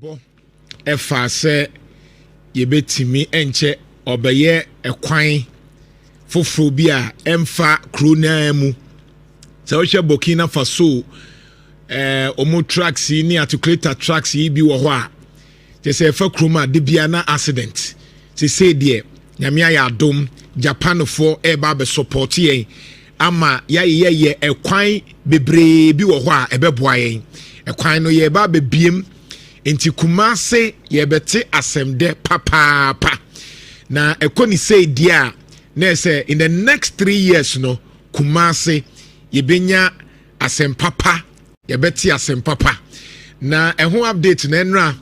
Bo efa se yebetimi enche obeye ekwan foforo bi a emfa krona mu se wo hwe Burkina Faso omo tracks ni articulator tracks yi bi wo ho a te se fa kroma de bia na accident se de nyame ya adom Japan for eba be support yen ama ye ekwan bebre bi wo ho a ebeboa yen ekwan no ye ba be biem enti Kumase yebete asemde papa na ekoni say dia na say in the next 3 years no Kumase yebenya asem papa yebete asem papa na eho update na enra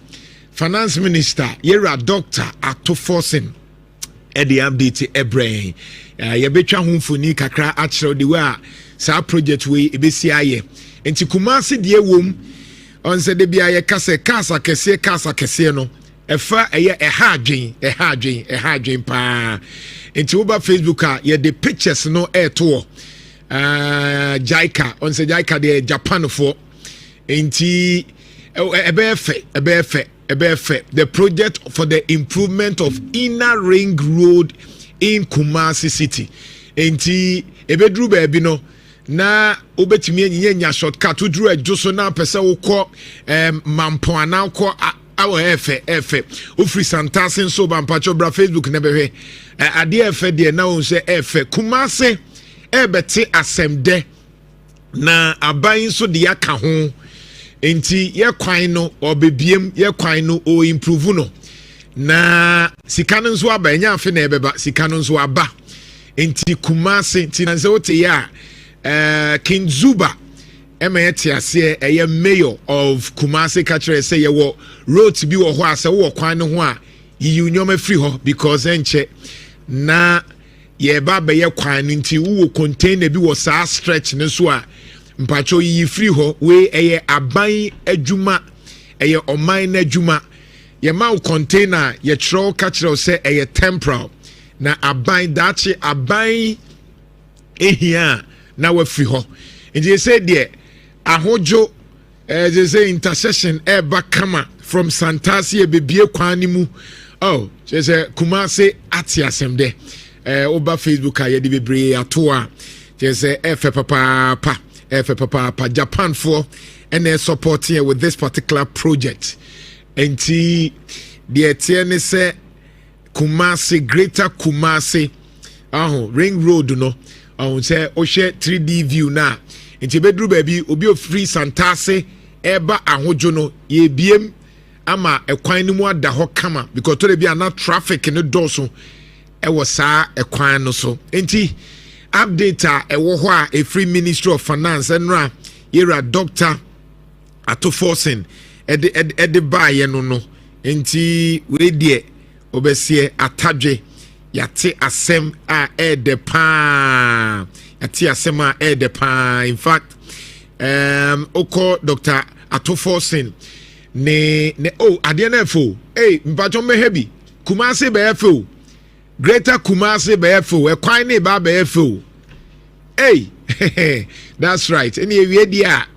finance minister yera doctor atoforsen e the update ebrain yebetwa ho mfoni kakra akere de wa sa project we ebesi aye enti Kumase de wom on se de bia ye kase kasa kese no efa eye ehadwen pa enti oba Facebook a ye the pictures no to Jaika on se Jaika de Japan for enti ebefe the project for the improvement of inner ring road in Kumasi city enti ebedru ba bi no na obetimi enyinya shortcut udru adwoso na pese wokọ mampo ana wokọ awo efe ofri santasin so ba mpacho bra Facebook na behwe ade efe de na won se efe Kumase ebete asemde na aban so de aka ho enti ye kwan no obebiem ye kwan no o improve no na sika no nso aba enya afi na ebeba sika no nso aba enti Kumase ti na se wote ya King Zuba emetiase eye mayor of Kumase Kachere say ye wo road bi wo ho ase wo kwan no ho a yi unyoma free ho because enche na ye ba be ye kwan nti wo container bi wo sa stretch ne so a mpacho yi free ho we eye aban adwuma eye oman na adwuma ye ma container ye tro Kachere say eye temporal na aban dachi aban ehia na we free ho nti say there ahojo they say intercession eba kama from Santasi ebebie kwan ni mu oh say Kumase ati asem de oba Facebook a ye de bebre ato a say efe papa Japan for and supporting with this particular project nti the tie say Kumase greater Kumase ring road no on say o share 3D view na nti bedru baby obi ofri Santase eba ahojo no ye biem ama ekwan ni mu ada ho kama because to be na traffic no do so e wo saa ekwan no so nti update a wo ho a free Ministry of Finance enra yera doctor atoforsen ede ba ye no nti we die obesie atadwe yate asem a ede pa yate asem a ede pa in fact oko Dr. Atoforsen ne oh ade na efo mpacho mehebi Kumase be efo greater Kumase be efo ekwan ne ba be efo that's right any we dia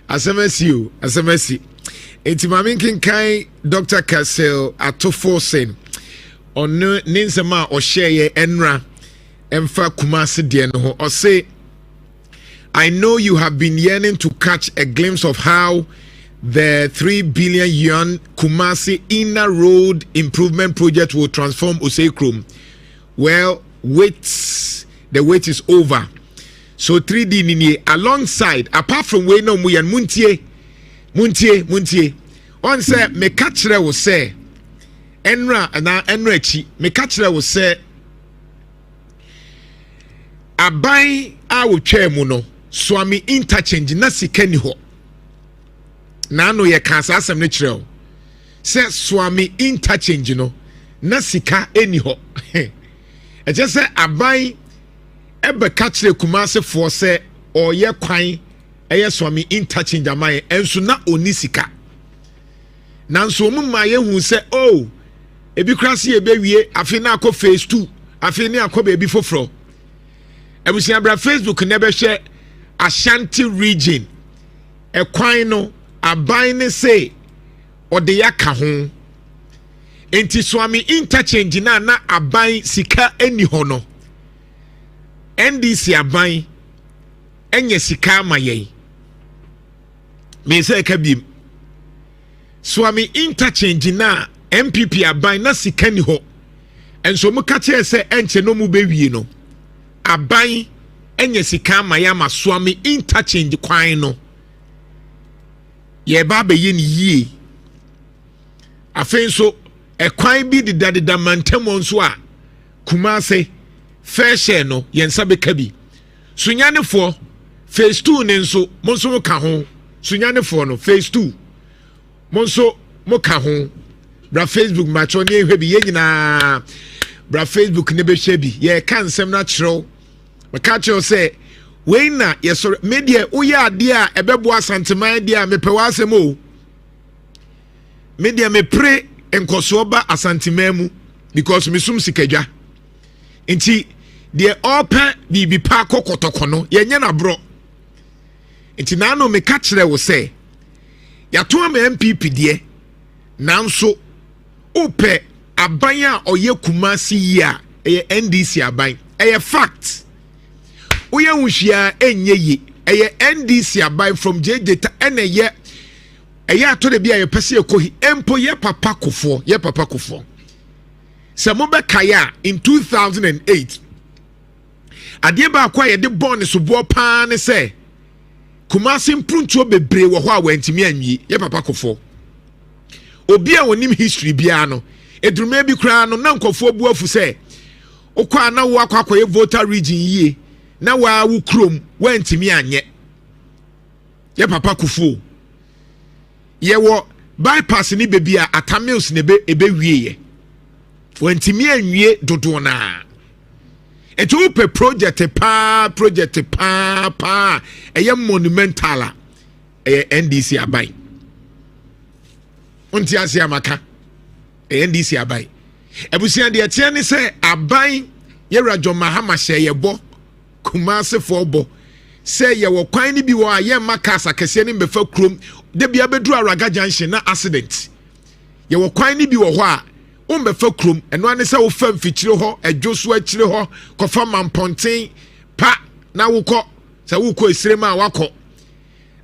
asemasi enti mami kinkan Dr. Kasel Atoforsen on ninsema o share enra emfa Kumase de no ho o say I know you have been yearning to catch a glimpse of how the 3 billion yuan Kumase inner road improvement project will transform Osekrom. Well, the wait is over. So 3D nini alongside apart from we no muyan muntie on say me catchere will say enra chi me catchere will say aban a wo twa mu no swami interchange na sika ni ho na no ye kan asem ne kire o se swami interchange no na sika eni ho e je se aban ebe catchere Kumase for se oye kwan eye swami interchange aman enso na oni sika nanso mu ma ye hu se oh ebi krase ye bewie afi na akọ phase 2 afi ni akọ be bi foforo ebusia bra Facebook nebe hwe Ashanti region ekwan no aban ne say ɔde yaka ho enti swami interchange na aban sika eni hɔ no NDC aban enye sika ma yɛn me say ka biem swami interchange na MPP aban na sika ni hɔ enso mu ka kyerɛ sɛ enche no mu bewie no aban enye sika ma ya ma swami interchange kwan no ye ba be ye ni yie afen so ekwan bi didadida mantemo nso a Kumase fair share no yensa be ka bi sunyanefo phase 2 ne nso monso mo ka ho sunyanefo no phase 2 monso mo ka ho bra Facebook match on ye hwe bi ye nyina bra Facebook ne be hwe bi ye ka nsem na kyerɛw me ka kyerɛw sɛ we na ye so media uye ade a ebebo asanteman dia me pewa asem o media me pre enkoso ba asanteman mu because me sum sikadwa enti de open bibi pa kokotoko no ye nya na bro enti na no me ka kyerɛ wo sɛ ya to am MPP de nanso ope aban a oye Kumasi yi a eye NDC aban eye fact oye wuhia enye yi eye NDC aban from JJ ene ye eye atode bia ye pese ekohi empo ye papa kofo se mo be kaya in 2008 adie ba kwa ye de born so bo pa ne se Kumasi mpruntuo bebre wo ho a wantimi anwi ye papa kofo obi a wonim history bia no eduruma bi kra no na nkofo bu afu se okwa na wo akwa ye voter region yie na wa wu krom wantimi anye ye papa kofo ye wo bypass ni bebi a atamils ne ebe wie ye wantimi anwie dodo na etu pe project pa eye monumental a eye NDC abai onti ase amaka NDC abai ebusia de etie ne se aban ye rajo mahama hye ye bo Kumase for bo se ye wo kwan ni bi wo aye makasa kese ne mbefa krom de bia beduru araga junction na accident ye wo kwan ni bi wo ho a o mbefa krom eno ane se wo fam fikyire ho adwoso akire ho kofa mamponten pa na wokọ se wokọ esirema a wakọ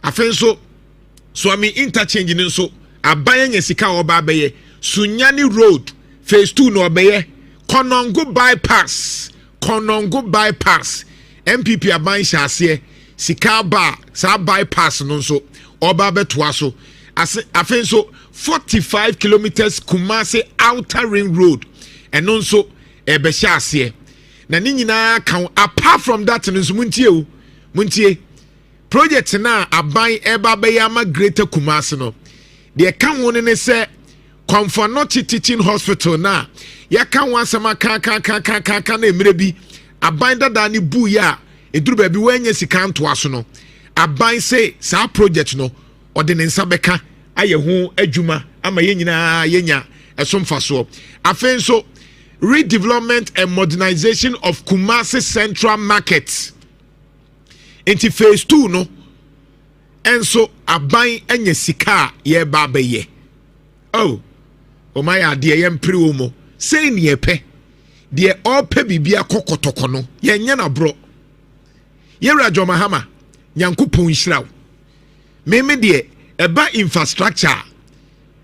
afenso so ami interchange ni nso aban nya sika oba abeye Sunyani road phase 2 no obeye Konongo bypass MPP aban hyase sika ba sa bypass no nso oba betoa so afenso 45 kilometers Kumasi outer ring road eno nso ebe hyase na ni nyina kan apart from that nso muntie project na aban eba be yama greater Kumasi no de kan won ne se Comfortnochi teaching hospital na ya kan wansama kan na emire bi aban dada ni bu ya eduru ba bi wanya sika ntoa so no aban say sa project no ode ne nsa beka aye ho adwuma ama ye nyina yenya esomfa so afenso redevelopment and modernization of Kumasi Central Market into phase 2 no enso aban enya sika ye ba beye oh my idea yem priwomo say ni epe de ope bibia kokotoko no ye nya na bro ye rajo mahama nyankopon hyiraw me de eba infrastructure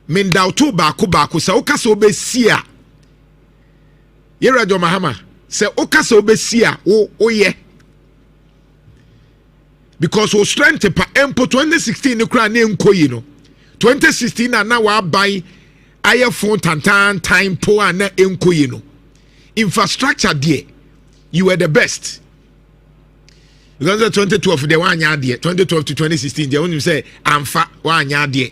men dauto baako se okasa obesi a ye rajo mahama se okasa obesi a wo ye because we strength pa empo 2016 ne kura na enkoyi no 2016 na wa ban aye phone tantan time po na enkoyi no infrastructure there you were the best because 2012 they wan nya there 2012 to 2016 they only say amfa wan nya there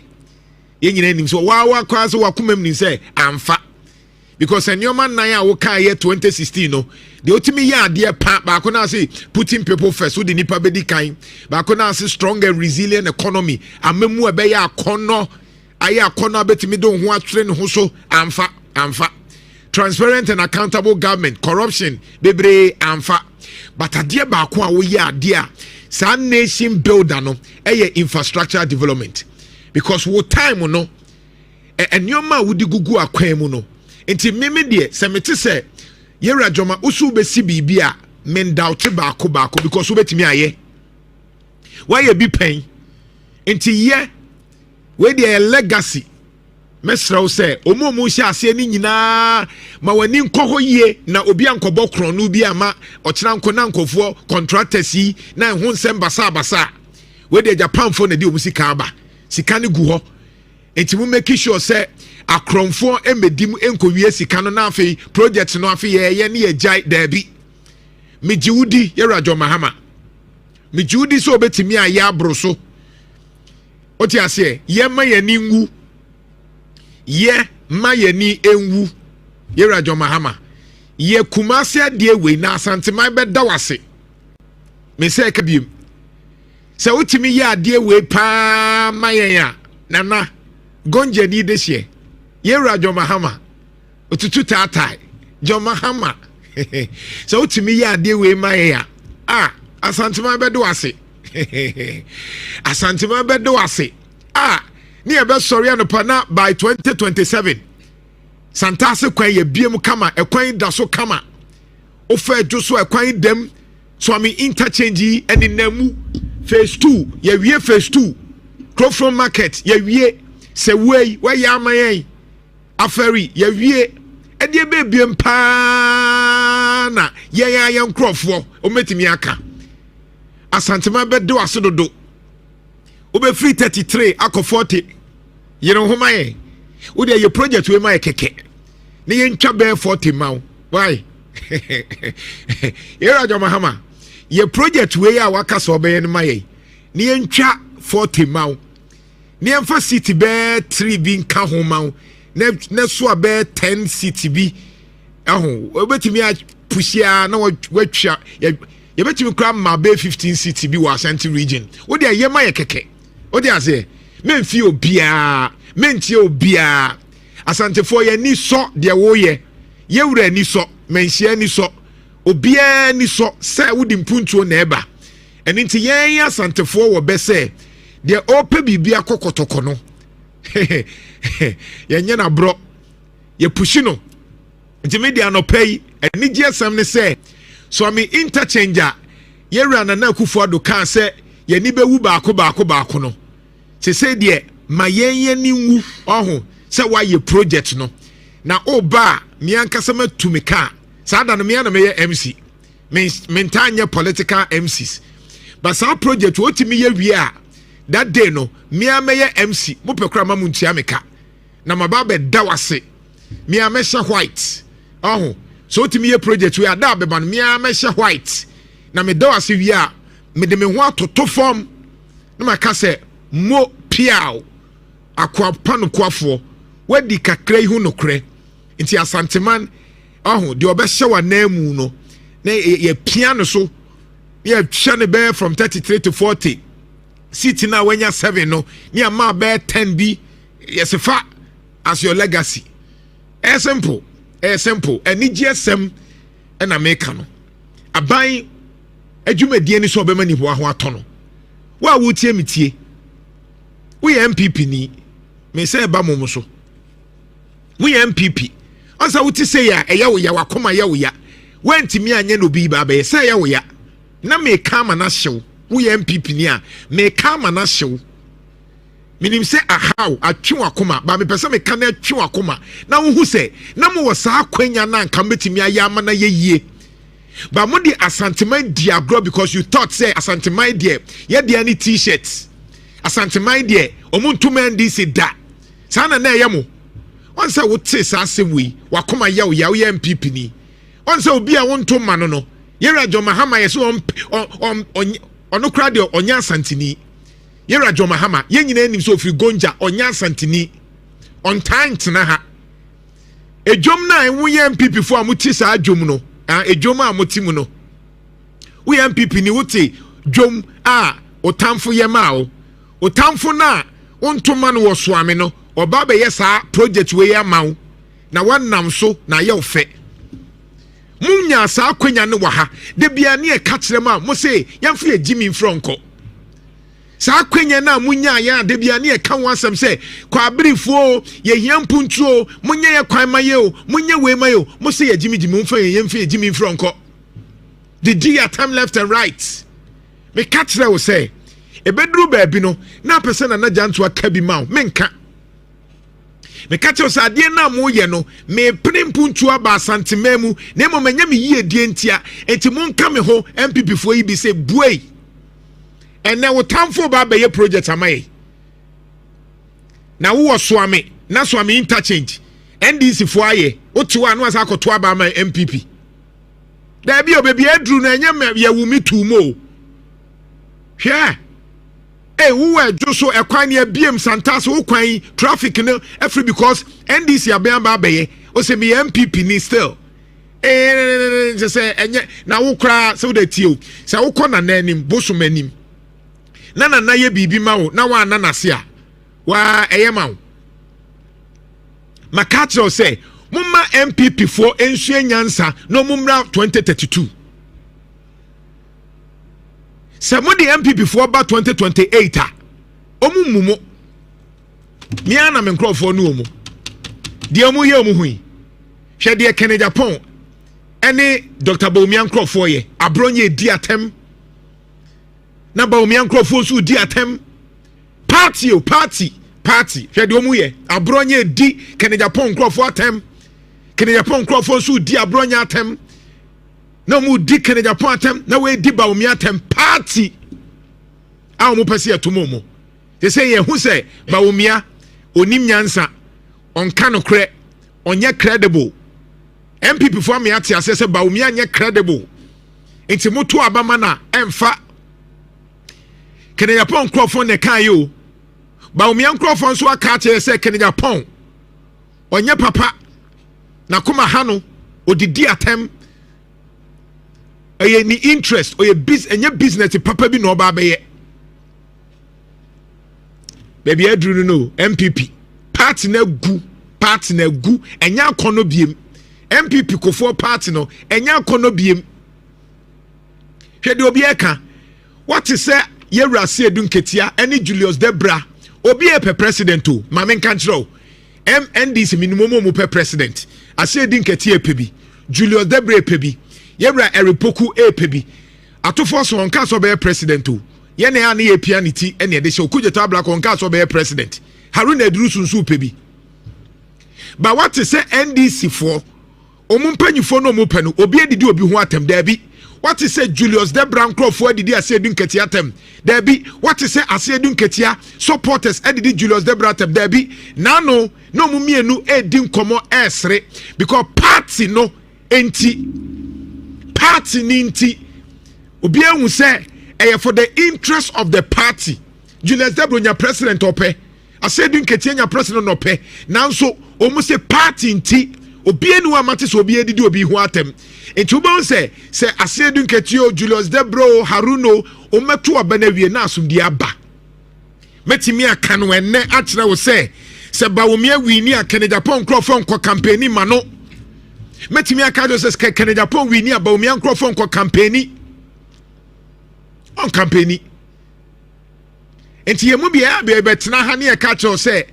ye nyina nim so wa kwa so wakomam nim say amfa because enyoma nan a wo kan ye 2016 no the ultimate ya there ba ko na say putting people first with the nipa bedi kan ba ko na say strong and resilient economy amemu ebe ya akono aye akono betimi do ho atwere ne ho so amfa transparent and accountable government corruption bebre amfa but adie ba ko a wo ye ade a sa nation builder no eye infrastructure development because wo time no Enyoma wudi gugu akwan mu no. Enti meme de se mete se yewra dwoma usu besi bibia men doubt baako because ubetimi aye. Why ye bi pen? Enti ye we de legacy. Mesra say omo hia ase ni nyina ma wani nkɔ yie na obi ankɔbɔ kronu bi ama ɔkyena nkɔ na nkɔfo contractors yi na ho nsɛm basa we de Japan fo na di omu sika aba sika ne gu hɔ enti mu make sure say akromfo emedim enkowie sika no na afei project no afei ye ne ye jai dabi mijiudi yerajo mahama mijiudi so obetimi aye abroso oti ase ye ma ye ni nwu ye ma ye ni enwu yerajo mahama ye kumase ade we na asantema be dawase me se ka biem se otimi ye ade we pa ma ye ya nana gonje ni dehye yera Jomahama otutu tatai Jomahama so utimi ya ade we maye ya asantema bedo ase asantema bedo ase ni ebe sori anopa na by 2027 santase kwan ye biem kama ekwan da so kama ofa adwo so ekwan dem so ami interchange eni namu phase 2 ye wie phase 2 Crofron market ye wie se wey ya amayen aferi ye wie ede bebiem pa na ye nkrofo o metimi aka asantema bedo asododo obe free 33 akọ 40 ye no homa ye wo de ye project we ma keke ne ye ntwa be 40 maw why ye rajo mahama ye project we ya waka so be ye ma ye ne ye ntwa 40 maw ne emfa city be 3 bi nka ho maw ne so abe 10 city bi obetimi a pushia na watwa ye betimi kra ma be 15 city bi wa Ashanti region wo de ye ma ye keke wo de ase memfi obia mentie obia Asante fo ye ni so de wo ye wura ni so menhia ni so obia ni so se wo di mpuntuo na eba eni nti ye Asante fo wo be se de ope bibia kokotoko no ye nya na bro ye pushi no nti media no pay eni gsm ne se so ami interchanger ye wura na akufo ado kan se ye ni bewu baako no se de ma ye ni nwu oho se wa ye project no na oba mi ankasa matumika sa da no me na me ye MC mentanya political MCs but sa project otimi ye wie a that day no me ameye MC mo pekura mamuntia meka na mababa dawase me amehye white oho so otimi ye project we ada beba no me amehye white na me dawase wie a me de me ho atoto form na maka se mo piao akwa pano kwafo wadi kakra hu nokre nti asanteman oho de obehye wa namu no na ye piano so ye twa ne be from 33 to 40 city na wenya 7 no ni ama be 10 bi yesefa as your legacy simple eni gsm na make no aban adwumadie ni so be mani ho atono wa wutie mitie we MPP ni me say ba mom so we MPP ansa wuti say ya eya wo ya wakoma ya wo ya wantimi anye no bi ba be say ya wo ya na me kama na hyew we MPP ni a me kama na hyew minim say ahaw atwe wakoma ba me pese me kana atwe wakoma na wo hu say na mo wo sa akwanya na nka metimi aya ama na yeyie ba mo di asanteman di agro because you thought say asanteman die ye de any t-shirts asanteman die omuntuma ndc da sana na yemo onse wo te sa asem wakoma ya wo ya MPP ni onse obi a wonto ma no yera Jomahama yeso ono kra de onya asantini yera Jomahama ye nyina anim so ofiri gonja onya asantini on time tena ha ejom na enwo ye MPP fo amuti sa adwom no ejom amuti mu no wo MPP ni wote dwom otamfo ye ma otamfo na ontoma no wo soame no oba be ye sa project we ya mawo na wannam so na ye ofe munya sa akwanya ne wa ha de bia ne e ka kire ma mo se yamfo ye Jimmy Franco Sa kwenya na munya ya de bia ne e ka wansam se kwa brifo ye hiampuntuo munya ye kwan maye o munya we maye mo se ye jimi mfa ye mfa jimi mfronko. The G at time left and right. Me catch that will say e bedru baabi no na person na Jantuah ka bi ma menka. Me catch us ade na mo ye no me primpuntu aba santememu na mo manya me yie die ntia enti mo nka me ho MPP fo yi bi say buei. And now time for Baba project amaye. Na wo swame, na swame interchange. NDC for aye. Otu anu asa akoto aba ma MPP. There be obebi edru na enya ye wumi tumo. Hwe. Wo so ekwan ye biem santas wo kwan traffic no every because NDC abia abaye. O se me MPP ni still. Say enye na wo kra so de tio. Se wo kọ na nanim bosomanim. Na ye bibi ma wo na wa ananase a wa eye ma wo makatro say mumma MPP for ensue nyansa no mumra 2032 se mo de MPP for ba 2028 a omumumo mi ana me nkrofo no omu de omu ye omu hui hwe de Kennedy Japan ene Dr. Bawumia nkrofo ye abronye di atem na Bawumia nkrofo so di atem party hwe de omu ye abronye di Kennedy Japan nkrofo atem Kennedy Japan nkrofo so di abronye atem na mu di Kennedy Japan atem na we di Bawumia atem party a omu pese atomo mu they say ye hu say Bawumia onim nyansa onka no kre onye credible MPP for me ati ase say Bawumia nye credible enti moto abama na emfa Kennedy Japan nkrofo ne kan yo Bawumia nkrofo nso aka che say Kennedy Japan onye papa na kuma hano odidi atem eye ni interest oye business papa bi no ba be baby edru no MPP party na gu enya akono biem MPP kofo party no enya akono biem hwede obi eka what is say yewra se edunketia eni Julius Debra obi e president o ma men kan kiro MNDC minimum mu president ase edunketia pebi Julius Debra pebi yewra eripoku pebi atofo so onka so be president o ye na na ye pianity ene de se okujeta abla konka so be president Haruna Edrusunsu pebi ba what is say NDC for omumpanyifo no mu penu obi edidi obi ho atem da bi what is say Julius Debra nkrofo edidi ase edunketia atem da bi what is say ase edunketia supporters edidi Julius Debra atem da bi na no mu mienu edi nkomo esre because party no ninti obi ehun say for the interest of the party Julius Debra nya president ope ase edunketia nya president ope nanso omu say party nti obi enu amate so obi edidi obi ho atem etubon say ase edunketio Julius Debro Haruno ometo abana wie na asumdi aba metimi aka no enne akere wo say Bawumia wini a Kennedy Japan nkrofo nko campaign ma no metimi aka do say Kennedy Japan wini a Bawumia nkrofo nko campaign on campaign enti yemu bia betena ha ne e ka cho say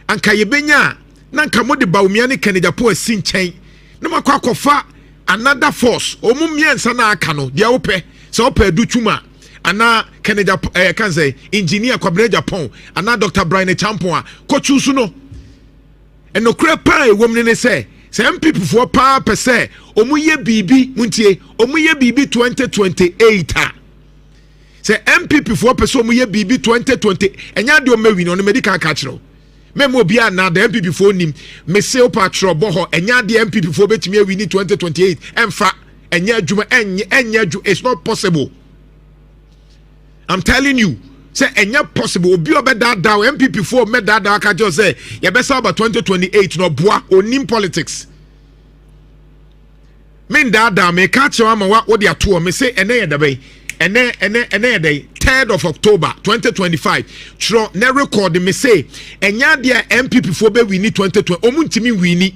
anka yebenya na nka mo de Bawumia ne Kennedy Japan asin chen na makwa kofa another force omumiensa na aka no dia ope se ope dutuma ana Kennedy Japan kan say engineer Kwabena Japan ana Dr. Brian Champon ko chusu no eno kra pa ewom ne say MPP for pa per se omuye bibi muntie omuye bibi 2028 a say MPP for per se omuye bibi 2020 enya de o mawi no medical catchero memo bia na the MPP for nim me say patro boho enya de MPP for betimi awini 2028 emfa enya adwuma enya it's not possible. I'm telling you say enya possible obi obeda da MPP for me da ka just say ye be say about 2028 no boa onim politics men da me catch am what they ato me say ene ye da bay ene day 3rd of October 2025 tro ne record me say enya dia MPP for be wini 2020 omuntimi wini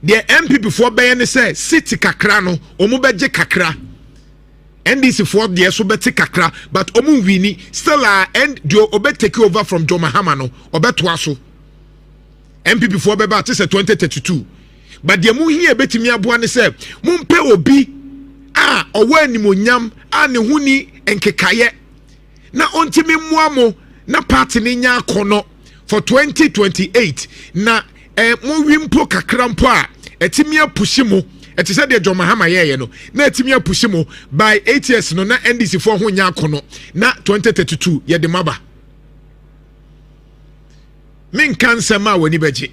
dia MPP for be ne say city kakra no omu beje kakra NDC for the so beti kakra but omu wini still and do obe take over from John Mahama no obeto aso MPP for beba te say 2032 but the mu here betimi aboa ne say mumpe obi owo animonyam ne huni enkekaye na ontimi muamo na party ne nya akono for 2028 na mo wimpo kakra mpo etimi apushi mo eti said John Mahama ye no na etimi apushi mo by 8 years no na NDC for ho nya akono na 2032 ye de maba min cancer ma woni beje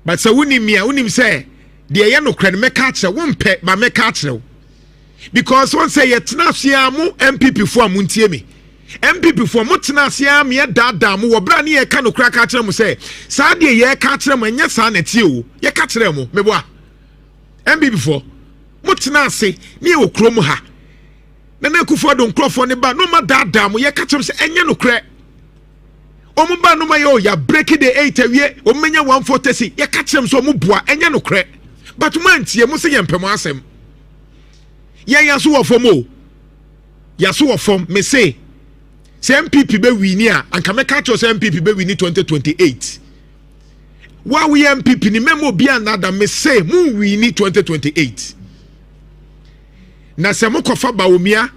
but so unim say de ye no kra me ka kire wo mpe ba me ka kire because one say ye tena sia mo MPP for amuntie me MPP for mo tena sia me dada mo wo bra ne ye ka no kra ka kire mo say sa de ye ka kire mo nya sa na tie o ye ka kire mo me boa MPP for mo tena ase ne ye wo krom ha na Akufo do nkrofo ne ba no ma dada mo ye ka kire mo say enye no kra omu ba no ma yo ya break the 8 awie o menya 140 ye ka kire mo so mo boa enye no kra but man tie mo say ye mpem asem ye yaso wo fom o yaso wo fom me say MPP be wini a anka me ka cho MPP be wini 2028 wa we MPP ni memo bia another me say mu wini 2028 na se mo kofa Bawumia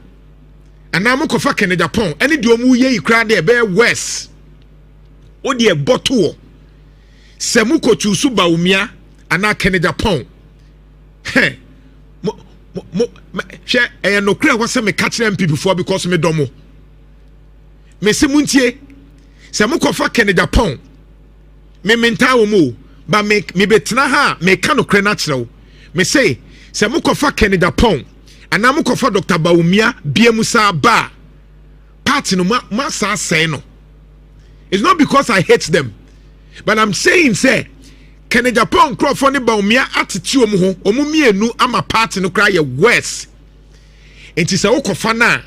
ana mo kofa Kene Japan ene de omu ye ikra de be west o de boto se mo ko chusu Bawumia ana Kene Japan she no kra wase me catch MPP for because me domo me se muntie se mo kofa Kene Japan me menta wo mu ba me betena ha me ka no kra na kyerɛw me say se mo kofa Kene Japan ana mo kofa Dr. Bawumia biemusa ba party no ma sa say no it's not because I hate them but I'm saying say Kene Japan Crawford ne Bawumia atete omu ho omu mienu ama party no kra ye west enti se wo kofa na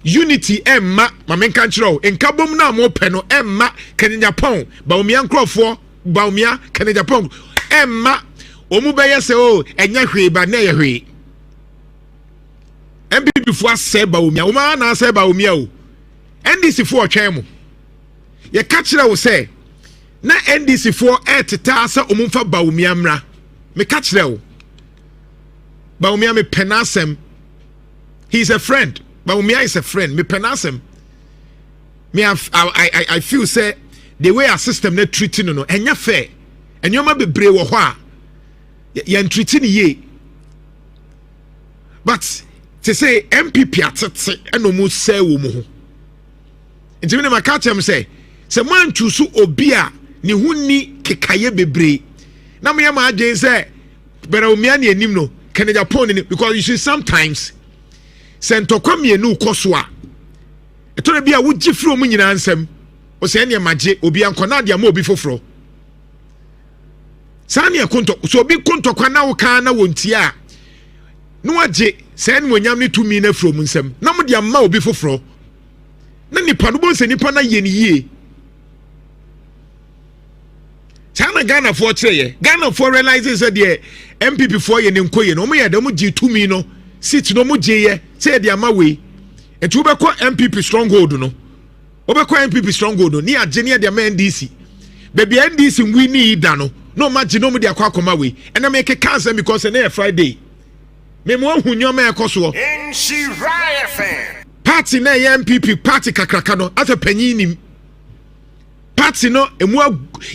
unity emma mamenka nkyerɛw enkabom na mo pɛ no emma Kene Japan Bawumia Crawford Bawumia Kene Japan emma omu bɛyɛ se o enya hwe ba na ye hwe MPP fo asɛ Bawumia o ma na asɛ Bawumia o NDC fo ɔtwɛn mo ye ka kyerɛ wo sɛ na NDC for eteta asa omumfa Bawumia mra me ka kyerɛ wo Bawumia me penasem he's a friend Bawumia is a friend me penasem me I feel say the way our system na treating no enya fair enyoma bebre wo ho a ye treating ye but to say MPP atete enomu say wo mu ho ntimi ne maka kyerɛ me say man choose obi a ni huni kekaye bebre na me ma agen say Bawumia ne anim no Kene Japan ni because you see sometimes sentokwa mienu koso a etore bia wo gifro mu nyina ansem o se ne magye obi ankona de ma obi foforo sane ekonto so obi kontokwa na wo kan na wontie a no agye se ne wonyam ne tumi na from nsem na mo de ma obi foforo na nipa no bo se nipa na ye ni yie Chana Ghana for cheye Ghana for realizes that the MPP for ye nkoye no mo ye de mo gi tumi no sit no mo gi ye say de ama we etu be ko MPP stronghold no obekọ MPP stronghold no ni agye ne de ama NDC baby NDC we need da no no ma gi no mo de akwa we and na make cancel because na Friday me mo hu nyoma ekoso in Shiraya fan party na MPP party kakraka no ata panyinim party no emu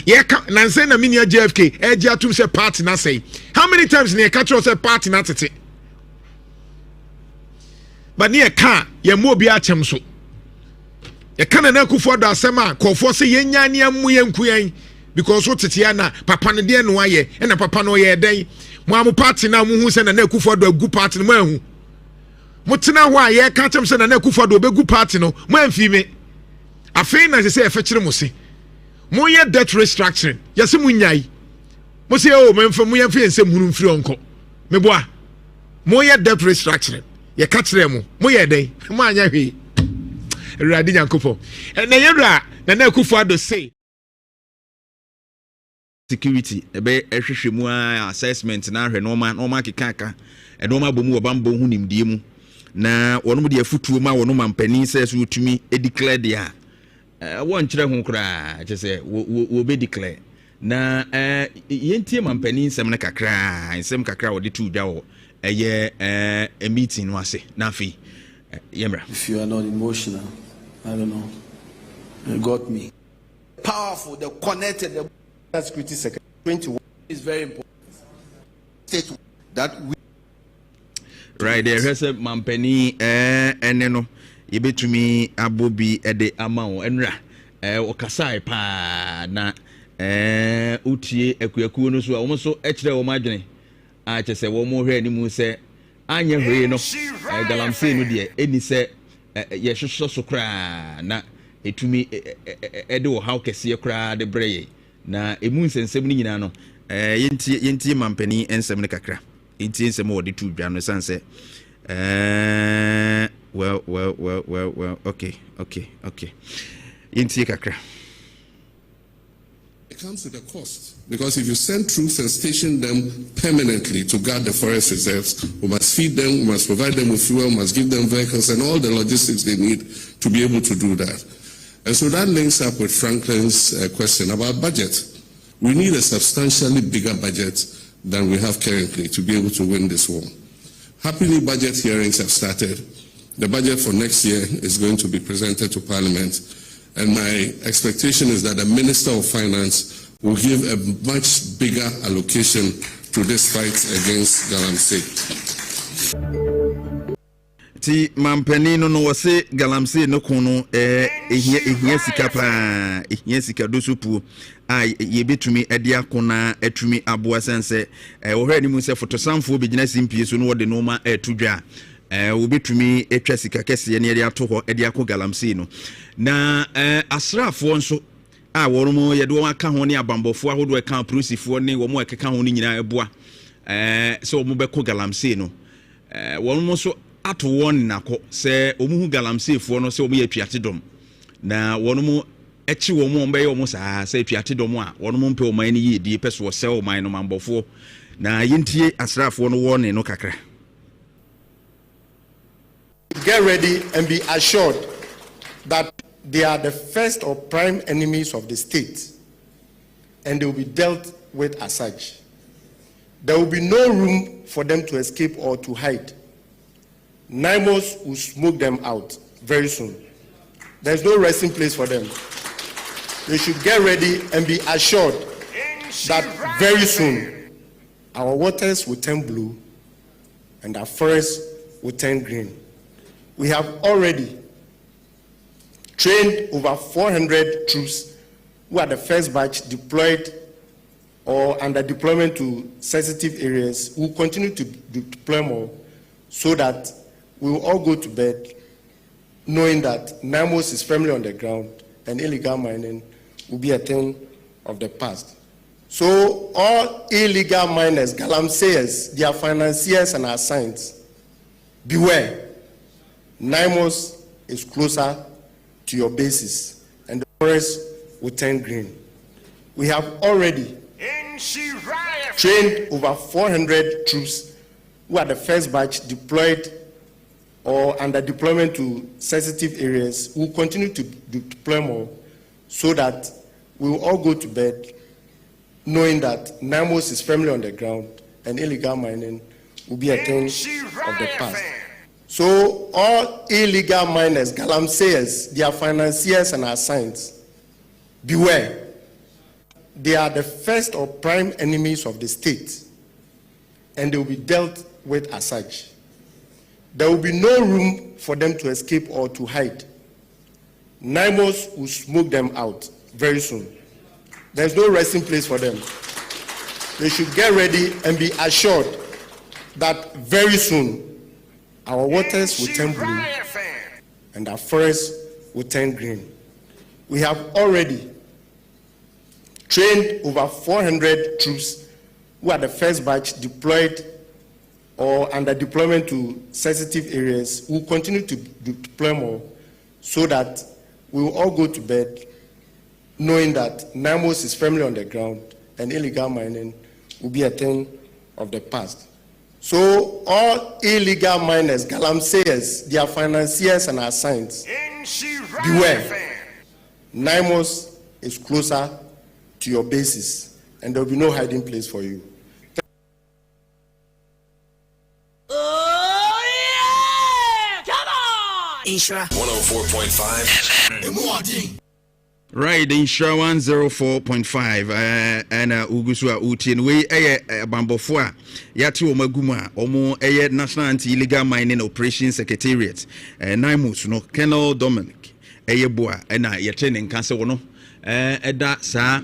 ye ka nanse na mini JFK eji atum say party na say how many times ne catch us say party na tete but ne ka ye mo obi achem so ye ka na Akufo do asema kofo say ye nya ne amu ye nkuyan because what tete ya na papa ne de no aye e na papa no ye den mo am party na mo hu say na Akufo do agu party no mahu mo tena ho a ye ka chem say na Akufo do obegu party no mo amfi me afei na say e fe kire mo se mo ye debt restructuring yesi mo nyai mo se o memfa mo ye fe ensem hunu mfiri onko me boa mo ye debt restructuring ye ka kire mo ye den mo anya hwe Awurade Nyankopɔn na ye ra na Akufo do say security ebe ehwehwemu assessment na ahwe normal kekaka e normal bomu obambo hu nimdie mu na wonom de afutuo ma wonom ampani se so utumi declare dia won kire hu kra je se wo be declare na yentie mampani nsem ne kakra nsem kakra wo de tu dwa wo eye a meeting no ase na fi yemra. If you are not emotional, I don't know, you got me. Powerful, the connected, the security secretary 21 is very important. State that we right there has a mampani eneno yebetumi abobi ede amawo enra okasai pa na utie akuakuo no so wo so ekire wo madwene a chese wo mo hwe animu se anya hwe no galamsey no de eni se ye hwehwo so kra na etumi ede wo haw kese kra de breye na emu nsensem ni nyina no yentie mampani ensem ne kakra yentie ensem wo de tu dwa no sanse well okay yentie kakra. It comes with a cost, because if you send troops and station them permanently to guard the forest reserves, we must feed them, we must provide them with fuel, we must give them vehicles and all the logistics they need to be able to do that. And so that links up with Franklin's question about budget. We need a substantially bigger budget than we have currently to be able to win this war. Happily, budget hearings have started. The budget for next year is going to be presented to Parliament. And my expectation is that the Minister of Finance will give a much bigger allocation to this fight against galamsey. Ti mampani no wose galamsey no kono ehia sika pa ehia sika dosupu ai yebetumi ade akona atumi aboa sense wo hwani mu se fotosamfo begina simpie so no wode no ma atudwa wobetumi etwa sika kese ne ade ato ho ade akọ galamsey no na asrafo nso a worum yede won aka ho ne abambofo ahodo eka prosifo ne wo mo ekeka ho ne nyina eboa so wo mo beko galamsey no worum so ato won nako se omuhu galamsey fo no se wo ye tuate dom na wonom echi wo mo mbe yo mo saa se tuate dom a wonom mpe o man ni yedi peso se o man no mambofo na yentie asrafo no won no kakra. Get ready and be assured that they are the first or prime enemies of the state, and they will be dealt with as such. There will be no room for them to escape or to hide. NIMOS will smoke them out very soon. There's no resting place for them. They should get ready and be assured that very soon our waters will turn blue and our forests will turn green. We have already trained over 400 troops who are the first batch deployed or under deployment to sensitive areas. We will continue to deploy more so that we will all go to bed knowing that NIMOS is firmly on the ground and illegal mining will be a thing of the past. So all illegal miners, galamseyers, their financiers and our signs, beware. NIMOS is closer to your bases, and the forest will turn green. We have already trained over 400 troops who are the first batch deployed or under deployment to sensitive areas. We will continue to deploy more so that we will all go to bed knowing that NIMOS is firmly on the ground and illegal mining will be a thing of the past. So all illegal miners, galamseyers, their financiers and our signs, beware. They are the first or prime enemies of the state, and they will be dealt with as such. There will be no room for them to escape or to hide. NIMOS will smoke them out very soon. There's no resting place for them. They should get ready and be assured that very soon our waters will turn blue and our forests will turn green. We have already trained over 400 troops who are the first batch deployed or under deployment to sensitive areas. We will continue to deploy more so that we will all go to bed knowing that NIMOS is firmly on the ground and illegal mining will be a thing of the past. So all illegal miners, galamseyers, their financiers and assigns, beware. NIMOS is closer to your bases, and there will be no hiding place for you. Oh yeah! Come on! Insura 104.5 Right, Insura 104.5 and Ugusua Utin we Bambofua Yatu Omaguma Omo National Anti-Illegal Mining Operation Secretariat Naimus no Colonel Dominic Boa and Yatin Cancer no Eda sa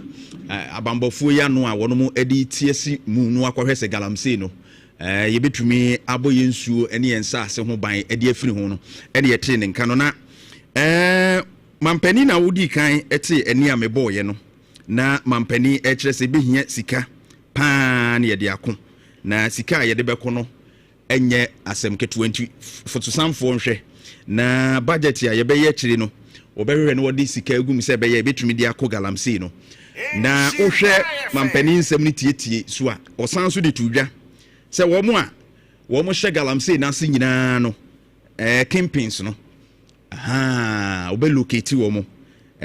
Abambofu ya no a wono edi tiesi mu no akwahwese galamsey no yebetumi aboyensuo ene yensase ho ban edi afiri ho no ene yete ne nka no na mampani na wodi kan ete eni ameboye no na mampani ekire se behia sika paa ne yede ako na sika yede beko no enye asem ke 20 fotosamfo nhwe na budget ya yebeye kire no obehwe no wodi sika egum se beye betumi di ako galamsey no na ohwe mampani nsem ni tietie so a osanso de tudwa se wo mo a wo mo hye galamsey na se nyina no campaigns no obe locate wo mo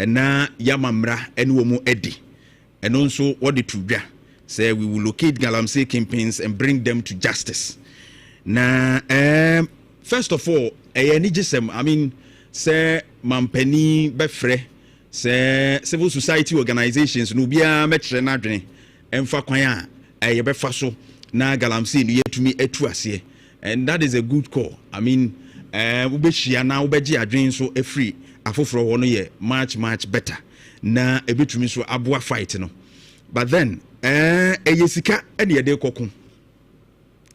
na yamamra ene wo mo edi eno nso wo de tudwa say we will locate galamsey campaigns and bring them to justice na first of all any gisem I mean say mampani befre say civil society organizations no bia metre na dwene emfa kwan a yebefa so na galamsey no yetumi etu ase, and that is a good call. I mean ubehia na ubeji adwen so free afoforo ho no ye much better na ebetumi so aboa fight no, but then eyesika ene yede kokon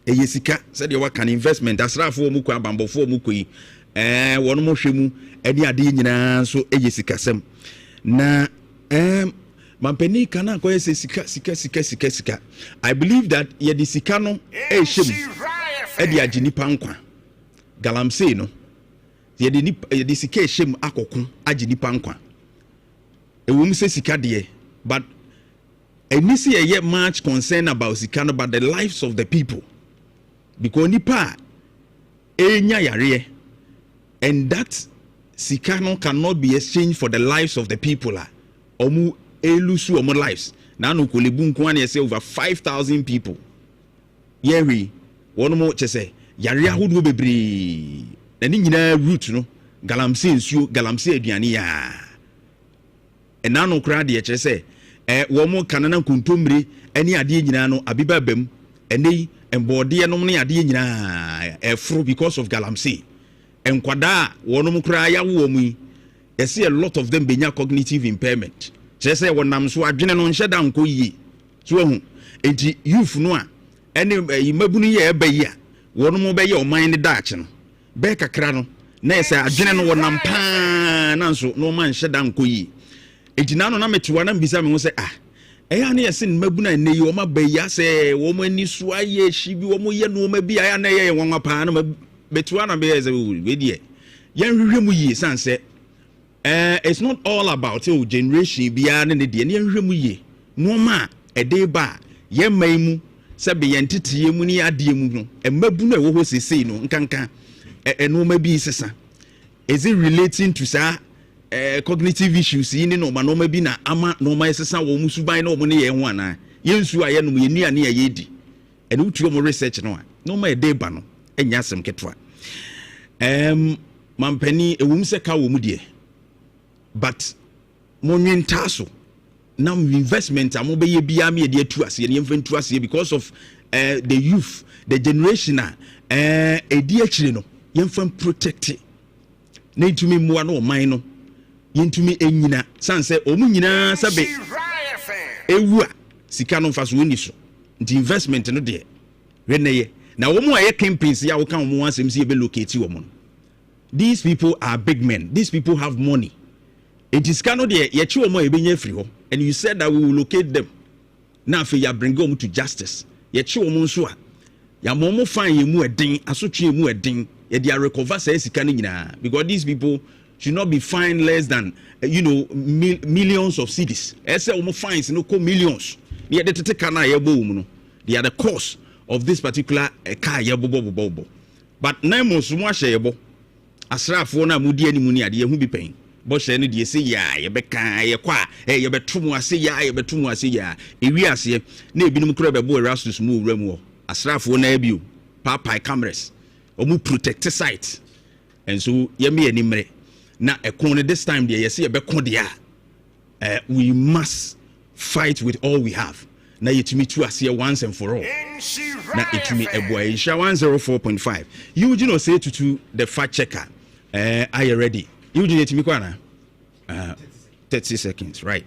eyesika said you work an investment asrafo mu kwa bambofo mu koi wono mo hwemu ene ade nyina so eyesika sem na mampani kana ko sika. I believe that ye de sika no ehwem ede aginipa nkwa galamsey no ye de sika ehwem akokon aginipa nkwa ewum se sika de, but enisi ye much concern about sika no, but the lives of the people, because nipa enya yare, and that sika no cannot be exchanged for the lives of the people omu elusu omu lives na no kolebu nko na say over 5,000 people yeri wono mo chese yare ahodo bebre na ni nyina root no galamsey nsuo galamsey aduane ya ena no kra de chese wo mo kanana kontomre eni ade nyina no abiba bam eni embode no ne ade nyina efro because of galamsey enkwada wono mo kra ya wo mu you see a lot of them benya cognitive impairment. Just say when I'm so adwene no nheda nko yi so hu enti youth no a ene imabunu ye eba yi a wono mo be ye o man ne daache no be kakra no na say adwene no wonam pa na nso no man nheda nko yi enti na no na metewa na mbisa me ho say eya na yesi mabuna ne yi o ma ba yi ase wo mo ani so aye hyi bi wo mo ye no ma bi aya na ye wonwa pa na betewa na be ye say we die yan hwehwe mu yi sanse it's not all about generation biya ne de ne hwehwemu ye no ma ede ba ye maimu se be yentetiye mu ni ade mu no emabu no ewo ho sesei no nkanka no ma bi sesa. Is it relating to cognitive issues ni no ma no ma bi na ama no ma sesa wo musuban na wo ne ye ho ana yensu aye no ye ni ane ye di ene utuo mo research no ma ede ba no enya asem ketwa mampani ewum se ka wo mu de, but monwen taso now investment amobe bia me de atu ase ne mfantu ase because of the youth, the generation edi akire no yemfan protect na itumi moa no man no yentumi enyina sanse omu nyina sabe ewu a sika no faso woni so the investment no de reneye na wo mu aye campaigns ya wo kan wo asem si ebe locate wo mo. These people are big men, these people have money. It is cano de yechi omo ebenya free ho, and you said that we will locate them. Now fe ya bring them to justice. Yechi omo nso a ya momo fan ye mu eden asotwe ye mu eden ye dia recover say sika ni nyina, because these people should not be fined less than millions of cedis. Ese omo fines no ko millions. near the Tekana Yaboom. They are the cause of this particular car Yabobo. But Namos Mwashebo, Asrafona Mudi and Munia, the Yahubi pain. Bosh any de say ya, ye beka, ye qua, ye betumu, say ya, ye betumu, say ya. If we are say, ne binum crab boy rastus move remo, Asrafona abu, papa cameras, or move protect the site. And so, ye me any mere. Now, a corner this time, dear, you see a becondia. We must fight with all we have. Now, you to me to us here once and for all. Now, it to me a boy, 104.5. You do not say to the fact checker. Are you ready? You did it to me, Kwana? 30 seconds, right?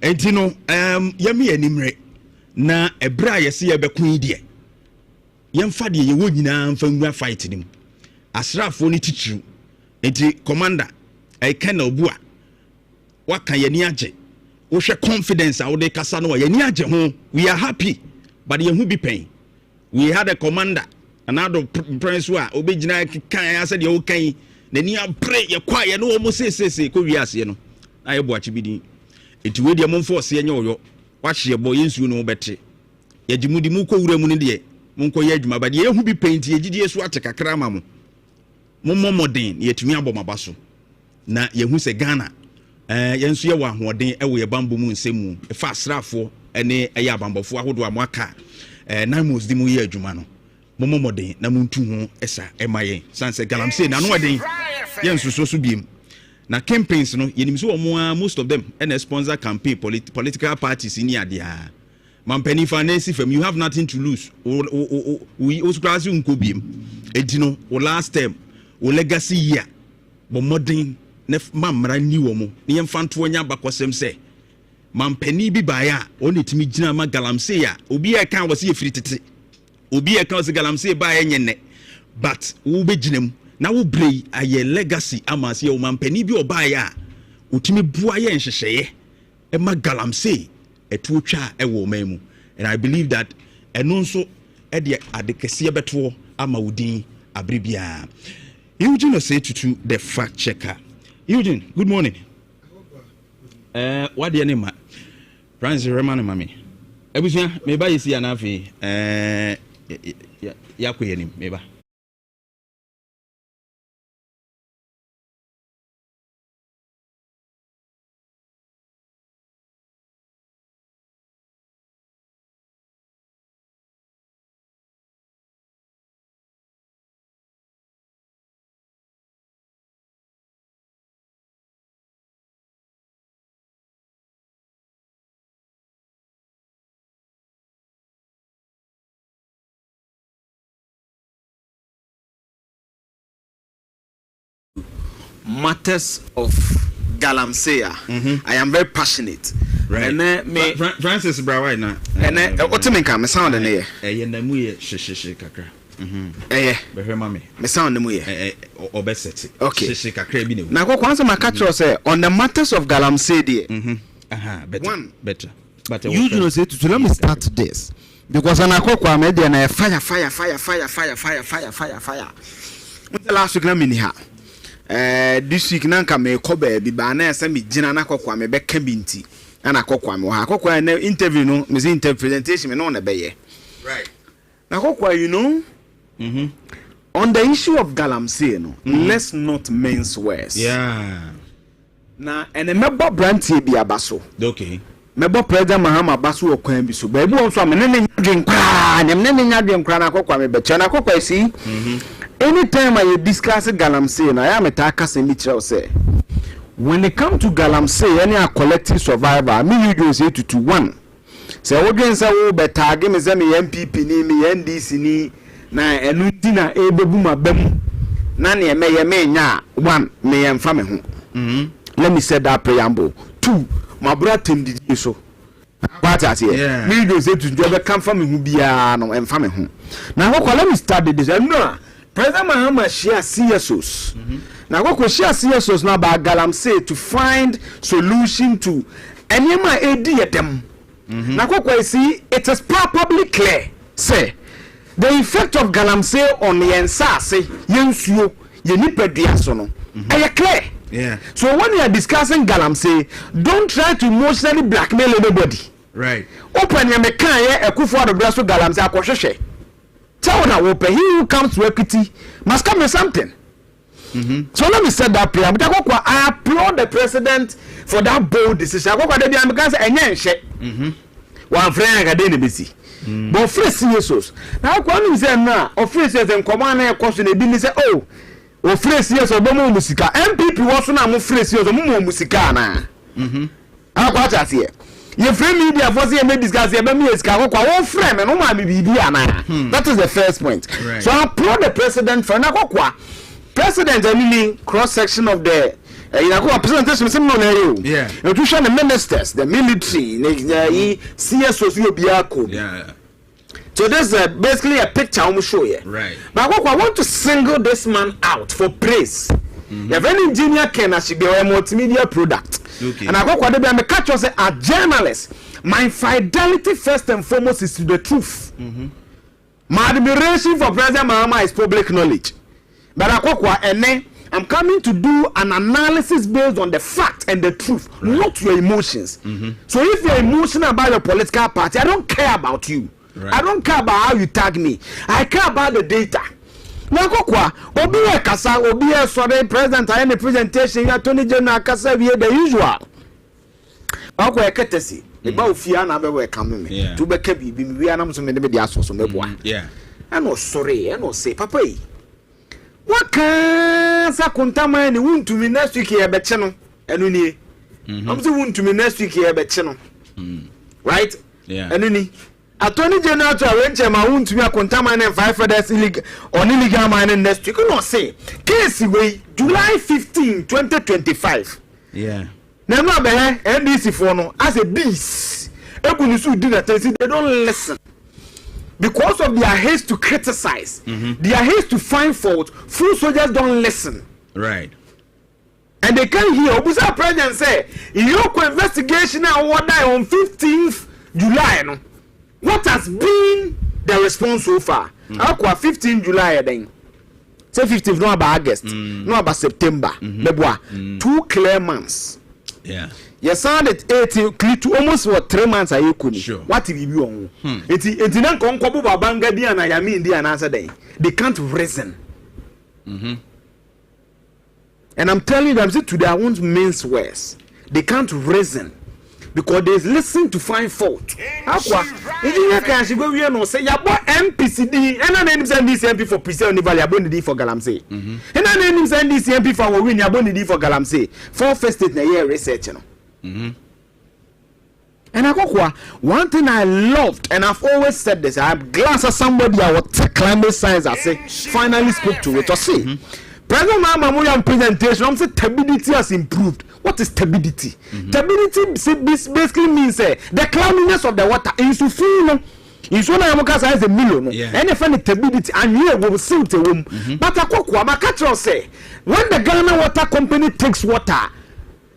And you know, yami animre. Na a bra, you see a bequeen dear. Young Fadi, you wouldn't know from fighting him. Asraf only teach you. And commander, I cannot bua. What can you niaje? What's your confidence? How they Casano? You niaje home. We are happy, but you will be paying. We had a commander, another prince who obeyed. I said, you okay? Then you pray, you quiet, no almost say, Koreas, you know. I watch you. It will be a month for senior. Watch your boys, you know better. Yajimudi Muko Remunidi, Munko Yajma, but you will be painting GDS water Kakramamo. Momo modern, yet me abo mabaso. Na yehu se Ghana. Yensu ye wa hoden ewe ye bambo mu nsemu. E fa srafo ene eya bambofo ahodo amwaka. Na mos di mu ye adwuma no. Momo modern na muntu ho esa emaye. Sanse galamse na no odin. Yensu so biem. Na campaigns no yenim so most of them and sponsor campaign political parties in dia. Mampeni finance from you have nothing to lose. We also class unko biem. Edino o last term o legacy year but modern nef mamra ni wo mo ne yemfanto nya bakosem se mampani bi baya oni timi gina ma galamse ya obi e kan wose yefiri tete obi e kan wose galamse baya nyenne but wo beginem na wo brei aye legacy amase o mampani bi obaya otimi bua ye nhyehyeye e ma galamse etu twa e wo mamu. And I believe that eno nso e de adekese beto ama wodin abribia. Eugene say to the fact checker. Eugene, good morning. What the name? Francis Remani Mami. Ebusia, maybe you see an afi. Yakuyenim, maybe. Matters of Galamsey. I am very passionate. Right. And me Francis Brawai na. And what me can me sound na ye na mu ye hye kakra. Behwe mame. Me sound na mu ye. Obeseti. Okay. Hye kakra bi na. Na ko kwanza makatro say on the matters of Galamsey there. Better. One. Better. But you know say to let me start this. Because an akokwa me there na fire. The last week na me ni ha. This week nanka me kobe bi ba na ese me gina na akokwa me be ka binti. Na akokwa me ha akokwa na interview no me say presentation me no na be ye. Right. Na akokwa you know. On the issue of Galamsey no, let's not mince words. Yeah. Na ene mebo brantie bi abaso. Okay. Mebo President Mahama baso okwan bi so. Ba ebi won so me ne nyadwen kwa, ne nyadwen kwa na akokwa me be che na akokwa si. Anytime I discuss Galamsey, I am a takas in each say. When it comes to Galamsey, any collective survivor, I mean you do say to one. Say what against a better game is me MPP ni me NDC ni na enutina ebebuma bem. Nani me nya one me emfa me ho. Let me say that preamble. Two, my brother Tim did so. What I say? Me do say to you come from me who be no emfa me ho. Now let me start this. No. President Mahama share CSOs. Now go share CSOs now by Galamsey to find solution to any my AD them. Now go see it is probably clear. Say the effect of Galamsey on the ensase yensuo yenipedua so no. Are clear? Yeah. So when you are discussing Galamsey, don't try to emotionally blackmail anybody. Right. Open your mechanic a coup for the brass of Galams. Tell now, he who comes to equity must come with something. So let me set that prayer. But I applaud the president for that bold decision. I go to the Americans and shit. One friend I didn't be see. But fresh Jesus. Now, when say now, or fresh and command a question, they say, oh, or fresh yes or no musica. MPP was not fresh or no musicana. I got us here. Your friend media for the may discuss your baby is Kawako friend and Oma Bibiana. That is the first point. Right. So I applaud the president for Nakokwa. President, I mean, cross section of the presentation, yeah. The ministers, the military, CSO, yeah. So this is basically a picture I'm show you. Right. But I want to single this man out for praise. If any engineer can she be a multimedia product. Okay. And I go to the catch us a journalist. My fidelity first and foremost is to the truth. My admiration for President Mahama is public knowledge. But I'm coming to do an analysis based on the fact and the truth, not your emotions. So if you're emotional about your political party, I don't care about you. I don't care about how you tag me. I care about the data. Now, Obi Kasa, Obi sorry, President, I any presentation, Attorney General Kasa, the usual. Uncle Ketesi, the Baufiana, we coming to be kept, we are not so many media source on the one. Yeah. I know, sorry, I know, say, Papa. What can Sakuntama and wound to me next week here, but channel, and we I'm the wound to me next week here, but channel. Right? Yeah. And any Attorney General to arrange my wound to me a contaminant and 5 others illegal or illegal mining next week. You cannot say, case away July 15, 2025. Yeah. Now, NDC for no as a beast. Everyone do that. They don't listen. Because of their haste to criticize, their haste to find fault, full soldiers don't listen. Right. And they can't hear. Obusa President say, Iyoko investigation on 15th July. No? What has been the response so far? How 15 July then? Say 15th, no about August, no about September. 2 clear months. Yeah. You sounded 18 to almost what 3 months are you could. Sure. What if you on? It's not Konkobu Babanga Dia and I mean the answer day. They can't reason. And I'm telling them today I won't mince words. They can't reason. Because they listen to find fault. Aqua, if you go here no say ya bought MPCD, and then send this MP for Priscilla Valley, I bought for Galamsey. And then send this MP for win, I bought for Galamsey. 4 first state in a year research. And I go one thing I loved, and I've always said this. I'm glad that somebody I would take climate science. I say finally spoke to it. Or see, President Mahama presentation. I'm saying stability has improved. What is stability? Stability basically means the cloudiness of the water. In Sufino, in Sona Yamoka has a million. And if any stability, and here we will see the room. But I go say when the Ghana Water Company takes water.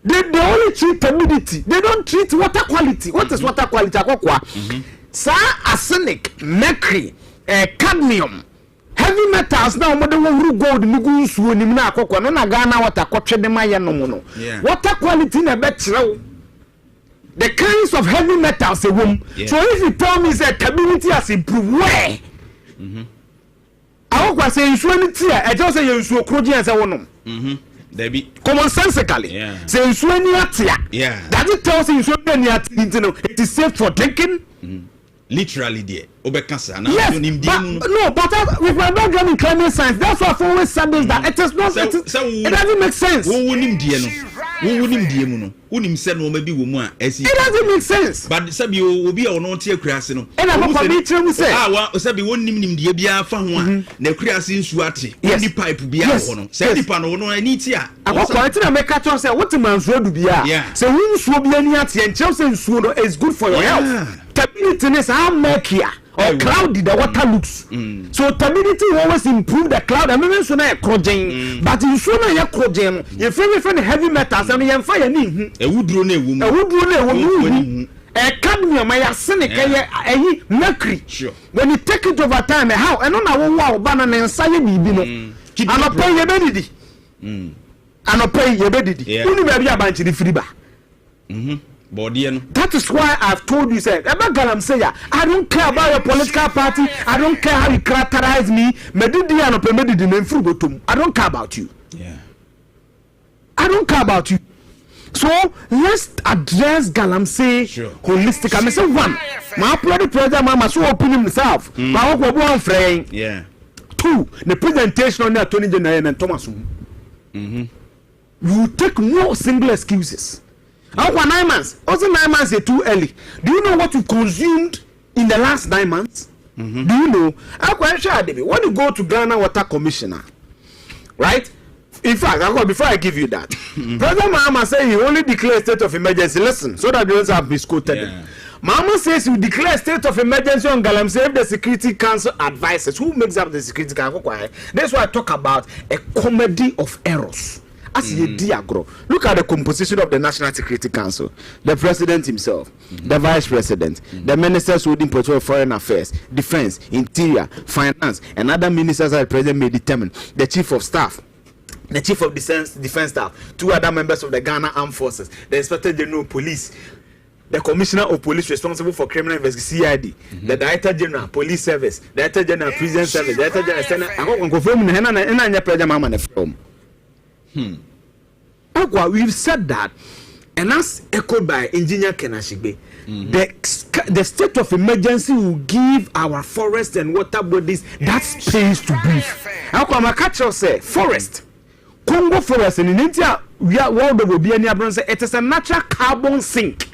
They only treat stability. They don't treat water quality. What is water quality? Sir, arsenic, mercury, cadmium, heavy metals. Now, we gold, nugu, nimna akokwa. No na Ghana water koche dema ya no mono. Water quality na better. The kinds of heavy metals a room. So if you tell me that stability has improved, where? I was saying, I just say you so crude as a woman. Commonsensically, say that it tells you it is safe for drinking. Literally, dear. Yes, but with my background in climate science, that's why I've always said this, that it is not. It doesn't make sense. It doesn't make sense. But Sabi will be on not here crashing. And I'm not to say, Sabi won't name the Bia Fan, the crashing Swati, yes, the pipe be on. Sandy Pano, I need here. I was going to make a choice. What a man's road to be. So who will be any at and Chelsea is good for your health. Stability is how murky or cloudy the water looks. So stability will always improve the cloud. I mean, so now crojing, but in so now crojing, you feel heavy metals and you fire me. A wood run a cadmium, my arsenic, a mercury. Sure. When you take it over time, how? And on our wow, banana and saying, and I'll pay your baby. And I'll pay your baby. Only maybe a bunch of the free bar. That is why I've told you, say, about Galamsey, I don't care about your political party. I don't care how you characterize me. I don't care about you. Yeah. I don't care about you. So let's address Galamsey holistically. I mean, say one, my president mama so open himself. My one friend. Yeah. Two, the presentation on the Attorney General and Thomas. You take no single excuses. How 9 months? Also 9 months is too early. Do you know what you consumed in the last 9 months? Do you know? When you go to Ghana Water Commissioner, right? In fact, before I give you that, President Mahama said he only declared state of emergency. Listen, so that you don't have misquoted. Yeah. Mahama says you declare state of emergency on Galamsey if the Security Council advises. Who makes up the Security Council? That's why I talk about a comedy of errors. As ye diagro. Look at the composition of the National Security Council. The president himself, the vice president, the ministers holding portfolio of foreign affairs, defense, interior, finance, and other ministers that the president may determine. The chief of staff, the chief of defense staff, 2 other members of the Ghana Armed Forces, the inspector general of police, the commissioner of police responsible for criminal investigation, CID, the director general police service, the director general prison service, the director general we've said that, and that's echoed by Engineer Kenashigbe. The state of emergency will give our forest and water bodies that space to breathe. My catcher say forest, Congo forest, and in India, we are world will be any it is a natural carbon sink.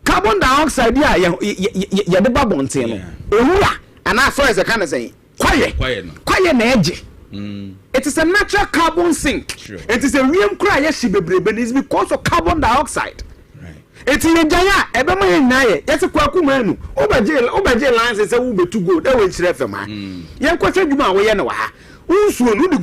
Carbon dioxide, yeah, the babon tail. And our forest, I kind of say, quiet, edge. It is a natural carbon sink. Sure. It is a real cry, yes, but it's because of carbon dioxide. Right. It's in a giant, it's a quakumanu. Obaje lines is a ube to go. That will share for man. Young question you know, also, do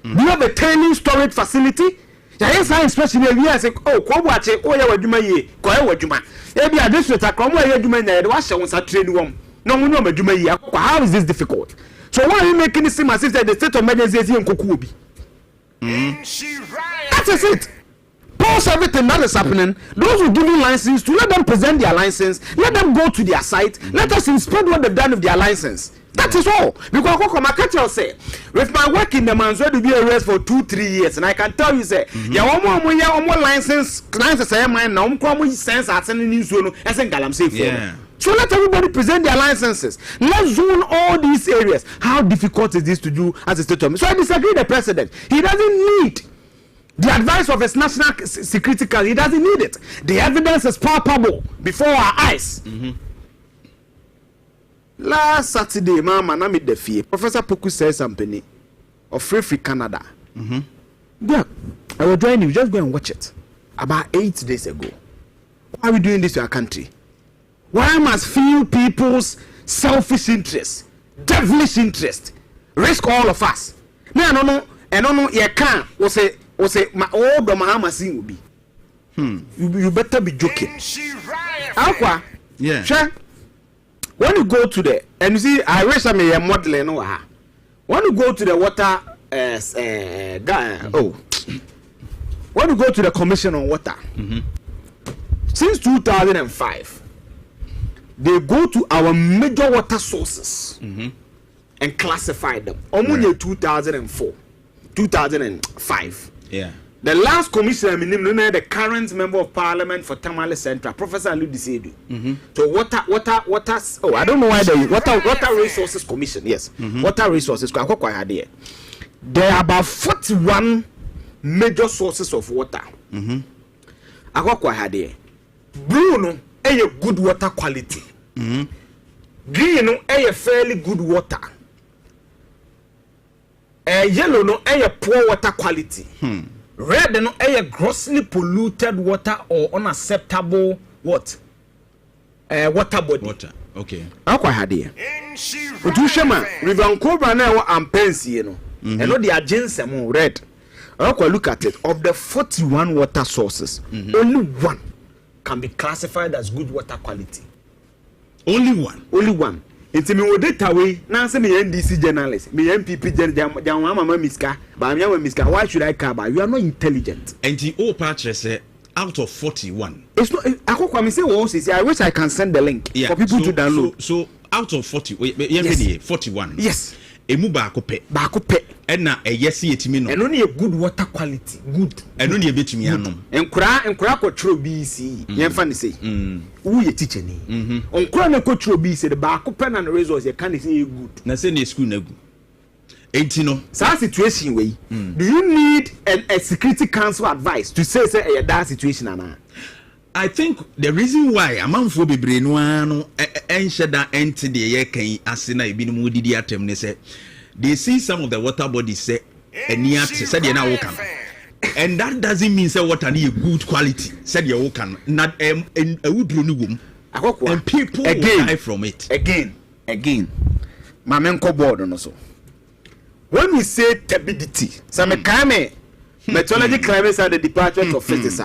you have a training storage facility? Yes, I especially we say, oh, Kwawache, oh, yeah, what you may, what you may. Maybe a district, I come where you may, the washer was a training room. No, how is this difficult? So why are you making it seem as if the state of emergency is in Kukubi? That is it. Pause everything that is happening. Those who give you license, to let them present their license, let them go to their site, let us inspect what they've done with their license. That is all. Because I can say, with my work in the man's to be arrested for 2-3 years, and I can tell you, say, more license, I mine now, sense at sending you soon as in Galamsey. So let everybody present their licenses. Let's zone all these areas. How difficult is this to do as a state of? So I disagree with the president. He doesn't need the advice of his national security council. He doesn't need it. The evidence is palpable before our eyes. Last Saturday, Mama, I meet the fee. Professor Poku said something of Free Canada. Yeah, I will join you. Just go and watch it. About 8 days ago. Why are we doing this to our country? Why must few people's selfish interest, devilish interest, risk all of us? No, you can't. Was say, my old Mahama scene will be. You better be joking. Aqua, yeah. Sure. When you go to the, and you see, I wish I may a modeling. When you go to the water, when you go to the Commission on Water, since 2005. They go to our major water sources and classify them. Only 2004, 2005. Yeah. The last commissioner, the current member of parliament for Tamale Central, Professor Alu Disedu. So water. Oh, I don't know why they water resources commission. Yes, water resources. There are about 41 major sources of water. Bruno. A good water quality. Green no a fairly good water. Yellow no a poor water quality. Red no a grossly polluted water or unacceptable what? Water body. Water. Okay. Akwa hade. Otushema River Cobra na am pensi no. And no the agency mo red. Akwa look at it. Of the 41 water sources, only one can be classified as good water quality. Only one. It's me with data way. Now say me NDC journalist, me MPP miska. Why should I care about? You are not intelligent. And the old patch say out of 41, It's not. I say I wish I can send the link for people to download. So out of 40, yes. 41. Yes. Emu baako pe. Ena yesi etimi no. Eno ne good water quality. Good. Eno ne betumi anom. Enkura ko tro BC. Yemfa ne say. Wo ye teacher ni. Onkura ne ko tro BC the baako pe na results ye can say good. Na say na school na gu. Enti no. Sa situation we. Do you need a security council advice to say that situation ana? I think the reason why amanfo bebre no ano enhye da enti de ye kan ase na ebi no mudidi atem ne say they see some of the water bodies say eniate said na wo kan, and that doesn't mean say water na good quality said you can not awudro no wom and people will die from it again mamenko board no so when we say turbidity some kame meteorology climate and the department of physics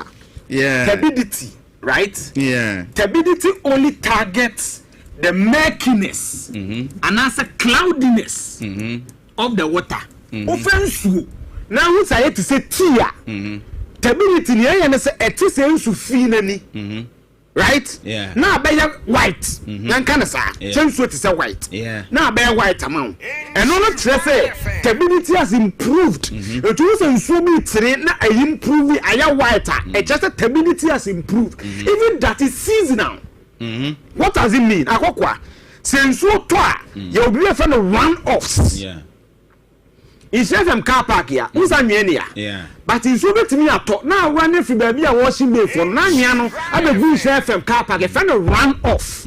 turbidity, right? Yeah. Turbidity only targets the murkiness and also cloudiness of the water. Offensive. Now, what I have to say, Tia. Turbidity, I say, it is a sufinani. Right? Yeah. Now, by white. Nan kind of say, change what is a white. Yeah. Now, by white amount. And all of say, turbidity has improved. It was so be trained. I improve it. I am whiter. It just the turbidity has improved. Even that is seasonal. What does it mean? Akokwa. Since you toa, you will be a fan of one-offs. Yeah. It's just a car park here. Who's a mania? Yeah. But in so many I talk now, one if you baby are washing me for Nanyano, I be good chef from car park, a fan of run off.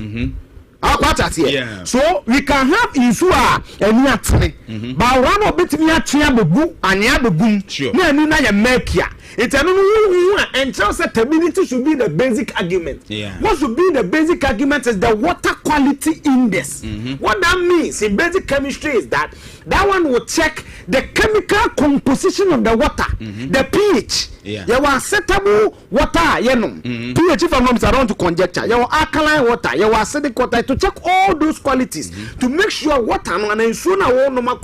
Yeah. So we can have Isua and Yatri. But one of it me a chia bebu and yabu. Sure. No, I make ya. It's and just that turbidity should be the basic argument. Yeah. What should be the basic argument is the water quality index. What that means in basic chemistry is that one will check the chemical composition of the water, the pH. Yeah. You are acceptable water, you know. pH if I'm not around to conjecture. You are alkaline water, you are acidic water to check all those qualities to make sure water no and soon I won't know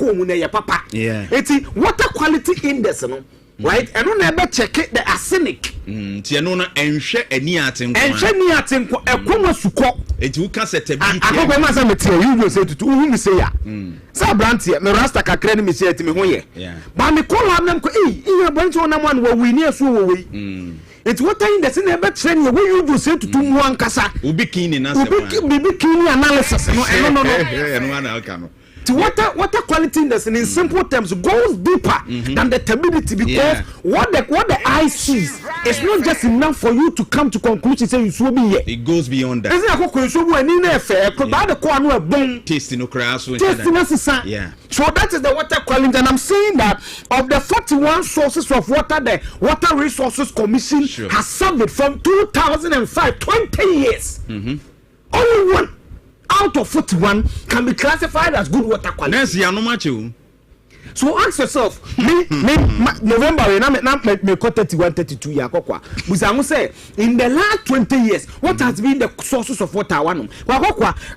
papa. Yeah. It's water quality index, no. Right? And on ever check it the arsenic. Ti no na enhwe ani atenko. Enhwe ni atenko ekoma suko. Eti wuka setability. Akoko ma say metie you go say tutu hu mi say ya. Sa brantie me rasta kakra ni me say eti me ho ye. Ba me call am nam ko eh bonche onam an wo wi ni asu wo wi. Eti what time the sin ever train you you go say tutu mu ankasa. Obi kin ni na say. Obi kin analysis no no. No ana aka no. Water quality in simple terms goes deeper than the turbidity because what the eye sees is not just enough for you to come to conclusion say you should be here. It goes beyond that. Taste no crash. Yeah. So that is the water quality, and I'm saying that of the 41 sources of water, the Water Resources Commission has surveyed from 2005, 20 years. Only one out of 41 can be classified as good water quality. So ask yourself, November, me 31, 32 years. But say, in the last 20 years, what has been the sources of water?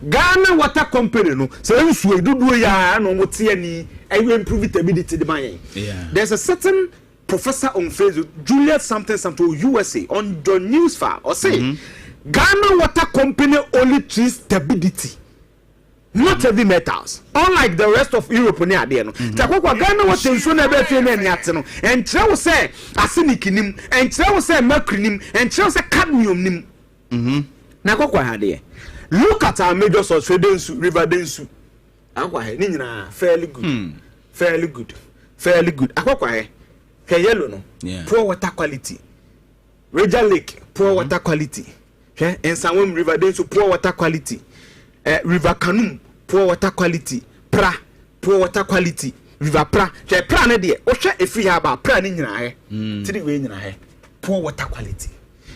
Ghana Water Company, no, so we do ya no any I will improve it ability. There's a certain professor on Facebook, Julius something USA on the news file, or say. Ghana Water Company only treats turbidity, not heavy metals. Unlike the rest of Europe, near there. Takwa Ghana Water is so never feeling any and Trevor say arsenic nim, and Trevor say mercury nim, and Trevor say cadmium nim. Nakwa had there. Look at our major source, River Densu. Aqua, Nina, fairly good, fairly good, fairly good. Aqua, yellow no, poor water quality. Raja Lake, poor water quality. And some River Densu, poor water quality. River Kanum, poor water quality. Pra, poor water quality. River Pra, Pra ne de. Osha if we have a pra in your eye. 3 way in your eye. Poor water quality.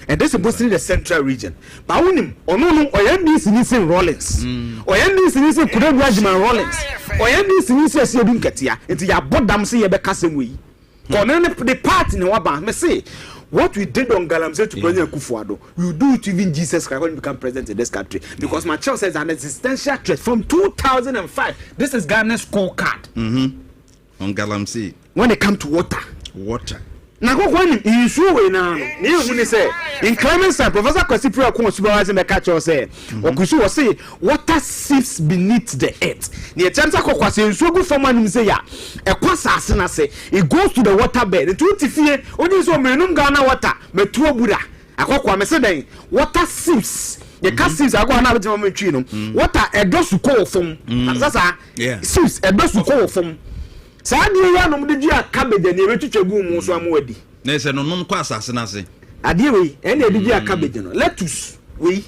And this is mostly the central region. But unim, or no, or this in Rollins. Or this in Kudan Rajiman Rollins. Or this in Sebin Katia. It's your bottom see a becassim way. For the part in Waba, may say. What we did on Galamsey to President Kufuado, we will do it to even Jesus Christ when he become president in this country. Because my child says an existential threat from 2005. This is Ghana's scorecard. On Galamsey. When it comes to water. Water. na kokwa ni insu we na ni hu ni say in climate science Professor Kwasi Pro ko supervisor me catch us say okusu wo say water seeps beneath the earth ni e chance kokwa say insu gu form anim say ya e kwasa ase na say it goes to the water bed it will fie oni so menum Ghana water metuo bura akokwa me say den water seeps the seeps akwa na betima me twi no water edosu ko form sasa seeps edosu ko form Sadi ya no mde dia cabbage na ebetwetwa gu mu so amwadi. Na se no nom kwa asase na se. Ade we e na dia cabbage no. Lettuce we.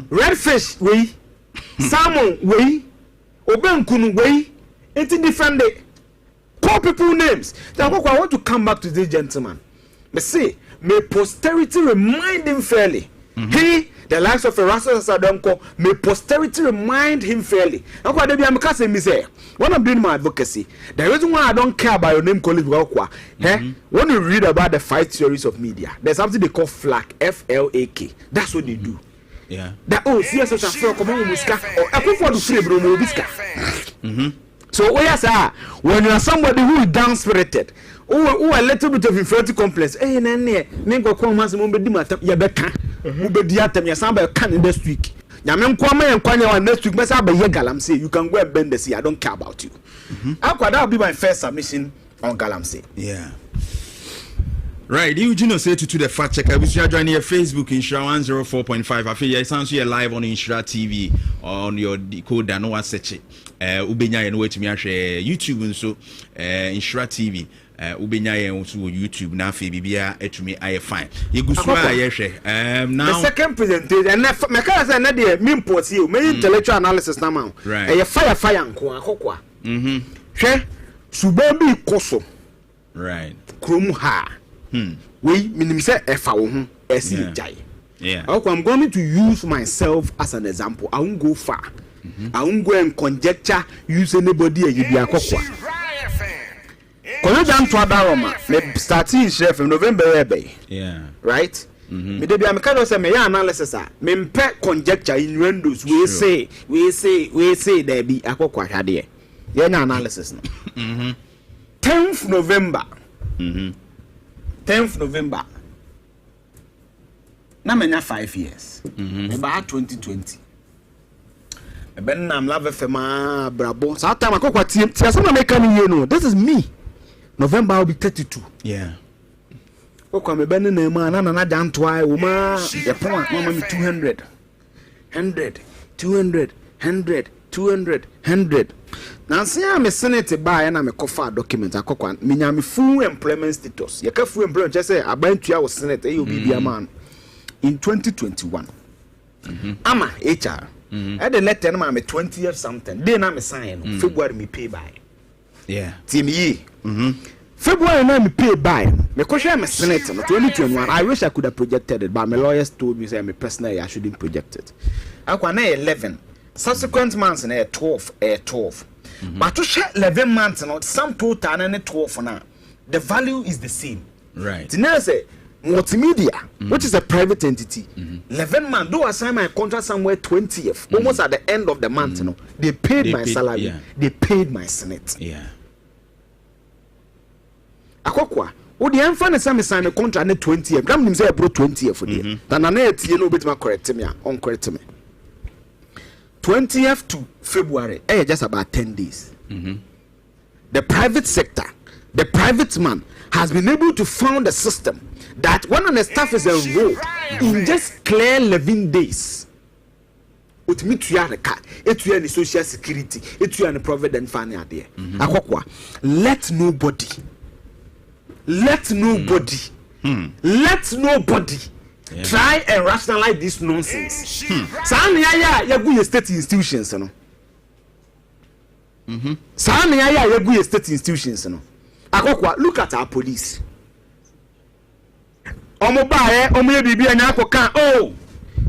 Red fish we. Salmon we. Obenkunu we. It's different day. Call people names. Now I want to come back to this gentleman. Me say, may posterity remind him fairly. He, the likes of Erasmus Adonko, may posterity remind him fairly. Now what they be am say me say. When I'm doing my advocacy, the reason why I don't care about your name, college, when you read about the 5 theories of media, there's something they call FLAK, F-L-A-K. That's what they do. Yeah. That CS is a fair common muska or I prefer to free bro muska. So when you are somebody who is down spirited, who a little bit of inferiority complex, eh, nene go come mas mo be di matam ya beka, mo be di atam ya samba can next week. Nyame nkwama ya nkwanya wa next week mesa be ye galamsey you can go and bend the sea I don't care about you. That will be my first submission on galamsey. Yeah. Right, you know say to the fact checker we should join your Facebook Insura 104.5 I feel you sound so live on Insura TV on your decoder no one search it. Ubenya ye no wait me ahwe YouTube nso Insura TV ubenya ye nso YouTube na afi bibia etumi aye fine yegusu aye hwe now the second presentation and me can say na dey me import you me intellectual analysis na ma e fire nko akokwa hwe suba bi koso right krom ha we minim say efa wo ho esi jai okay I'm going to use myself as an example I won't go far I won't go and conjecture use anybody you be akokwa kono Jantuah Barima me starting chef in November ebe right me dey be am kind of say me analysis me mpe conjecture in windows we say there be akokwa hade ye analysis no 10th November 10th November na menya 5 years about 2020 ben nam love fema brabo so time akokwa tie some make you know this is me November will be 32 okwa me ben na ma na Jantuah wo ma ye pon mama me 200 now see I'm a senate buy na me kofa document akokwa me nya me full employment status ye ka full employment just say abantua wo senate e obi bia man in 2021 ama HR at the letter na me 20 years something dey na me sign February me pay by team ye February na me pay by me question me senate no 2021 I wish I could have projected it but my lawyers told me say me personally I shouldn't project it akwa na 11 subsequent months na 12 but to share 11 months no some total na 12 na the value is the same right now say multimedia which is a private entity 11 months do I sign my contract somewhere 20th almost at the end of the month no they paid my salary they paid my senate akokwa wo de emfa ne say sign the contract na 20th gram nim say bro 20th for there na na etie no betima correct me on correct me 20th to February, just about 10 days. The private sector, the private man has been able to found a system that one of the staff is enrolled in just clear 11 days. With me to your car, it to any social security, it to any provident fund there. Akokwa, let nobody try and rationalize this nonsense. Sani ya go state institutions no. Sani ya go state institutions no. Akokwa, look at our police. Omo ba omo ye bibia nya akoka oh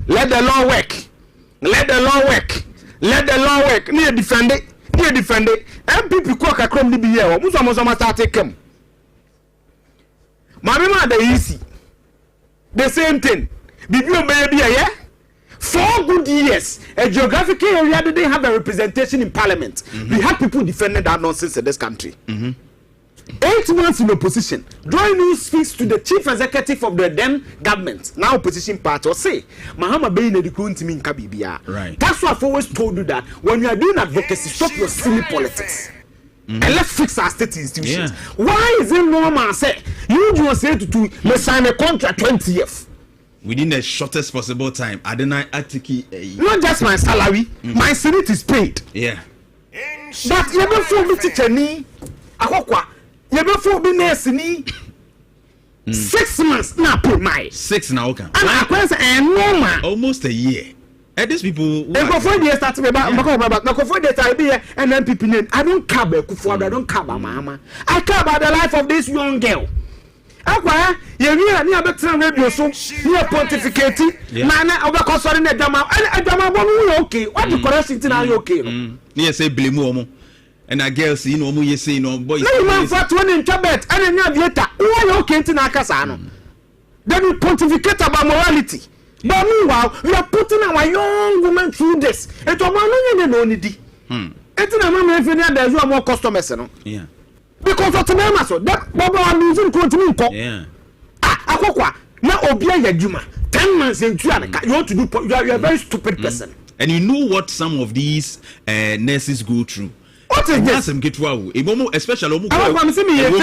let the law work. Ni defend it. MPP ko kakrom ni biye o muso start kem. Mamima the easy. The same thing. Bibion baby 4 good years. A geographical area didn't have a representation in parliament. We had people defending that nonsense in this country. 8 months in opposition, drawing news speaks to the chief executive of the then government, now opposition party, or say, Mahama Bay the Kukurantumi in Kabibia. Right. That's why I've always told you that when you are doing advocacy, stop your silly politics. And let's fix our state institutions. Yeah. Why is it normal? Say, you just say to let's sign a contract 20 years. Within the shortest possible time. I didn't articulate. Not just my salary, my senate is paid. Yeah. But you don't feel me teacher ni, akokwa. You don't feel me nurse ni. 6 months na pay my. 6 now, okay. And I question normal. Almost a year. And these people. Before they start me back, before they start be and then people name. I don't care about Kufuor, I don't care about Mama. I care about the life of this young girl. Akwa, you ni abetra radio so, you pontificate. Man, obako sorry na dama. Dama bono okay. What the correction thing are you okay? Yes, say blame omo. And a girl see no mo you say no boys. No man for 20 in Tibet and na vieta. Why okay thing akasa no? Then we pontificate about morality. But meanwhile, we are putting our young women through this. And to man no need di. It's na man if there is more customers no. Yeah. Because of them so that Bobo am using continue ko. Yeah. Akokwa na obia yadwuma 10 months into anaka you want to do you are a very stupid person. And you know what some of these nurses go through. What is this? Some get wow. Especially omo. I'm saying me no.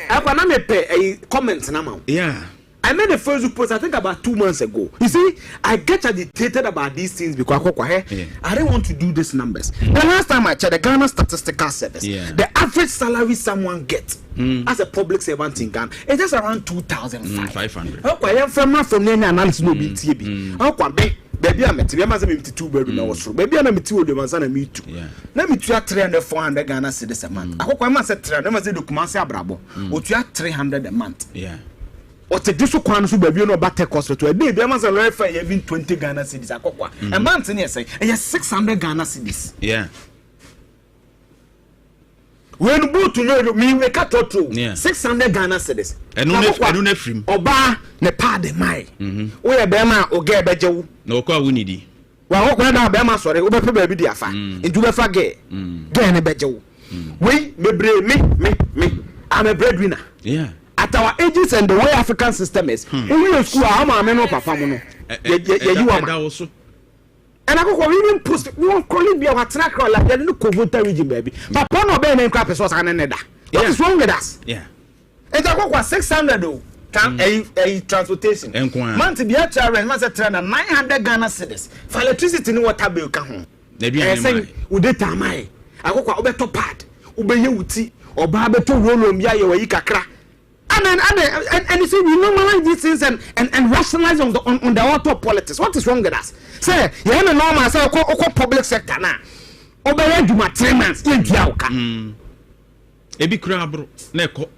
Akwa na me pay a comment na ma. Yeah. I made a Facebook post I think about 2 months ago. You see, I get agitated about these things because I don't want to do these numbers. The last time I checked the Ghana Statistical Service, the average salary someone gets as a public servant in Ghana is just around 2,500. Okay, from any analysis no be TB. Okay, baby, I'm 72 bedroom na was baby I'm 2 de mansa na me too. Na me tua 300 400 Ghana cedis a month. Akokwa ma say 300 na say document abrabo. O tua 300 a month. Yeah. Or take this one so baby no back cost to a day. There must a even 20 Ghana cedis. A month in here say 600 Ghana cedis. Yeah. When go to know me we cut out 600 Ghana cedis. I don't have free. Oba ne pa de mai. We a bema o ge bejewu. No kwa winidi. Wa ho kwa na bema sore we be baby di afa. Ntu be fa ge. Ge ne bejewu. We me I'm a breadwinner. Yeah. At our ages and the way African system is, we in school, I'm a man of papa. You are. And I go even post. We won't call it be our track or like the Kukurantumi region, baby. But no be name crap is what's another. What is wrong with us? Yeah. And I go 600 though. Can a transportation. Man to be a travel, man to 900 Ghana cedis. For electricity, no water bill come home. I say, would it time I go to pad, ube uti, or barbeto roll ya you kakra. And you see, we normalize these things and rationalize on the auto politics. What is wrong with us? Say, you have a normal say public sector now. Obey you my 3 months. You diauka. Ebi kura bro. Neko.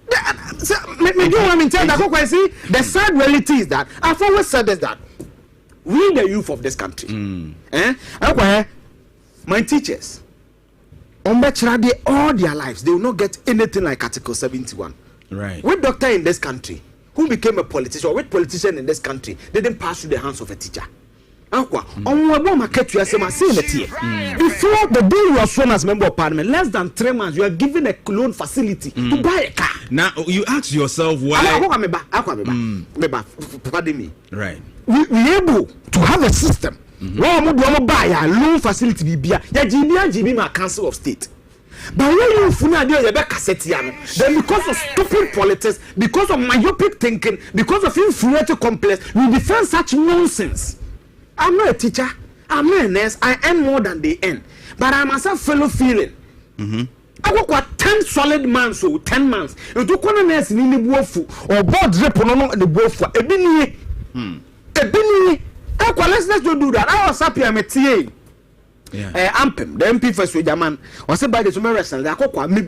Me do want me tell that. See, the sad reality is that I've always said this that we the youth of this country. My teachers, all their lives, they will not get anything like Article 71. Right. Which doctor in this country who became a politician, or which politician in this country didn't pass through the hands of a teacher? Before the day you are sworn as member of parliament, less than 3 months, you are given a loan facility to buy a car. Now you ask yourself why. Pardon me. Right. We able to have a system where we buy a loan facility. GB my Council of State. But when you then because of stupid politics, because of myopic thinking, because of inferiority complex, you defend such nonsense. I'm not a teacher, I'm not a nurse, I earn more than they earn. But I myself fellow feeling. I got 10 solid months, so 10 months. You took one nurse in the bofu or board rep on the bofu. Let's not do that. I was happy I'm a TA. Ampem, the MP for Swijaman, or said by the Sumer Restaurant,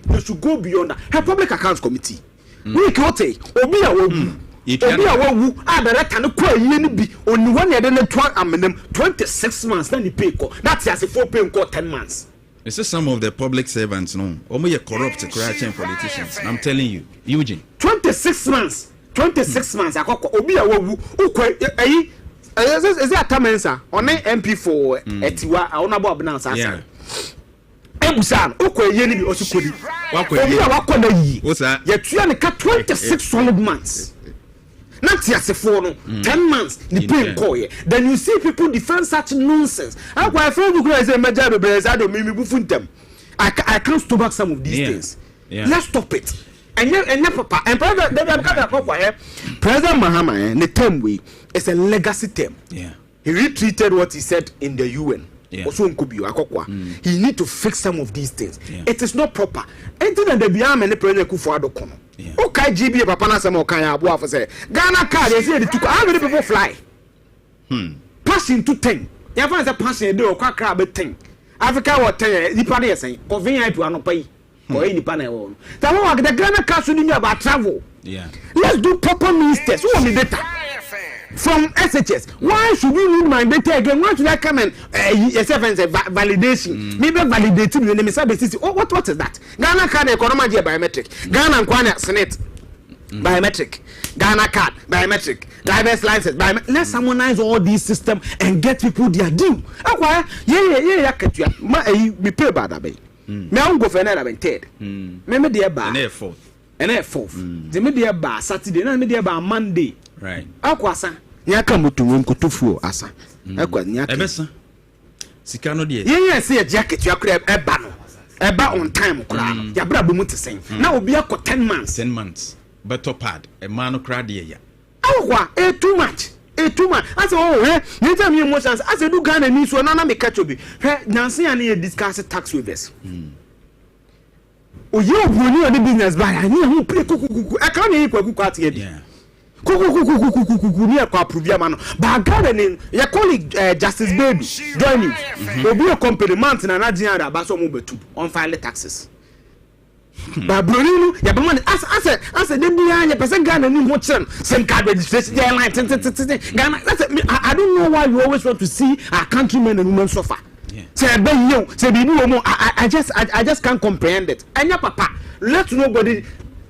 they should go beyond that. Her public accounts committee. We can't say, Obi a woo, the reckon of quay be only 1 year, then 26 months, then you pay. That's as a 4 pay 10 months. This is some of the public servants, no, only a corrupt politicians. I'm telling you, Eugene. 26 months, I got Obi a woo, is that a Tamensa on MP for Etiwa, Honorable Abnance? ebusan okọ ye ni bi osukodi obi a wakọ na yi ye tua ne ka 26 solid months not yasefo no 10 months the pain call ye then you see people defend such nonsense akwa friend you go say meja be breza do me bufu ntem I can't stop back some of these things. Let's stop it. And papa and President Mahama the term we is a legacy term. Yeah. He retreated what he said in the UN. Also he need to fix some of these things. It is not proper. Anything that the beyond many president Kufuor kono. Okay, GB papa na some okay abu for say Ghana card they say how many people fly? Passing to 10. You find a passing do kwa crab 10. Africa what nipa dey say convenient to anopai or nipa na wo tawo wa the Ghana council ni about travel. Let's do proper ministers who want the data from SHS. Why should we need my data again? Why should I come and validation maybe validating the name say what is that? Ghana card economy biometric, Ghana nkwana senate biometric, Ghana card biometric, driver's license biometric. Let's harmonize all these systems and get people their due. Akwa yeah ketua me pay bad abey me am go for na ben third me dey ba and fourth the me dey ba Saturday na me dey ba Monday right akwa sa nyaka mutumu nkotofuo asa akwa nyaka ebesa sika no de yeah say ketua kura eba no eba on time kura ya bra bo mutisen na obi akọ 10 months better pad a man who cried here. Oh, too much. I said, oh, you tell me emotions. I said, do Ghana needs to another make catch obi. Nancy and he discuss tax waivers. Oh, you are the business by I need who play kuku. I can't eat kuku at here. Kuku near Kwaprovia man. But Ghana, your colleague Justice Baby joining will be a company mountain and Adriana Basso move to on file taxes. But Bruno, ya bamani as a dem person Ghana ni ho chen same card registration line Ghana. I don't know why you always want to see our countrymen and women suffer. Say be you, say be no I just can't comprehend it. Anya papa, let nobody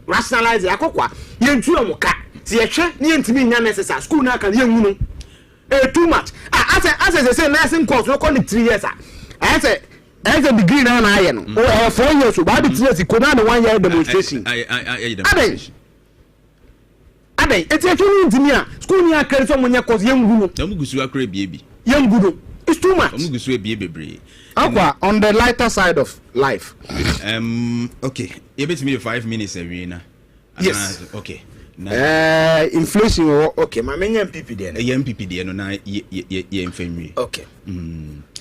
rationalize it. Akokwa, yentu omoka. See ehwe ni ntimi nya necessary school na kan yenwu no. Too much. As I say nursing course no call it 3 years. I say as a degree now I know. Or 4 years so but 3 years could not 1 year demonstration. I demonstration. Ade, it's actually engineer. School near carry someone your cause young guru. Mugusu akre baby. Young guru. It's too much. Mugusu baby. Aqua on the lighter side of life. Okay. You bet me 5 minutes arena. Yes. Okay. Inflation okay, my main MPP there. MPP there no na ye infamy. Okay.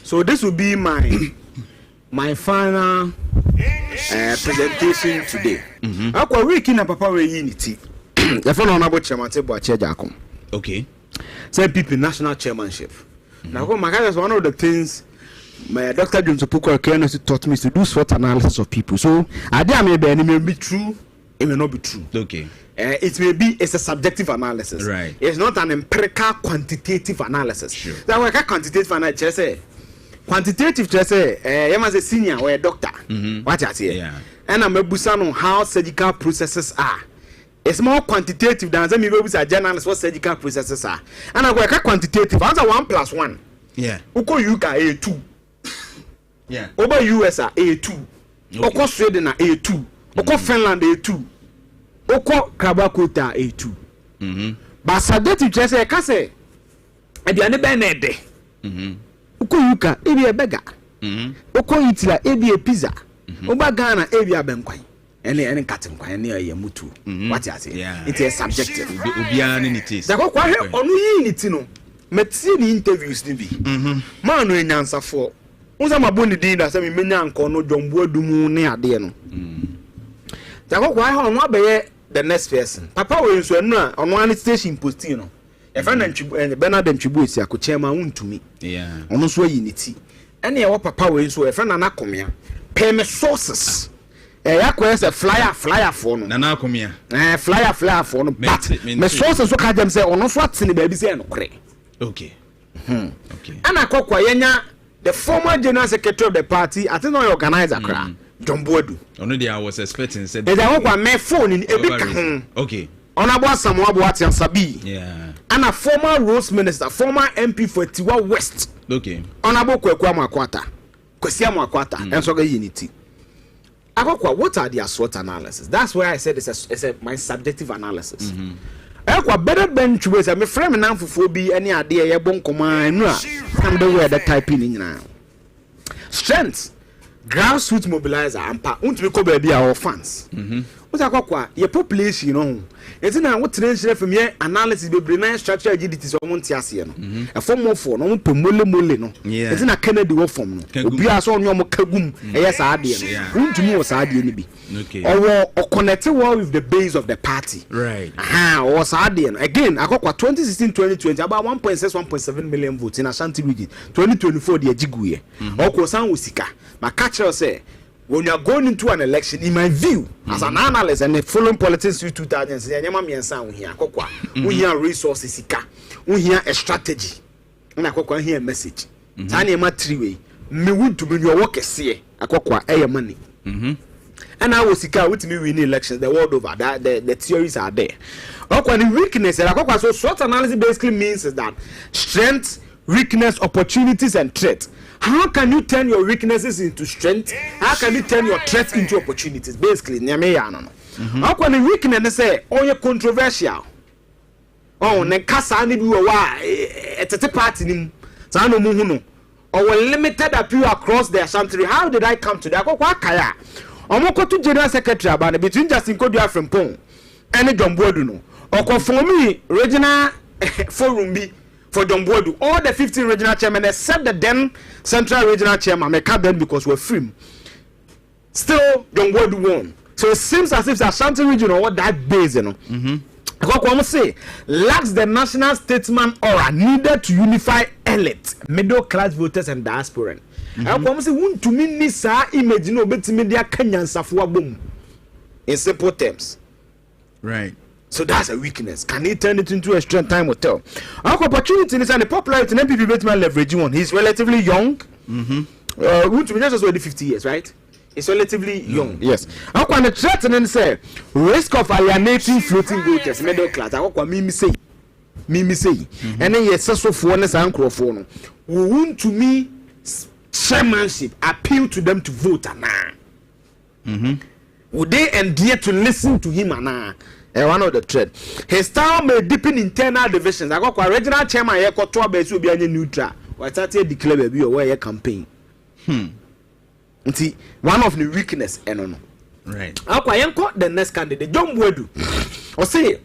So this will be my final presentation today. Akwa week na papa we unity. The phone honorable chairman table Jakom. Okay. Say people national chairmanship. Now go my one of the things my Dr. Jantuah Barima Kofi taught me is to do SWOT analysis of people. So I may be true, it may not be true. Okay. It may be it's a subjective analysis. Right. It's not an empirical quantitative analysis. Sure. That way quantitative analysis. Quantitative just say you must a senior or a doctor. What I say. Yeah. And I'm a busan on how surgical processes are. It's more quantitative than some people say journalists what surgical processes are. And I work a quantitative. Answer 1+1. Yeah. Uko UK A2. Yeah. Over US A2. Uko Sweden A2. Uko Finland A2. Uko Krabakota A2. But subjective just say ka say e dey ne ben ede. Uko yuka e be a beggar. Uko Italy e be a pizza. Uba Ghana e be a benkwan. Ene katin kwan ene ya mutu. What you say? It is subjective. Obia ni nitis. Da kwa he onu yi niti no. Metie ni interviews ni bi. Man no enyansafo. Unsa maboni din da say me menya anko no dwombo adumu ne ade no. Da kwa he onu abeye the next person. Papa we nso anu a onu an station posting no. E fa na ntwibu Bernard ntwibu esi akochema untumi. Yeah. Onu so yi niti. Ene ye wo papa we nso e fa na nakomia. Pay me sources. Yakwa say flyer for no. Na nakomia. Flyer for no. But me sources so ka dem say onu so atene ba bi say no kore. Okay. Okay. Ana kokwa yenya the former general secretary of the party, I think no organizer kra. Jomboadu. Onu dey I was expecting said. E dey kokwa me phone ni ebika. Okay. Honorable Samuel Boatian Sabi. Yeah. And a former Rose Minister, former MP for Tiwa West. Okay. Honorable Kwaku Amakwata. kwesiam akwata enso ga unity akokwa what are their SWOT analysis? That's why I said it's a my subjective analysis. Ekwa better bench we say me frame na fufuo bi ene ade ye bon koma anu a come the way that type in nyina. Strength grassroots mobilizer ampa untumi ko ba bi our fans. Akokwa your population no enti na wo train share from here analysis bebre na structure agility so mo ntiase no e form of no mo pemole no enti na Kennedy wo form no obi aso onyo mo kagum e sa ade no untumi wo sa ade ni bi or connect well with the base of the party, right? Or sa ade no again akokwa 2016-2020 about 1.6-1.7 million votes in Ashanti region. 2024 the agiguye okwo san wo sika ma catch us say when you are going into an election, in my view, as an analyst and following politics through 2000, we hear resources, we hear a strategy, and I hear a message. Tanya Matriwe, me want to be your workers here, I money. And I was with me winning elections the world over. That the theories are there. Okay, the weakness, so SWOT analysis basically means is that strength, weakness, opportunities, and threats. How can you turn your weaknesses into strength? How can you turn your threats into opportunities? Basically, how can the weakness say, oh, you're controversial? Oh, ne kasa ni bi wa etete party nim. Sa no muhu or limited appeal across the Ashanti. How did I come to that? Akwa kaya. Omoko to general secretary about between Justin Kodua Frimpong and John Boadu no. Or for me, regional forum bi for John Boadu, all the 15 regional chairmen except the then central regional chairman, I cut them because we're free. Still, John Boadu won. So it seems as if the Ashanti region or what that base, you know. I say lacks the national statesman aura needed to unify elite, middle class voters, and diaspora. I say want to mean this image, you know, but media Kenyan Safua boom. In simple terms, right. So that's a weakness. Can he turn it into a strength? Time will tell. Our opportunity is and the popularity in MPP Bateman leveraging one. He's relatively young. Would be just already 50 years, right? He's relatively young. Yes. How can the threat and then say risk of alienating floating voters, middle class? How can Mimi say? And then yes, so for one and crofone. We want to me chairmanship appeal to them to vote and would they endear to listen to him and one of the thread. His style may deepen internal divisions. I got regional chairman here got 2 base will be any neutral. What I declare baby or where campaign. See, one of the weakness and right. I got the next candidate, John Boadu. Or say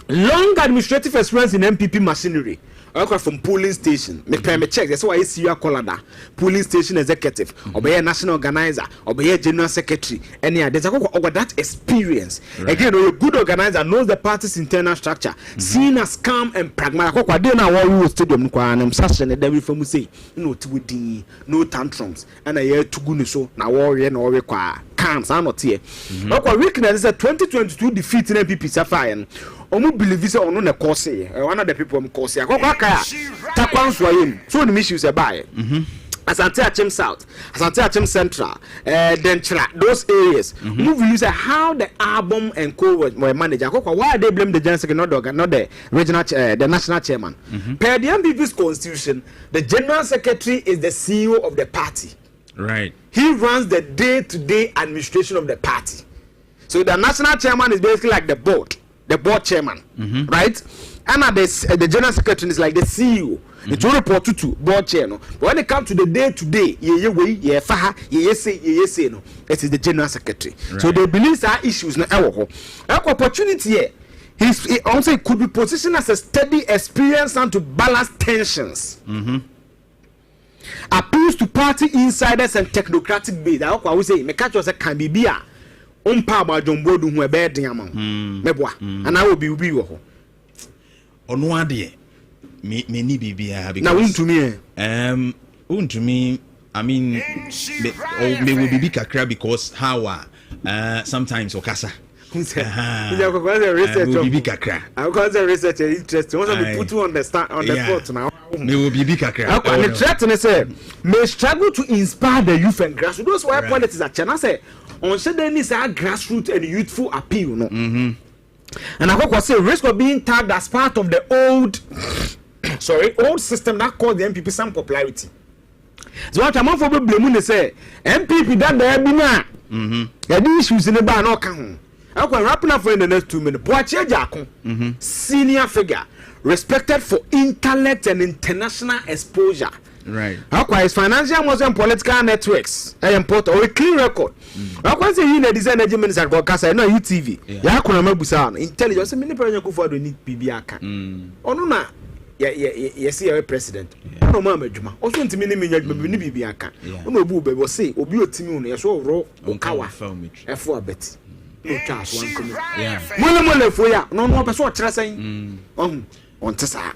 long administrative experience in MPP machinery. I got from polling station. Me pay me check. That's why I see you call that polling station executive, or be a national organizer, or be a general secretary. Any there's a that experience. Right. Again, a good organizer knows the party's internal structure, seen as calm and pragmatic. I didn't know what stadium and I'm such an every from say no tantrums and a year to go so now warrior no require calms. I'm not here. Okay, weakness is a 2022 defeat in MPP Sapphire. Omu believe say ono na course one of the people am course akwa kaya takwan so ayem so the issues e buy Asante Achim South, Asante Achim Central, Denchra, those areas. Move you say how the album and co were managed. Why they blame the general secretary, not the regional, the national chairman? Per the MPP's constitution, the general secretary is the CEO of the party. Right. He runs the day-to-day administration of the party. So the national chairman is basically like the board chairman, right? And the general secretary is like the CEO. It will report to board chair. No? But when it comes to the day-to-day, say no, it is the general secretary. Right. So they believe there are issues. No, opportunity here. He also could be positioned as a steady experience and to balance tensions. Appeals to party insiders and technocratic base. I would say, me catch us a can be beer. About John Boadu who are bad and I will be wo on one day me ni bibia because now to me I mean me will be kakra because how sometimes okasa research interesting. Also be put on the spot now. Me will be kakra. And the threat and say may struggle to inspire the youth and grassroots. Those why politics are China say on said there needs a grassroots and youthful appeal, no. And I say risk of being tagged as part of the old system that caused the MPP some popularity. so what am for blame ne say MPP that there be na the issues in the bar no kan ho akwa wrap na for in the next 2 minutes Boache Jako senior figure respected for intellect and international exposure. Right. Akwa his financial and political networks important or a clean record. Akwa say you design energy minister go kasa na UTV. Ya akwa na mabusa no intelligence many person go for need bibi aka. Onu na yes your president. No ma madwuma. Oso ntimi ne menya adwuma ni bibi aka. Onu obu be wo say obi otimi no yeso ro okawa. Efo abeti. No chance one come. Yeah. Mole fo ya no person o kire sen. On tesa.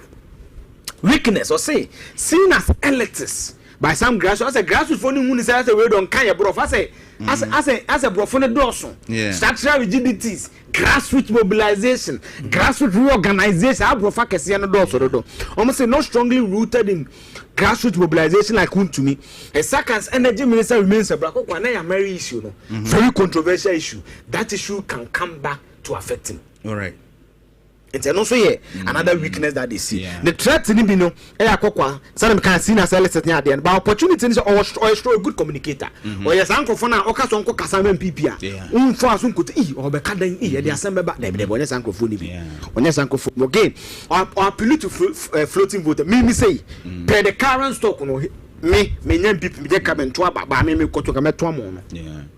Weakness or say seen as elitists by some grassroots. As a grassroots for the moon is as a word on Kaya bro. As a bro for the Dawson. Structural rigidities, grassroots mobilization, grassroots reorganization. Our bro focus and Dawson. Almost say not strongly rooted in grassroots mobilization like Kukurantumi. A second energy minister remains a black one a very issue, very controversial issue. That issue can come back to affect him. All right. It's also another weakness that they see. The threat in no some can see as a at the end, but opportunity is or a good communicator. Or yes, uncle for now, Oka Sonko Kasam PPA. For us, could or be cutting the assembly back there, but yes, uncle for on yes, uncle for again. Or appeal to floating voter. Me say, pay the current stock. Me people, they come and talk about me, go to come at one.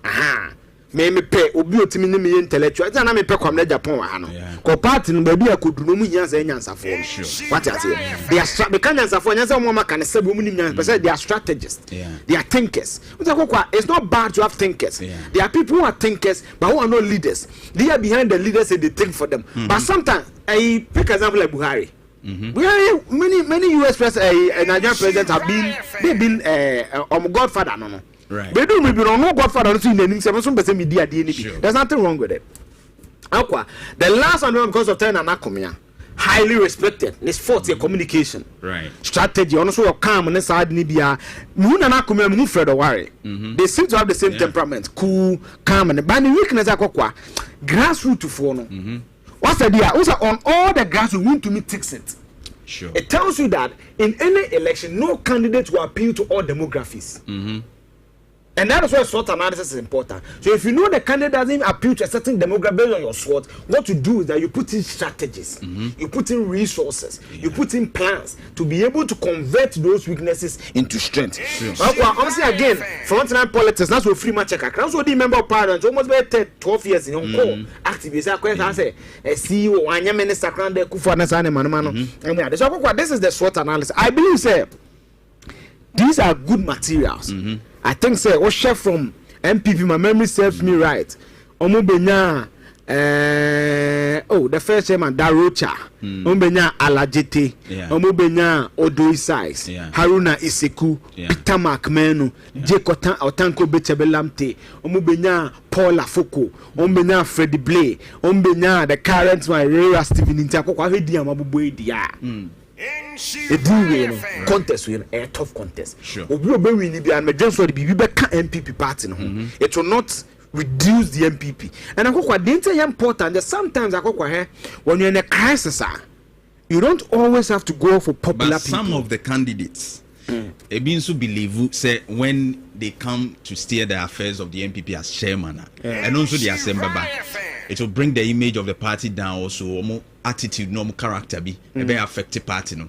Aha. Me pay obi otimi ne me intellectual eza na me pay kwamna Japan wa ha no ko party no ba bia koduru mu nyansa fo what I say they are be kan nyansa fo nyansa mo maka ne sebo mu nim nyansa they are strategists they are thinkers it's not bad to have thinkers there are people who are thinkers but who are not leaders they are behind the leaders and they think for them but sometimes I pick example like Buhari. Many US Nigerian presidents have been godfather no. Right. But don't be no godfather in the some person media DNA. There's nothing wrong with it. Aqua, the last one because of time anakomia, highly respected. This fourth communication. Right. Strategy. Also your calm and side nibia. Muna anakomia mu Fred worry. They seem to have the same temperament. Cool, calm and but the weakness akwa grassroots for no. What's the idea? Also on all the grassroots want to meet takes it. Sure. It tells you that in any election, no candidate will appeal to all demographics. And that is why SWOT analysis is important. So if you know the candidate doesn't appeal to a certain demographic based on your SWOT, what you do is that you put in strategies, you put in resources, you put in plans to be able to convert those weaknesses into strength. Honestly, again, frontline politics, that's what free match. That's what the member of parliament almost 12 years in Hong Kong. Activists, I say, a CEO, one minister, this is the SWOT analysis. I believe, say, these are good materials. I think say what chef from MPP, my memory serves me right. Omubenya the first chairman Darocha, Omubenya Alajete, Omubenya Odoi Size, Haruna Iseku, Peter Macmenu, Jekotan Otanko Bechabelamte, Omubenya Paul Afoko, Omubenya Freddie Blay, Omubenya the current one Rera Stephen Intako, Kwahedia Mabubu dia. A do contest with a tough contest. Sure. We will be winning the MPP party. It will not reduce the MPP. And I think it's important that sometimes when you're in a crisis, you don't always have to go for popular people. Some of the candidates, Ebinsu believe say when they come to steer the affairs of the MPP as chairman, and also the assembly, it will bring the image of the party down. Also, attitude, no character be affect the party. No,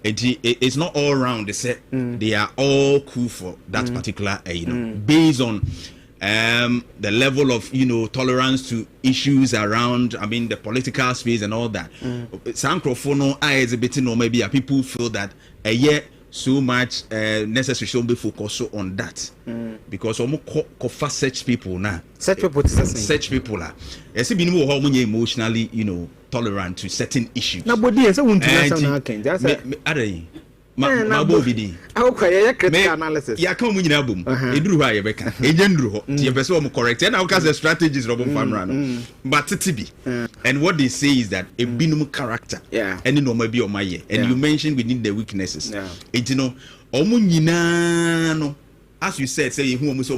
it's not all round. They say they are all cool for that particular, based on the level of tolerance to issues around. I mean, the political space and all that. Sankrofono, is a bit maybe people feel that a year. So much necessary should be focused on that because almost such people now. Such people are. As being more emotionally, tolerant to certain issues. Nobody is going to Mabovidi. Okay, critical analysis. Ya come in album. Edru ha ye beka. Ejendru ho. Ti person am correct. And how can the strategies Robin Famra. But TB. And what they say is that a binum character. And no maybe on my year. And you mentioned within the weaknesses. Omu nyina no. As you said, say who omu so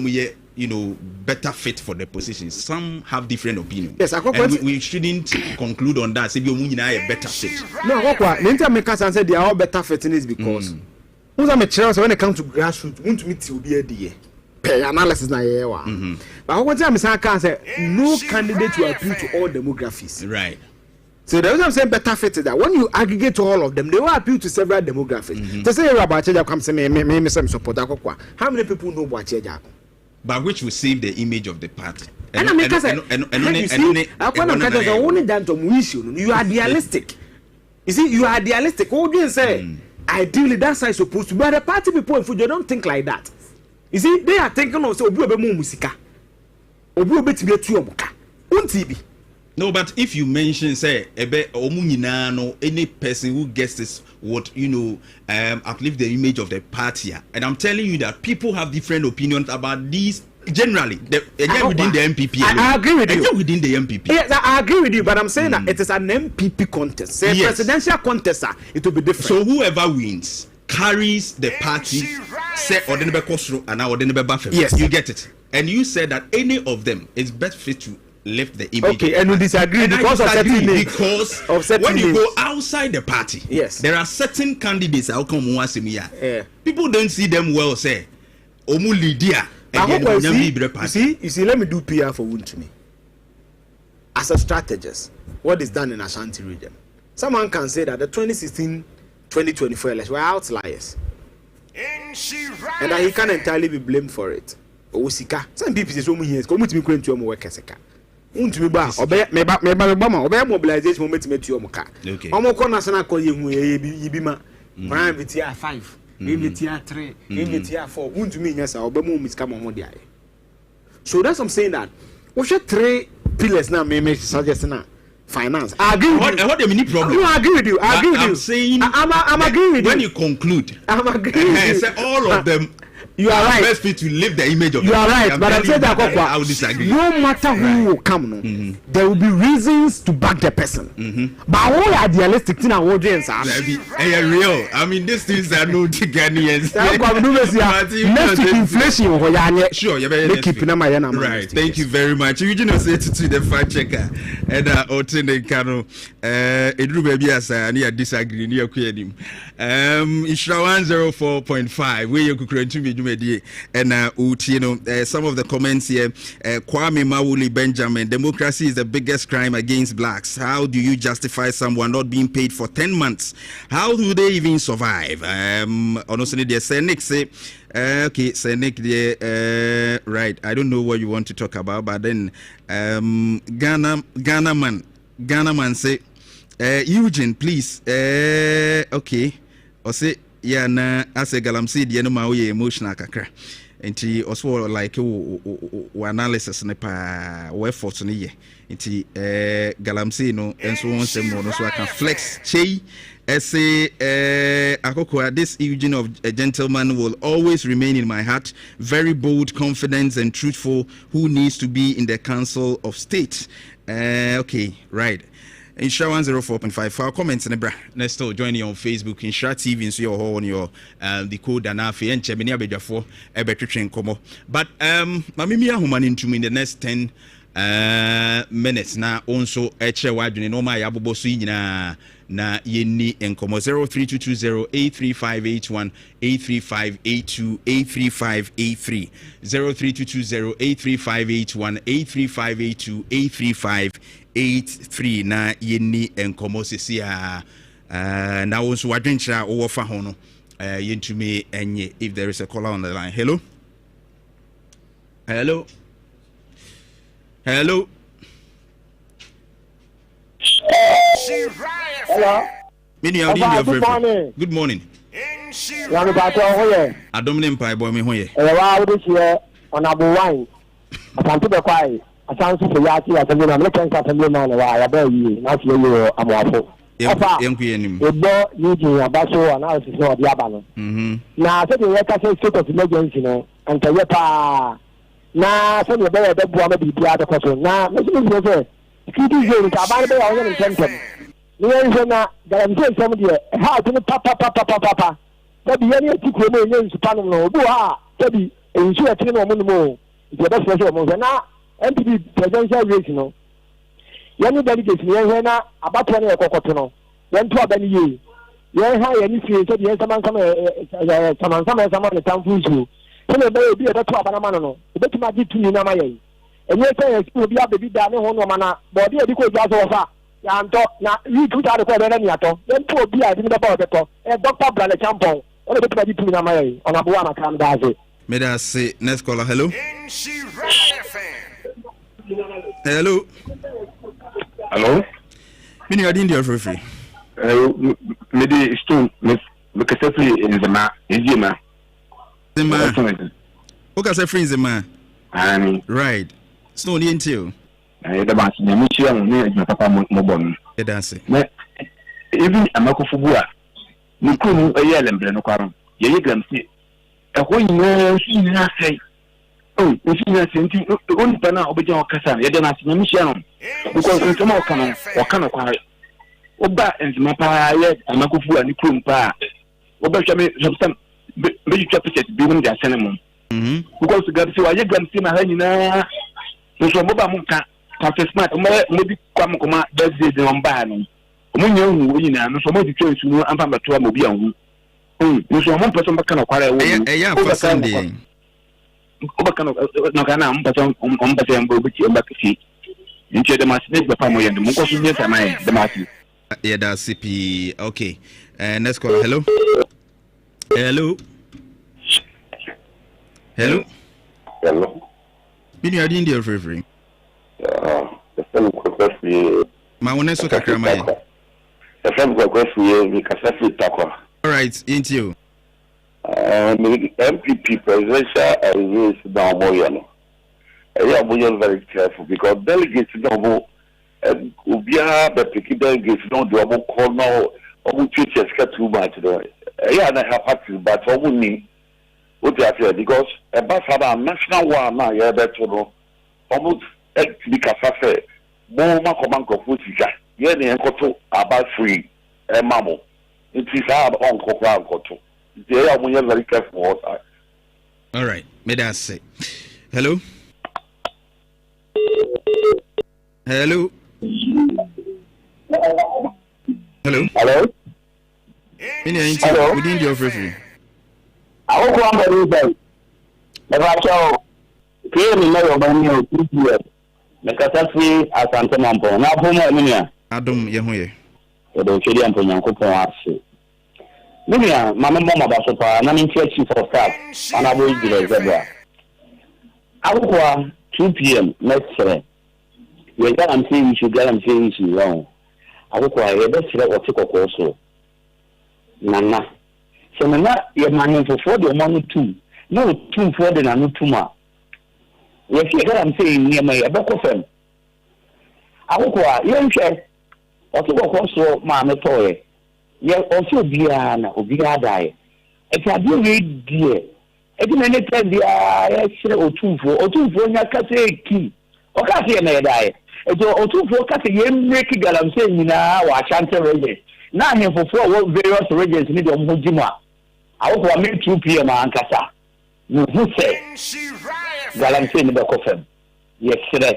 better fit for the position. Some have different opinions. Yes, and we shouldn't conclude on that. Say omu nyina a better fit. No, Ninta Mekas said they are all better fit in this because when it comes to grassroots, want to meet you be a dear. Pay analysis na yewa. But what time is I can say no candidate will appeal to all demographics. Right. So the reason I'm saying better fit is that when you aggregate all of them, they will appeal to several demographics. To say about Cheja come say me some support. How many people know about Cheja? But which will save the image of the party. And I mean, you are idealistic. You see, you are idealistic. What do you say? Ideally, that's how it's supposed to be. But the party people in Fuji don't think like that. You see, they are thinking of so Obu Musika. Obu to be a tuomuka. No, but if you mention say no any person who gets this would uplift the image of the party, and I'm telling you that people have different opinions about these. Generally, within the MPP. I agree with you. Within the MPP. Yes, I agree with you, but I'm saying that it is an MPP contest. Say presidential contest, it will be different. So whoever wins carries the party. Say and now yes, you get it. And you said that any of them is best fit to lift the image. Okay, and you disagree because of certain when you go outside the party, yes, there are certain candidates. How come people don't see them well? Say, Omu Lydia. You see, let me do PR for Wontumi. As a strategist, what is done in Ashanti region? Someone can say that the 2016-2024 elections were outliers. And that he can entirely be blamed for it. Some people say, so many years, come to me, going to your work as a car. Mobilization moment to meet your car. Okay. Omoko National call you Yibima, Prime VTR 5. MVTR 3, MVTR 4, won't mean yes, I'll be more miscom. So that's what I'm saying that we should 3 pillars now, may suggest now. Finance. I agree with you. What the mini problem? No, I agree with you. I agree with you. I'm saying I'm agreeing with you. When you conclude, I'm agreeing with you. Say all of them. You are right. Best fit to live the image of. You are right, but I'm saying that I will disagree. No matter who will come, there will be reasons to back the person. But all idealistic thing and audience are real. I mean, these things are no Ghanaians. Next week inflation. Sure, right. Thank you very much. You know, say to the fact checker and Otene Kano. Edru baby as I disagree. Near Kuyadim. Ishra 104.5. Where you Kukurantumi. And some of the comments here, Kwame Mawuli Benjamin, democracy is the biggest crime against blacks. How do you justify someone not being paid for 10 months? How do they even survive? Honestly, they say Nick say, okay, say Nick, right. I don't know what you want to talk about, but then Ghana man say, Eugene, please, okay, or say. Yeah, na as a galamsey, the enema we emotional kakra. And he also like analysis nepa we effort ni ye. Inti galamsey no and so on some more so I can flex che say akoko this Eugene of a gentleman will always remain in my heart. Very bold, confident and truthful, who needs to be in the Council of State. Okay, right. Insha 104.5 for our comments in bra. Next to join you on Facebook, Insha TV, and so you're on your the code and afi and Chemini Abedafo Ebetri Komo. But Mamimia Human into me in the next 10 minutes now also eche wadwene no ma yabobo so nyina na yenni enkomo 0322083581 83582 83583 0322083581 83582 83583 na yenni enkomo sesi na also wadwenchira wo fa ho no yentumi enye if there is a caller on the line. Hello. Hello. Hello. Hello. Good morning. Good morning. Adomne mpai boy me hoye. Wa wo dey on abu wine. Asanto be kwai. Asanso for yati asembly na me kensa asembly na wa ya ba yi na fi yo amwafo. Yenku yenim. Ebo yiji abaso analysis no di aba no. Na se de ye ka say state of emergency no anka ye pa na so ne be ye be bua ma bibia adekoso na me say security zone ka ba be ya wo ne tentem. Ni ye na guarantee some de ha to papa tabi ye ne tikro no nye nsupa no no obu ha tabi ensu e tini no mo no mo je be fresh mo na MPP presidential race no ye ni delegate ni ye na abato na ekokoto no ye nto abani ye yɛn ha yɛn ni fie sɛ yɛn saman sama ne tamfo nsuo sɛ ebe obi ɛbɛto abanama no ebɛtumi agye tumi na ma yɛn ɛnyɛ sɛ yɛn si obi abɛbi da ne ho nɔɔma na bɔɔde yɛde kɔ gya so wɔfa yantɔ na yi tu ta de kɔ ɛbɛrɛ niatɔ yɛn to obi a yɛde bɛba ɔbɛtɔ dɔkta brale champɔn ɔno ebɛtumi agye tumi na ma yɛn ɔnaboa amaka no daa se. Meda say next caller. Hello. Hello. Hello. Mini adin dia free. Medi stone me kasafri in Zema. Izima. Zema. Oka say free Zema. Right. Stone the until. The boss na mi chia no ne papa mo bon. E dance. Me even amakofubua. Ni kunu eyelembre no kwaron. Ye yegramsi. Ẹ̀kọ́ yìnyín sí ní àṣẹ yìí sí ní àṣẹ ntí ó nípa náà ó bẹ jẹ́ ọ̀kásá yẹ dẹ́ náà sí ní mísíà nù because ntọ́mọ̀ ọ̀ka nù kwari ó bá ntoma paa yẹ àmàkófù à ní kurom paa ó bẹ twẹ́ mi sọ̀tàn bẹ́ẹ̀ twẹ́ pictures bí wọ́n di àṣẹ ni mu because gàmsí wà yẹ gàmsí náà hẹ́ nyinaa nso ọmọ bá mu nka pàṣẹ smart ọmọ bí kọ́mọkọ́mọ bẹ́ẹ̀ di ẹ̀dẹ̀ wọn báà nù ọmọ nyẹ́ ohun wọ́n nyinaa nso ọmọ ti twẹ́ nsúmú àmpàmàtó àmọ́ bí àwọn nso ọmọ mpẹsẹ mbaka na kwara ewu ẹyà afasande ọbaka na kana mpẹsẹ mbọ obi mbaka fi nche de masi ne papa mo yende mo ko so nyesa na de masi yeah da cp okay next call. Hello. Bini adin dia free ma wona so kakra mai all right, into you. MPP presidential race now more. I am very careful because delegates don't Ubia, but the delegates don't do a call now. Obu teachers get too much. I have parties, but for me, what I say because a bus had a national one now. Yeah, that's all. Almost because I say more command of Futika. Yeah, they are about free. Mammo. It is hard on Kukurantumi. They are very careful outside. All right, may I say. Hello. Hello. Hello. Within your free. I will come by this. Never show. Clearly, no one knows 2 years. The catastrophe as Antamampo. Now, Puma, Adam Yahoye. The Chilean Punyanko. Maybe my mama Basopa, and I'm in church for staff, and I will be a zebra. I will go 2 p.m. next Friday. You got I'm saying you should get I'm saying you wrong. I will go a best or take a course. Nana. So, Nana, you're manning for 40 money too. No, 2 for the Nanu Tuma. You see what I'm saying near my Abocofem. I will go a young chef or to a course, Mamma Toy. Yeah, also Biana, Obiadai. If I do read dear, I didn't anytime the I or 2 for Nakase key. Or Cassie may die. Or 2 for Cassie, make it that I'm saying now, I shan't regent. Now, here for 4 various regents need of Mujima. I will make 2 p.m. Ankasa. Who said that I'm saying the coffin? Yes, sir.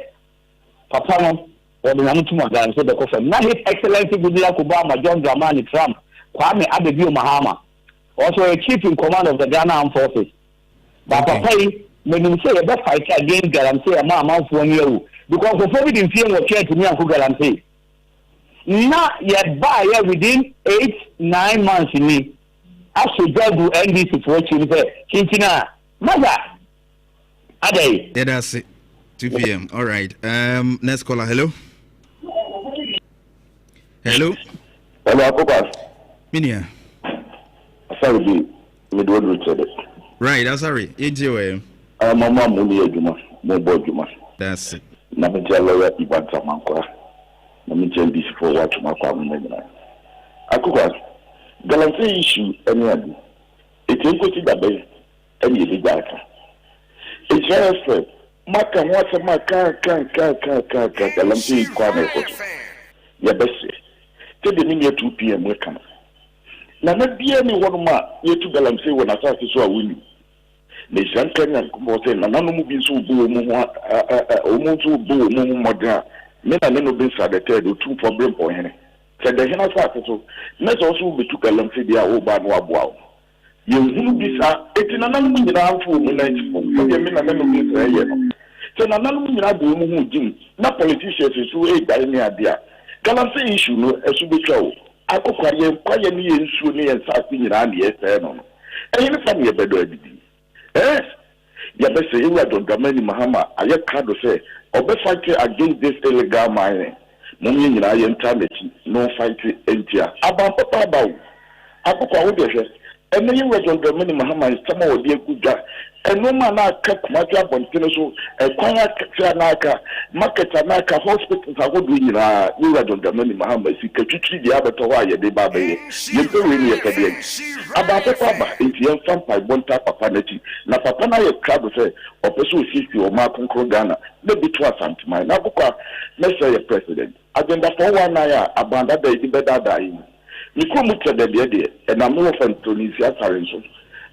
Papa. Or the Namutuma Gan said the coffin. Now, His Excellency Goodluck Obama, John Dramani Trump, Kwame Adebayo Mahama, also a chief in command of the Ghana Armed Forces. But Papa, when you say a best fighter against Galamsey, a man for 1 year, because the forbidden fear was shared to me and Galamsey. Now, yet by within 8-9 months in me, I should go to NDC for what you say, Chinchina, Mother, Ade. Yeah, that's it. 2 p.m. All right. Next caller. Hello. Hello. Minia. Sorry, Midwood Richard. Right. That's sorry. Enjoy. Mama Muni Juma, Mobo Juma. That's it. Namijala Ibanta Mankwa. Namijal this for what Makwa. Akuka. Galamsey issue anyone. It's equity that way. Any legal. It's very straight. Maka mwasa maka Galamsey Kwame Kofi. Ya bese. Tell the name 2 p.m. welcome. Na be any one ma ye to Galamsey when I start to so win. Le Kenya kumbote na nanu mubi so bo mu omuntu bo mu modern. Me na no bin sa the third 2 problem for hene. Said the Hena Sato, let's also be took a lump of the Oban Wabwao. You will be it in another minute for night for the men. So, another minute who do not politicians who ate by any idea. Galamsey issue no as you be true. I could quiet me and Sunni and Sapping around the SN. And you find a better. Yes, you best say you are Dr. Mahama. I have card to say, or be fighting against this illegal mining. Mummy and I am no fighting India. About Papa Bow. I could call it. And then you were Dr. Mahama is some of the good job. And no man I kept my job on Tennessee, a quiet Naka, market Naka, hospitals are good. You were Dr. Mahama, you could treat the other Tawaya, the Baby. You don't really academic. About the Papa, it's young son by one type of vanity. Now, Papa, I crowd to say, or pursue 60 or Mark Ghana, maybe 12 cents. My Nabuka, let's say a president. Agenda for 1 hour, about that day, better dying. You come to the idea, and I'm not from Tunisia, Sarenso.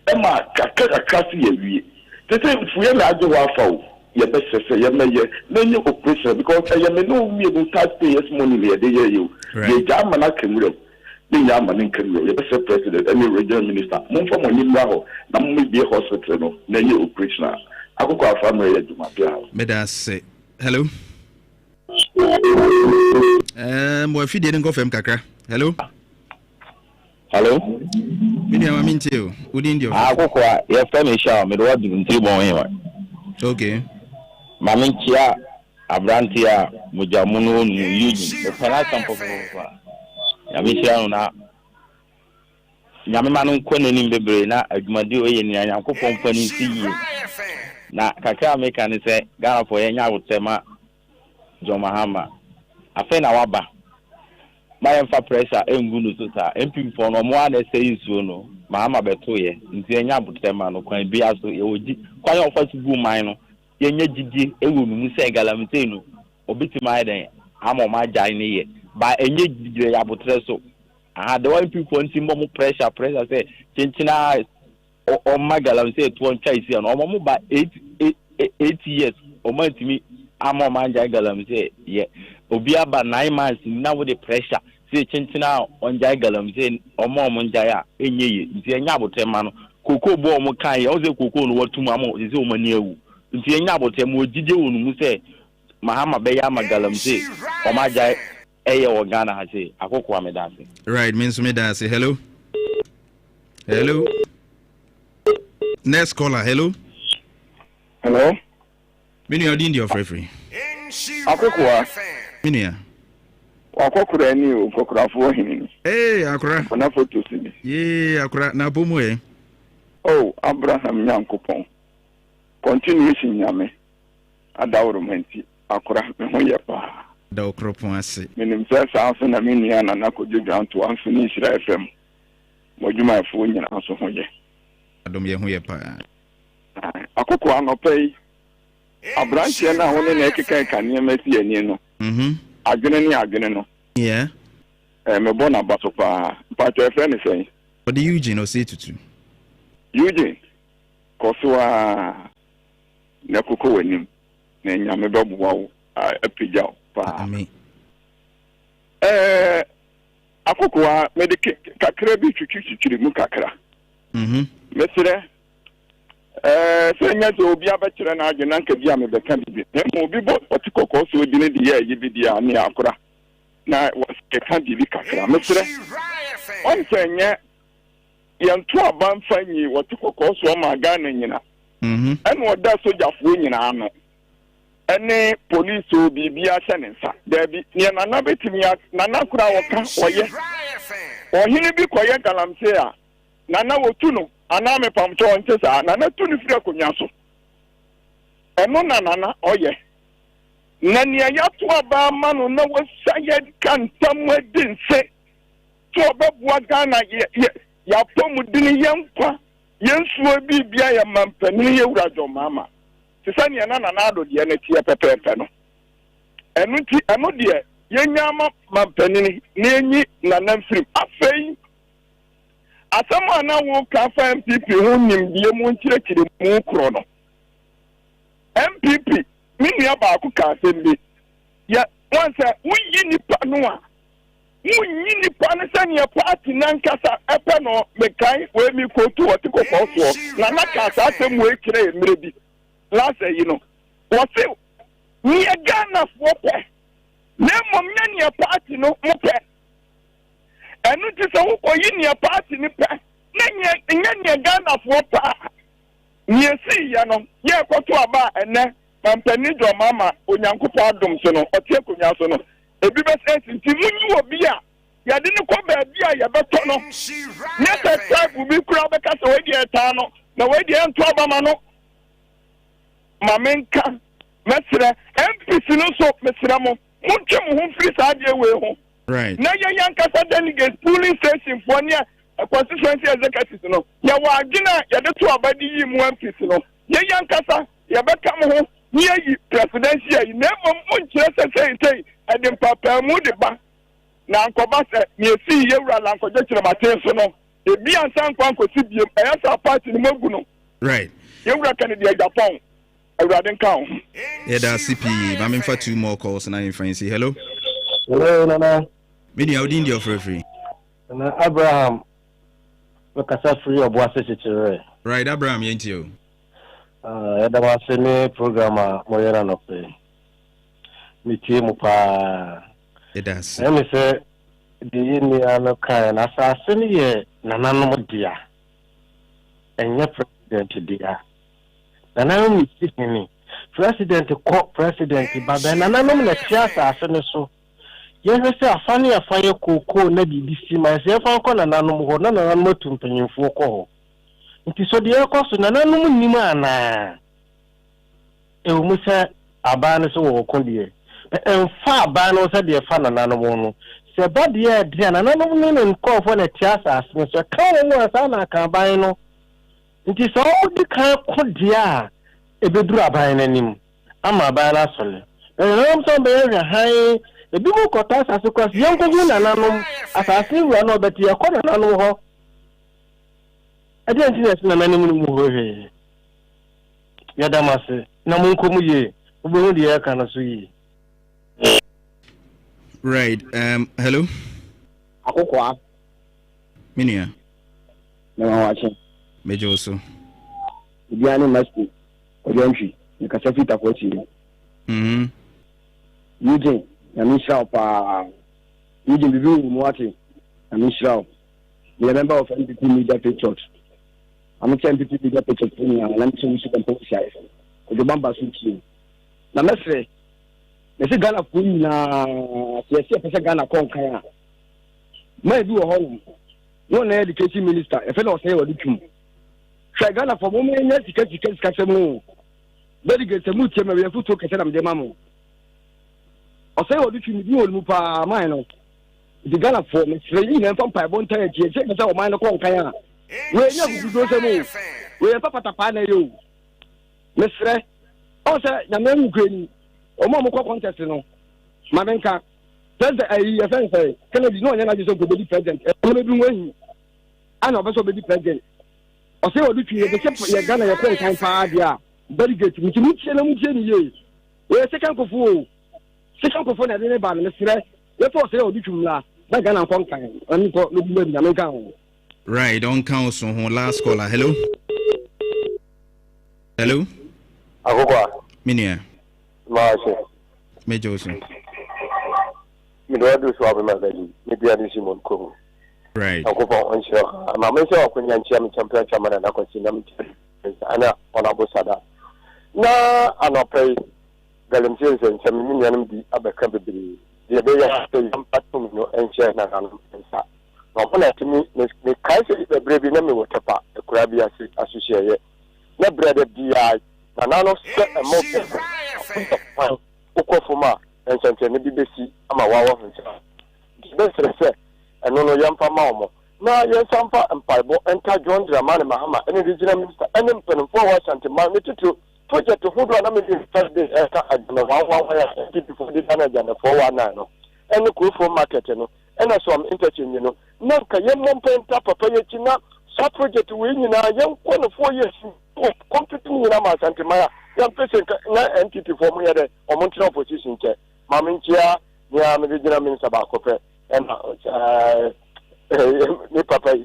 Emma, Kakasi, they say if we are not the waffle, you best say, you may, then you operation because I am no me taxpayers' money here, they hear you. The German can real. The German can real. You best say president, any regional minister, move from when you know, now maybe a hospital, then you operation. I will call family to my house. May I say, hello? Well, if you didn't go from Kakra, hello? Hello? Medium, I'm into you. Within your yes, family show, me what you can anyway. Okay. Mamintia, Abrantia, Mujamuno, Eugene, the Penalty for Yamisha now. Yamamano Quenin in the Brena, a Gmadio in Yanko Company see you. Now, Kaka make an say, Ghana for Yanya would say, John Mahama. I find our bar. My pressure ain't good to say. MP for no more than say so no. Mahama Betoye, in the Yabutema, no can be as quite offers to go mine. Yenya Gigi, a woman say Galamitino, or bit my day. I'm on my journey by a new Yabutreso. I had the one people wanting more pressure, say, Chinchina or my galam say 1 chase and almost by 8 years or more to me. I'm on my galam say, yeah. Obia ba 9 months now with the pressure. Say Chinchina on Jagalam say or more Monjaya, any Yabutemano, Coco Bomo Kai, also Coco, what to Mamma is over near you. Yabutem would you say, Mahama Bayama Galam say, or my Jay, or Ghana, I say, I hope I'm dancing. Right, means me dance. Hello? Hello? Next caller, hello? Hello? Many are in your free. Akokwa. Minia. Akokura ni okokura fo hin. Akora. Na photo si. Akora na bomu e. Oh, Abraham Nyankopon. Continuation nyame. Adawro menti. Akora me ho ye pa. Da okropon ase. Menim se sa na minia na nakoje Jantuah ni Shira FM. Modwuma fo nyina so ho ye. Adom ye ho ye pa. Akokwa no pay. Abranche na woni na ekeka ka niamati ani no. Adwene no. Yeah. Me bona baso pa to friend say. But the Eugene or say to Eugene. Koswa na kuko wanim. Na nyame bebuwa apija pa. Amen. Akokwa me de kakra bi twitwitwiri mu kakra. Mesere so nya so obi abekere na agye na nka bi ame beka bi mo obi bo otikoko so obi ne de ya yi bi dia ne akora na wasika bi kakra mesere on senye Jantuah banfanyi otikoko so ma ga na nyina ene oda sojafo nyina ano ene police obi bi a hye ne nsa da bi ne na betimi na nakura woka oye ohini bi koye galamse a na wotu no aname pamcho ntesa na tu ni fira konya so eno na oye na ne Jantuah ba ma no na wosaye kantam adinse to obebua Ghana ya pomu dini yankwa yensuo bibia ya mampani ye wurajo mama tisani na ado de na tie pepepe no eno ti eno de yenyama mampani ni enyi na namfiri afei asama na wo ka fa MPP ho nimdie mu nkirekire mu kro no MPP mini aba ku ka sembe ya once wuyi nipa no a munyi nipa ne sɛ ne party nankasa ɛpɛ no mekan we mi kotu wɔte kɔkɔɔfoɔ na na ka saa asɛm wei kyerɛ mmerɛ bi last yi no wɔse nyɛ Ghanafoɔ pɛ na mmom nyɛ ne party no mo pɛ ɛno ti sɛ wokɔyi ne party ne pɛ na nyɛ ne Ghanafoɔ paa nyɛ si yɛ no yɛ kɔto aba ɛnɛ mampani dɔ mama onyankopɔn adom so no ɔte akonnwa so no ebi bɛ sɛ nti munyi wɔ bi a yɛde ne kɔ baabi a yɛbɛtɔ no nyɛ sɛ tribe bi kura bɛka sɛ wɔadi ɛtaa no na wɔadi ɛnto abama no ma menka mɛsrɛ MPC no so mesrɛ mo montwe mo ho mfiri saa adeɛ wei ho na yɛyɛ ankasa delegate polling station foɔ ne constituency executives no yɛwɔ adwene a yɛde to abade yi mu MPC no yɛyɛ ankasa yɛbɛka mo ho ne yɛyi presidential yi na mmom monkyerɛ sɛ sɛitei ɛde mpapaamu de ba na nkɔba sɛ neɛsii yɛwura lankɔgye kyerɛmaten so no ebi ansa nkwa nkɔsi biem ɛyɛ sɛ party no magu no yɛwura ka ne deɛ Japan awurade nka ho yɛda CP ma memfa 2 more calls na yɛmfa si hello nana media wodin deɛ ɔfrɛfrɛ na Abraham wakasa free ɔboase kyekyerɛ right Abraham yɛnti o yɛda wase ne program a moyɛra no pɛ metie mu paa yɛdas ɛme sɛ de yɛnnua no kae na asase no yɛ nananom dea ɛnyɛ president dea nananom ne si hene president kɔ president ba bɛ nananom na tia asase no so yɛhwɛ sɛ afa ne afa yɛ kookoo na biribi si ma sɛ yɛfa nkɔ nananom hɔ na nananom atu mpanyimfoɔ kɔ hɔ nti so deɛ ɛkɔ so nananom nnim anaa ɛwɔ mu sɛ abaa no so wɔ ko deɛ ɛmfa abaa no sɛ deɛ fa nananom no sɛ ba deɛ ɛdeɛ nananom ne ne nkɔɔfoɔ na tia asase no so ɛka wɔ mu asa na aka aban no nti sɛ wodi kan ko deɛ a ɛbɛduru aban no anim ama aban no asɔle ɛnanam sɛ bɛyɛ hwɛ han ebi mu kɔtɔ asase kɔ so yɛnkɔhu nananom asase wura no ɔbɛte yɛkɔ nananom hɔ ɛdeɛ nti na ɛsɛ nananom no mu hɔ hwee yɛda m ase na monkɔ mu yie wobɛhu deɛ yɛka no so yie right hello akokɔa menua na wawakyɛ megye wo so obiara ne masti ɔdwantwi ne kasa fitafoɔ akyi Eugene na menhyira wo paa Eugene bibi wo mu ate na menhyira wo yɛ member of NPP Media Patriot amekyɛ NPP Media Patriot na mekyɛ wo super policy ɔde bamba so tie na mɛsrɛ mɛsɛ Ghana fo nyinaa sɛ pɛsɛ Ghana kɔnkan a ma bi wɔ hɔ no no na education minister ɛfɛ na ɔsɛ wɔde twum hwɛ Ghana fo mo nyɛ sika sɛ mu delegate mu tie ma yɛ foto kɛsɛ na mede ma mo ɔsɛ wɔde twum bi wɔ mu paa man no di Ghana fo mɛsrɛ yi na mfa mpa ɛbɔ ntan akyi sɛ pɛsɛ ɔman no kɔnkan a we nya gugudo sɛ mu we papa tapa na yo mɛsrɛ ɔsɛ nyame mu kwani ɔmo mo kɔ contest no ma menka president ayi yɛfɛn sɛ Kennedy no ɔnyɛ na gye sɛ ɔbɛdi president ɛno bi nwahi ana ɔbɛsɛ ɔbɛdi president ɔsɛ wɔde twi yɛbɛsɛ yɛ Ghana yɛfɛn kan paa deɛ a delegate mu tie na mu tie ni yie wɔyɛ second kofo na ɛde ne ba no mesrɛ yɛfɛ ɔsɛ wɔde twi mu la na Ghana nkɔnkan ɛno nkɔ no bi na menka ho right don't count so ho last caller hello akokɔa menua maashe megye wo so midwadu so abema bali media ni Simon ko right akopɔ onhyɛ ma me sɛ ɔkonya nkyia me champion chamana na kwasi na me ana ona bosada na anɔpɛ galamsey nsɛm ni nyanam bi abɛka bebree deɛ bɛyɛ sɛ yampatom no ɛnhyɛ na nanom nsa na ɔmo na timi me kae sɛ bebree bi na me wɔ tepa ekura bi ase ahyehyɛeɛ na brɛda bia na nano sɛ ɛmɔ ukɔfom a nsɛnkyɛnne bi bɛsi ama wawa ho nsa bɛsrɛ sɛ ɛno no yɛmfa ma ɔmɔ na yɛnsa mfa mpaebɔ ɛnka John Dramani Mahama ɛne regional minister ɛne mpanimfoɔ a wɔahyɛntema ne titiri project hodoɔ a na mede Thursday ɛka agyana wawawa a ntipifoɔ de dana agyanefoɔ wanan no ɛne kurofoɔ market no ɛna som interchange no na nka yɛmmɔ mpɛnta papa yɛkyi na saa project wei nyinaa yɛnkɔ no 4 years computing nyinaa ma asantema a yɛmpɛ sɛ na ntipifoɔ mo yɛ dɛ ɔmo ntena opposition kyɛ ma menkyia nea mede gyina minister baako pɛ and me papa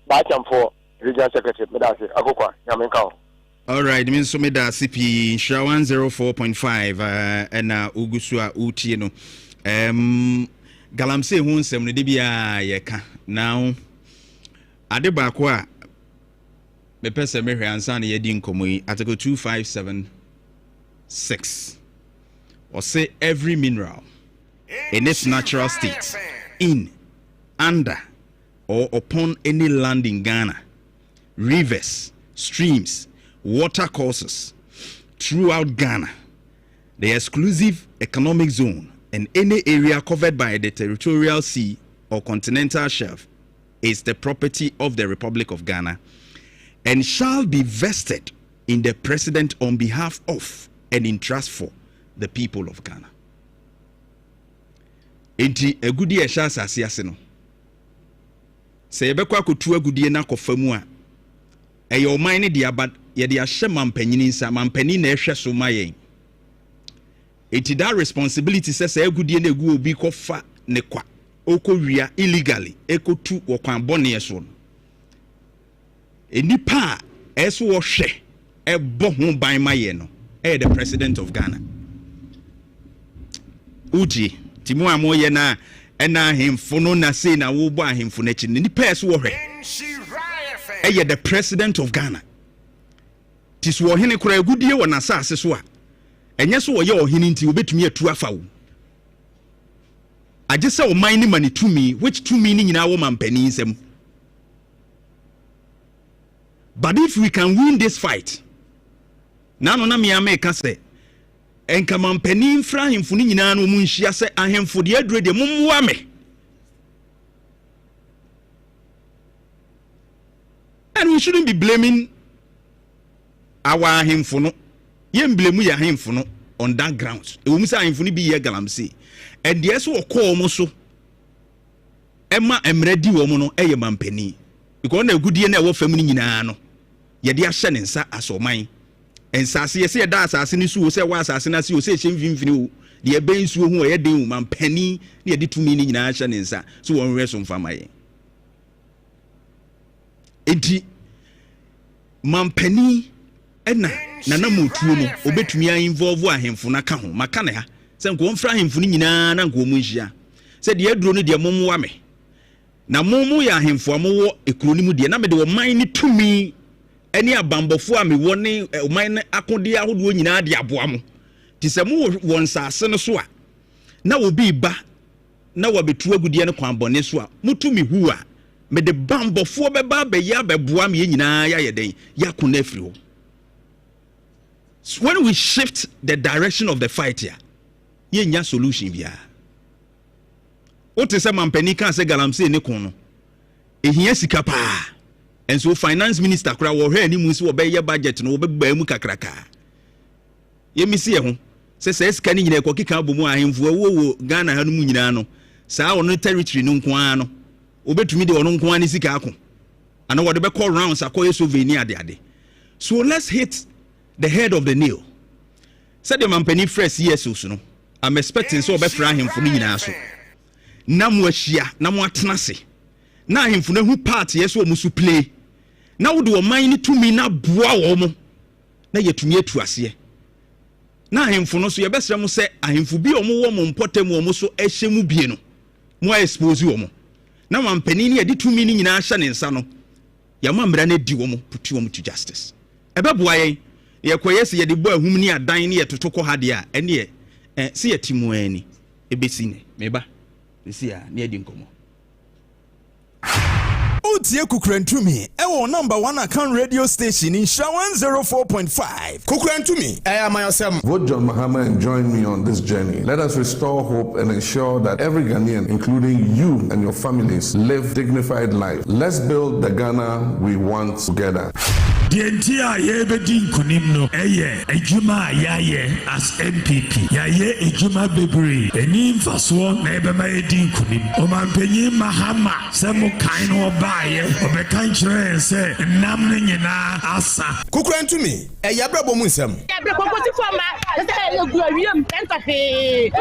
baacham for regional secretary me da say akokwa nyamenka. All right, means so me da CP Shra 104.5 and Ugusua Uti no Galamsey hu nsem no de bia ye ka now ade ba ko a me pese me hwe ansa na ye di nkomo yi article 2576 or say every mineral in its natural state in under or upon any land in Ghana, rivers, streams, water courses throughout Ghana, the exclusive economic zone, and any area covered by the territorial sea or continental shelf is the property of the Republic of Ghana and shall be vested in the president on behalf of and in trust for the people of Ghana. Enti egudi esha asase ase no. Se yebekwa akotu agudie na kofamu a eye oman ne dia bad ye dia hye mampanyini nsa mampani na ehwe so mayen. Enti that responsibility says agudie na egu obi kofa ne kwa okowia illegally ekotu wokwan bone eso. Enipa eso wo hwe ebo ho ban maye no the president of Ghana. Uji timu amoye na ena hemfo no na say na wo bo ahemfo na chi ni pese wo hwe the president of Ghana. Tis wo hene kura agudie wo na asase so a enye so wo ye ohene nti obetumi atu afa wo. Aje se o man ni mani tumi which tumi ni nyina wo mampani nsem. But if we can win this fight, nano na me ameka se enka mampani mfra ahemfo ni nyina no mu nhia se ahemfo de adure de mumwa me. And we shouldn't be blaming our ahemfo no. Yem blame ya ahemfo no on that grounds. E wo musa ahemfo ni bi ye Galamsey. And yes wo call mo so. Emma emredi wo mo no eye mampani. Because na agudie na wo fam ni nyina no. Ye de ahye ne nsa asoman. Ensase yese da asase ni su se wa asase na se o se hye o de e ben su hu o ye den mampani na ye de tumi ni nyina ahye ne nsa so won hwe so mfama ye. Enti mampani ena nana motuo no obetumi a involve ahemfo na ka ho maka ne ha se nko mfra ahemfo ni nyina na nko mu nhia se de aduro no de momwa me na momu ya ahemfo amowo ekroni mu de na me de wo man ni tumi eni abambofo a me woni man akode ahodo nyina de aboa mo ti se mu won sase no so a na obi ba na wabetu agudie ne kwanbone so a mutumi hu a me de bambofo beba be ya beboa me nyina ya yeden yakuna afiri ho. When we shift the direction of the fight here, yenya solution via. What is a mampani kan se Galamsey ne kon no. Ehia sika pa. And so finance minister kura wo hwe animu se wo be ye budget no wo be ba mu kakraka. Ye mi se ho. Se sika ni nyina ekokika bomu ahemfo wo Ghana ha no mu nyina no. Saa ono territory no nko an no. Obetumi de ono nko an sika akon. Ana wo de be call rounds akoye souvenir ade. So let's hit the head of the nail. Said the mampani fresh years so no. I'm expecting so be fra him for ni nyina so. Na mo ahia, na mo atena se. Na ahemfo na hu part yes wo musu play. Na wo de wo man ni tumi na boa wo mo. Na yetumi atu ase. Na ahemfo no so ye besra mo se ahemfo bi o mo wo mo mpotem wo mo so ehye mu bie no. Mo expose wo mo. Na mampani ni ye de tumi ni nyina ahye ne nsa no. Ya mo amra na di wo mo putu wo mo to justice. Ebe boa yen ye koyese ye de bo ahum ni adan ni ye totoko ha de a ene ye se ye timu ani ebesi ne meba esi a ne adi nkomo. Utie Kukurantumi ewo number 1 account radio station in Shra 104.5. Kukurantumi myself. Vote John Mahama and join me on this journey. Let us restore hope and ensure that every Ghanaian, including you and your families, live dignified life. Let's build the Ghana we want together. Dientia ye bedi nkunim no eye ejuma yaye as MPP yaye ejuma bebre eni mfaso na ebema edi nkunim omampanyi Mahama se mo kan no baye obekan kire se nam nyina asa. Kukurantumi eya brabo mu nsam ya brabo ko ti fo ma se gu awiem entafe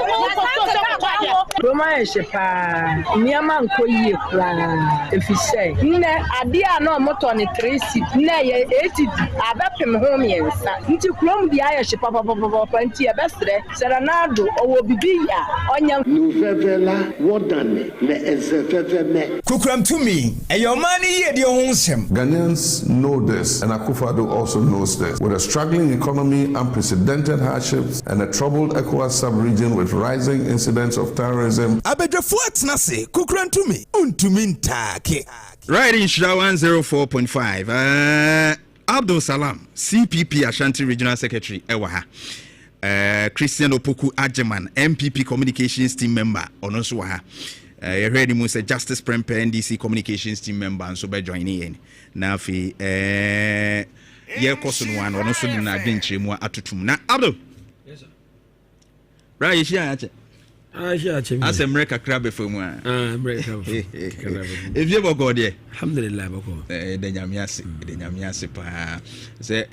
Roma shepa niama nko yie kra efise nne ade a na moto ne 3 seat na ye 80 abapem ho miensa nti krom dia ya shepa papa nti e besre serenado owo bibi ya onya Nuvevela wodane le ezeveveme Kukurantumi eyomani ye de ho nsem. Ghanaians know this, and Akufo-Addo also knows this. With a struggling economy, unprecedented hardships, and a troubled ECOWAS sub-region with rising incidents of terrorism. Abedrefo atnase Kukurantumi untumi ntake. Right in Shira 104.5. Abdul Salam, CPP Ashanti Regional Secretary, Ewaha. Christian Opoku Ajeman, MPP Communications Team Member, Onoswaha. You heard him say Justice Prempe NDC Communications Team Member, and so by joining in. Now, yeah, question one, or also in adventure more atutum. Now, Abdul. Yes, sir. Right, yeah, as America crab for more. America. If you ever go there, alhamdulillah, the Nyamiasi, say,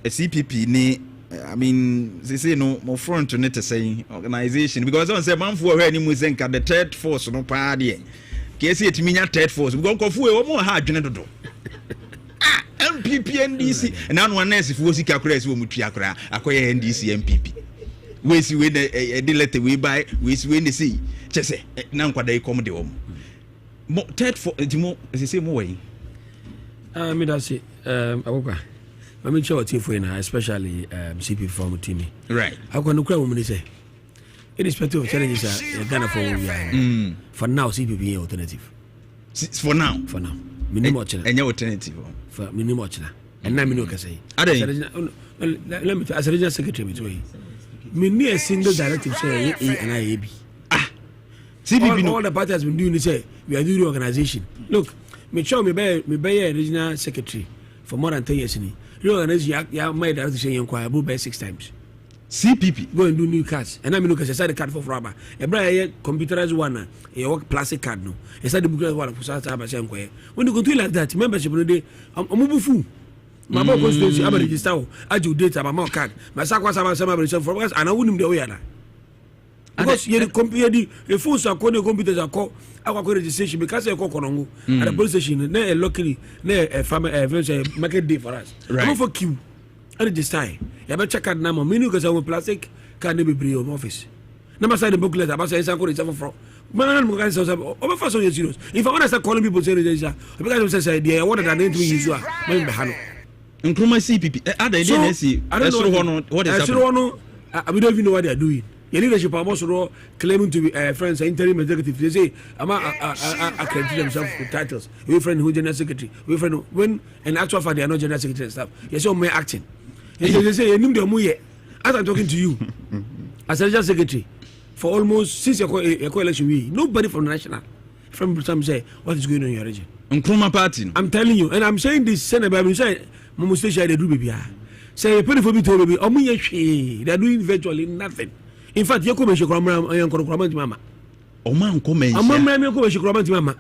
CPP ni. I mean, they say no more front to net saying organization because on say man for any music the third force no party. Kesi it mean third force. We go for more hard to do. MPP NDC and now one else if we see calculate we mutia kra akoye NDC MPP. We see when the letter we buy we see when they see just say now kwada come the home. Third force mo they say more way. Me that say akoka I mean, sure, especially CP form team. Right. How can you cry when you say, irrespective of challenges, Ghana for for now, CPP alternative. For now, minimum and your alternative for minimum, and now can say. Let me as a regional secretary, me near a single directive say and IAB. CPP, all the party has been doing is say we are doing the organization. Look, me show me by a regional secretary for more than 10 years. You know, made that say inquire by 6 times. CPP go and do new cards, and I mean, look at the card for rubber. A bright computerized one, a work plastic card. No, it's not the book one for South Africa. When you go to like that, membership on the day, I'm moving. My mom constituency, I'm register. I do data, my mom card. My sack was about some from us, and I wouldn't do it. Because you compare the phones are calling computers are called our registration because I call Konongo at the police station. Nay, luckily, nay, a farmer, a market day for us. Right. For queue. And this time, you better check out number. Meaning because our plastic can be bring home office. Number side the booklet about say I call it from. Man, I'm going to say over for so serious. If I want to start calling people say because I say they wanted an entry is what man behano. Include CPP. I don't know what is happening. We don't even know what they are doing. Your leadership are also claiming to be friends and interim executive. They say, I'm accredited themselves with titles. We friend who general secretary. We friend when in actual fact they are not general secretary and stuff. Yes, so may acting. And they say, as I'm talking to you, as a general secretary, for almost since your co-election week, nobody from the national, from some say, what is going on in your region? I'm telling you, and I'm saying this, Senator, I'm saying, Momo Station, they do baby. Say, penny for me to baby, they're doing virtually nothing. In fact, you come and shake mama. Oh, man, come and mama.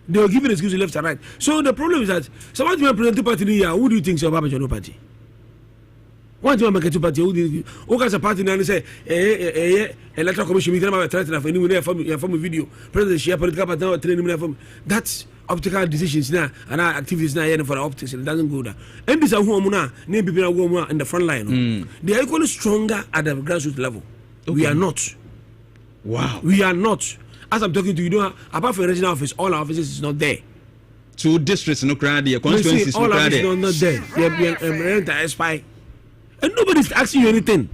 They were giving excuses left and right. So the problem is that somebody represent party here. Who do you think is your party? What do you make a party? Who has a party and say, electoral commission meeting about threatening for anyone from a video. President share political party now training from that's optical decisions now and our activities now for optics. It doesn't go there. And this is who Muna name people in the front line. They are equally stronger at the grassroots level. Okay. We are not. Wow. We are not. As I'm talking to you, apart from the regional office, all our offices is not there. 2 districts no crowd, constituencies no crowd. All our offices not there. They are spy. And nobody's asking you anything.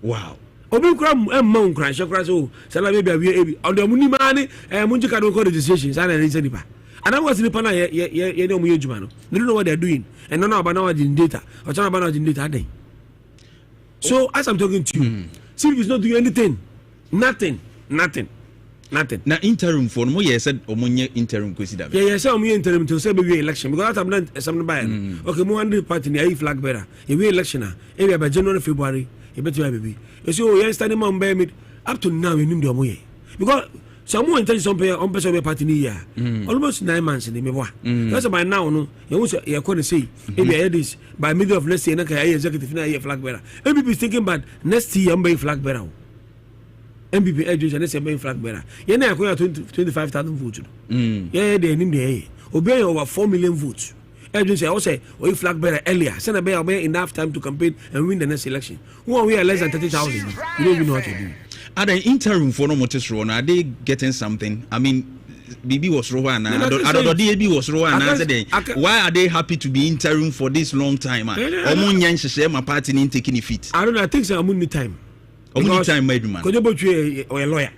Wow. Obi kram mount crash crash oh sala maybe we on the money money munji ka do registration sana reason nipa. And I was in the panel ye no mu ejuma no. They don't know what they're doing. And no about now data. Or talk about data. So as I'm talking to you, CPP is not doing anything. Nothing. Now interim for no yes said omonye interim consider. Yeah, say omonye interim to say be election because I'm not something by. Okay, mo under party ni flag bearer. E we election e be January February e better baby. You see oh you standing man by me up to now you nim the omoye. Because Some intelligence on person party year. Almost 9 months in the memoir. That's by now, no. You also you're going to say, maybe I this by middle of next year, executive year flag bearer. MPP is thinking about next year, I'm flag bearer. MPP edges and SMB flag bearer. You're not going to 25,000 votes. Yeah, they need the obey over 4 million votes. Agency also we flag bearer earlier. Send a bear enough time to campaign and win the next election. Who we are less than 30,000. You don't even know what to do. Are the interim for no motis are they getting something? I mean, BB was raw and DAB was raw and why are they happy to be interim for this long time? My party in taking defeat. I don't know. I think so. Only time. Only time, my man. Could you or a lawyer?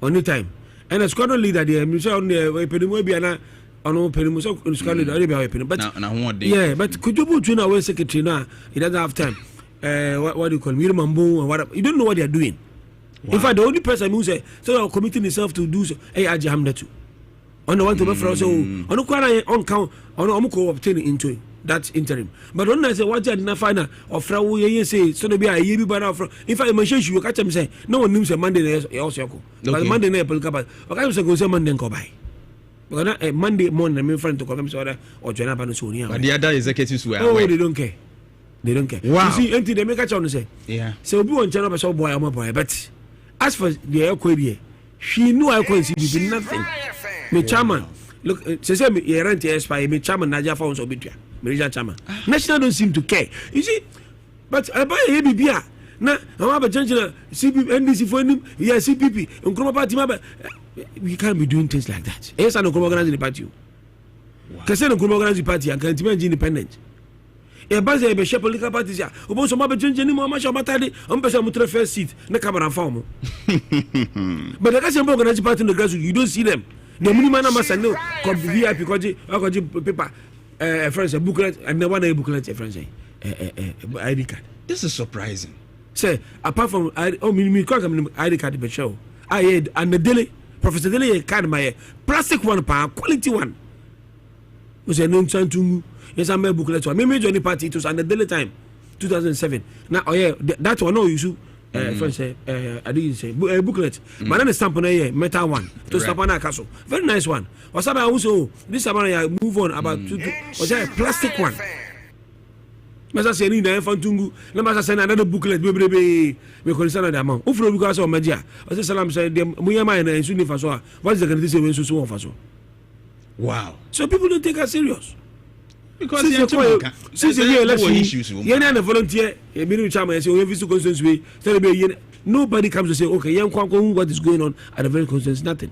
Only time. And a squadron leader there, on the Perimubiana. But yeah, but could you put our secretary now? He doesn't have time. What do you call me? You don't know what they are doing. Wow. In fact, the only person who say so committing himself to do so, hey, I jam that too. On the one to for so on the corner on count on obtaining into that interim. But on I say what you not find or Frau say so to be a year by now. In fact, my you catch him say no one knows a Monday also. But Monday night, okay, I was go say Monday go by. Because a Monday morning, my friend to come or join up on the Sonia. But the other executives were they don't care. They don't care. Wow. You see, empty they make a chance say. Yeah. So we want to show boy, I'm a boy, but. As for the Elquabier, she knew I couldn't see nothing. Me chairman, look, she said, me rent expire, me chairman, Naja Fons obituary, Marija chairman. National don't seem to care. You see, but I buy a baby. Now, I'm a gentleman, CPP, NDC for him, yeah, CPP, and Chroma Party. We can't be doing things like that. Yes, I don't organize the party. Because I don't organize the party, I can't be independent. E base e be she political parties ya obo so ma be change ni mo ma sha matade on person mo tre first seat na camera farm. But the guys organize party in the grassroots, you don't see them. The minimum na masa no come VIP because paper friends a booklet and the one a booklet friends ID card. This is surprising. Say apart from me come ID card be show I had and the daily Professor Daily card my plastic one pa quality one. Was a known to yes, I'm a booklet. I made join the party. It was at the daily time, 2007. Now, oh yeah, that one no issue. Friends say, I didn't say booklet. But then the stamp on a metal one to stamp on a castle. Very nice one. What's about also this about I move on about was a plastic one. Masa say ni na fantungu. Na masa say another booklet. We concern the amount. Ufro because of media. I say salam say dem muyama na ensu ni faso. What is the going say when so faso? Wow. So people don't take us serious. Because since the election, you're not a volunteer, a minimum chairman, so every constituency, nobody comes to say, okay, what is going on at the very constituency? Nothing.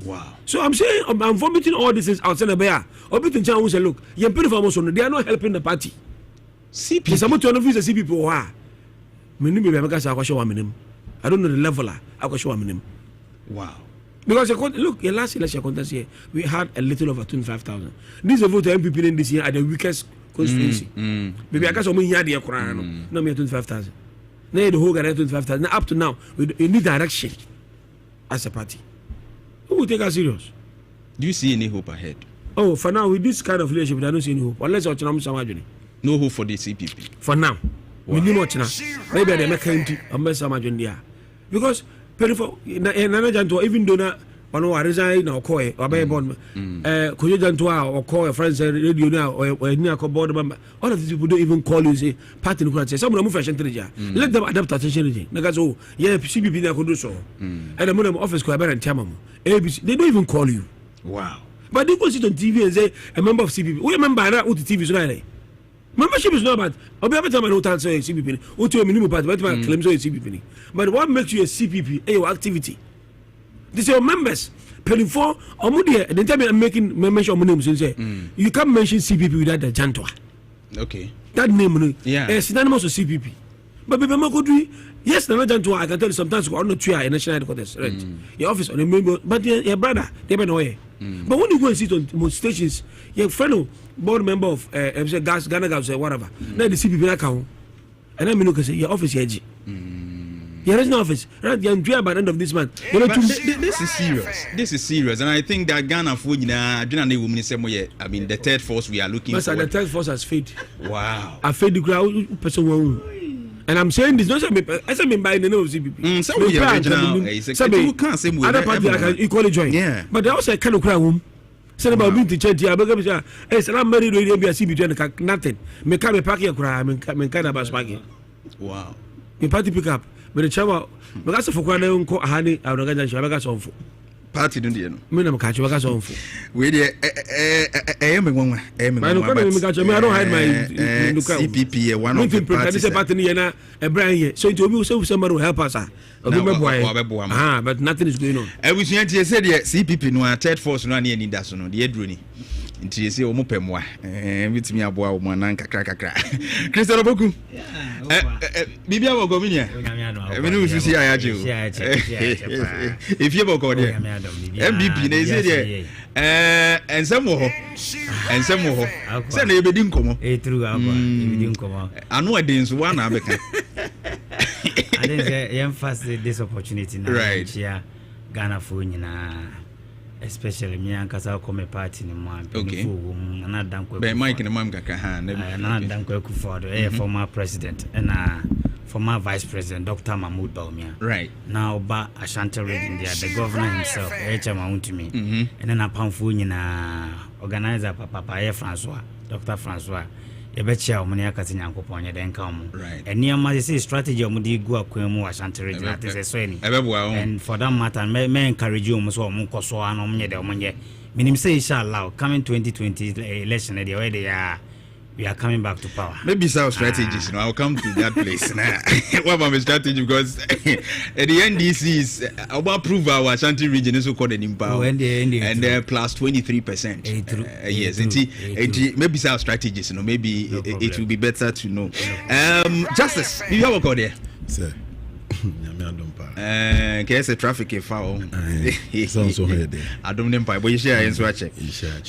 Wow. So I'm saying, I'm vomiting all this is outside the bear. Or people who say, look, you're pretty famous, they are not helping the party. CP. Someone to announce the CP people. I don't know the level. I show them. Wow. Because look, your last election contest here, we had a little over 25,000. This is a vote to MPP in this year at the weakest constituency. Maybe I guess I'm here the Quran. No, me 25,000. Now the whole guy 25,000. Now up to now, we need direction as a party. Who will take us serious? Do you see any hope ahead? Oh, for now with this kind of leadership, I don't see any hope. Unless you're no hope for the CPP. For now, we need much now. Maybe they make a unless because. Jantuah, even though na one resign or call or be born, Jantuah or call a friend radio now or near board member. All of these people don't even call you say party no say some of them fashion treasure. Let them adapt attention. Because oh yeah, CBP na could do so. And the money office ko and Tamam. ABC they don't even call you. Wow. But they go sit on TV and say a member of CBP. We remember that what the TV is not. Membership is not bad. I'll be able to tell my hotel say CPP. Or to a minimum party, but my claims say CPP. But what makes you a CPP? Your activity. This is your members. Paying for Omudia. The time I'm making mention of my name, say you can't mention CPP without the Jantuah. Okay. That name, yeah, is synonymous with CPP. But people Makodri, yes, the Jantuah. I can tell you sometimes on the tree in national headquarters, right? Your office on the member, but your brother, they been away. But when you go and sit on most stations, your fellow board member of Ghana Gas or whatever, now the CPP account, and I mean, look, say your office here. Your regional office, right? You're by the end of this month. This is serious. This is serious, and I think that Ghana for I mean, the third force we are looking for. The third force has failed. Wow. I failed the crowd person. And I'm saying this, not as I mean by the name of CPP. Some of your original, can't say other party I can equally join. Yeah. But they also kind of cry home. Said about being to church, I beg you, hey, so I'm married to be a CPP and nothing. Me come pack your cry, me kind of packing. Wow. Me party pick up. But the chawa, because of Kwana unko honey, I don't get a on for. Party don't you know? Me no catch you on for. We the I don't hide my CPP one of the parties. Party na a brand so it will be somebody will help us. But nothing is going on. I wish you said CPP no third force no any that so no the edroni. Nti yesi o mo pemwa bitimi aboa o manan kakra Christian Oboku bibia wo gominia me no susi ayaje o if you boko there MVP na ise there ensem wo ho se na yebedi nkomo true aba yebedi nkomo anu eden so wana abeka I think they emphasize this opportunity now here Ghana for nyina especially me and Kasa come party ni mwan na dankwe be Mike ni mam kaka ha na dankwe Kufuor former president and former vice president Dr. Mahmoud Bawumia right now ba Ashanti region there the governor himself Jantuah and then apamfo nyina organizer papa Francois Dr. Francois ebechia omuni akati nyankopon ye den ka omo eniama say strategy omudi gu akwan mu Ashanti region atese so any and for that matter me encourage you so omo koso ano omye de omonye minim say inshallah coming 2020 election the way they are we are coming back to power. Maybe some strategies, I'll come to that place now. What about my strategy? Because at the NDC is about prove our Ashanti region is so called an empower and plus 23%. Yes, and maybe some strategies, maybe it will be better to know. Justice, you have a call there, sir. Case a traffic foul. Sounds so heady. I don't know, but you share and swatch it.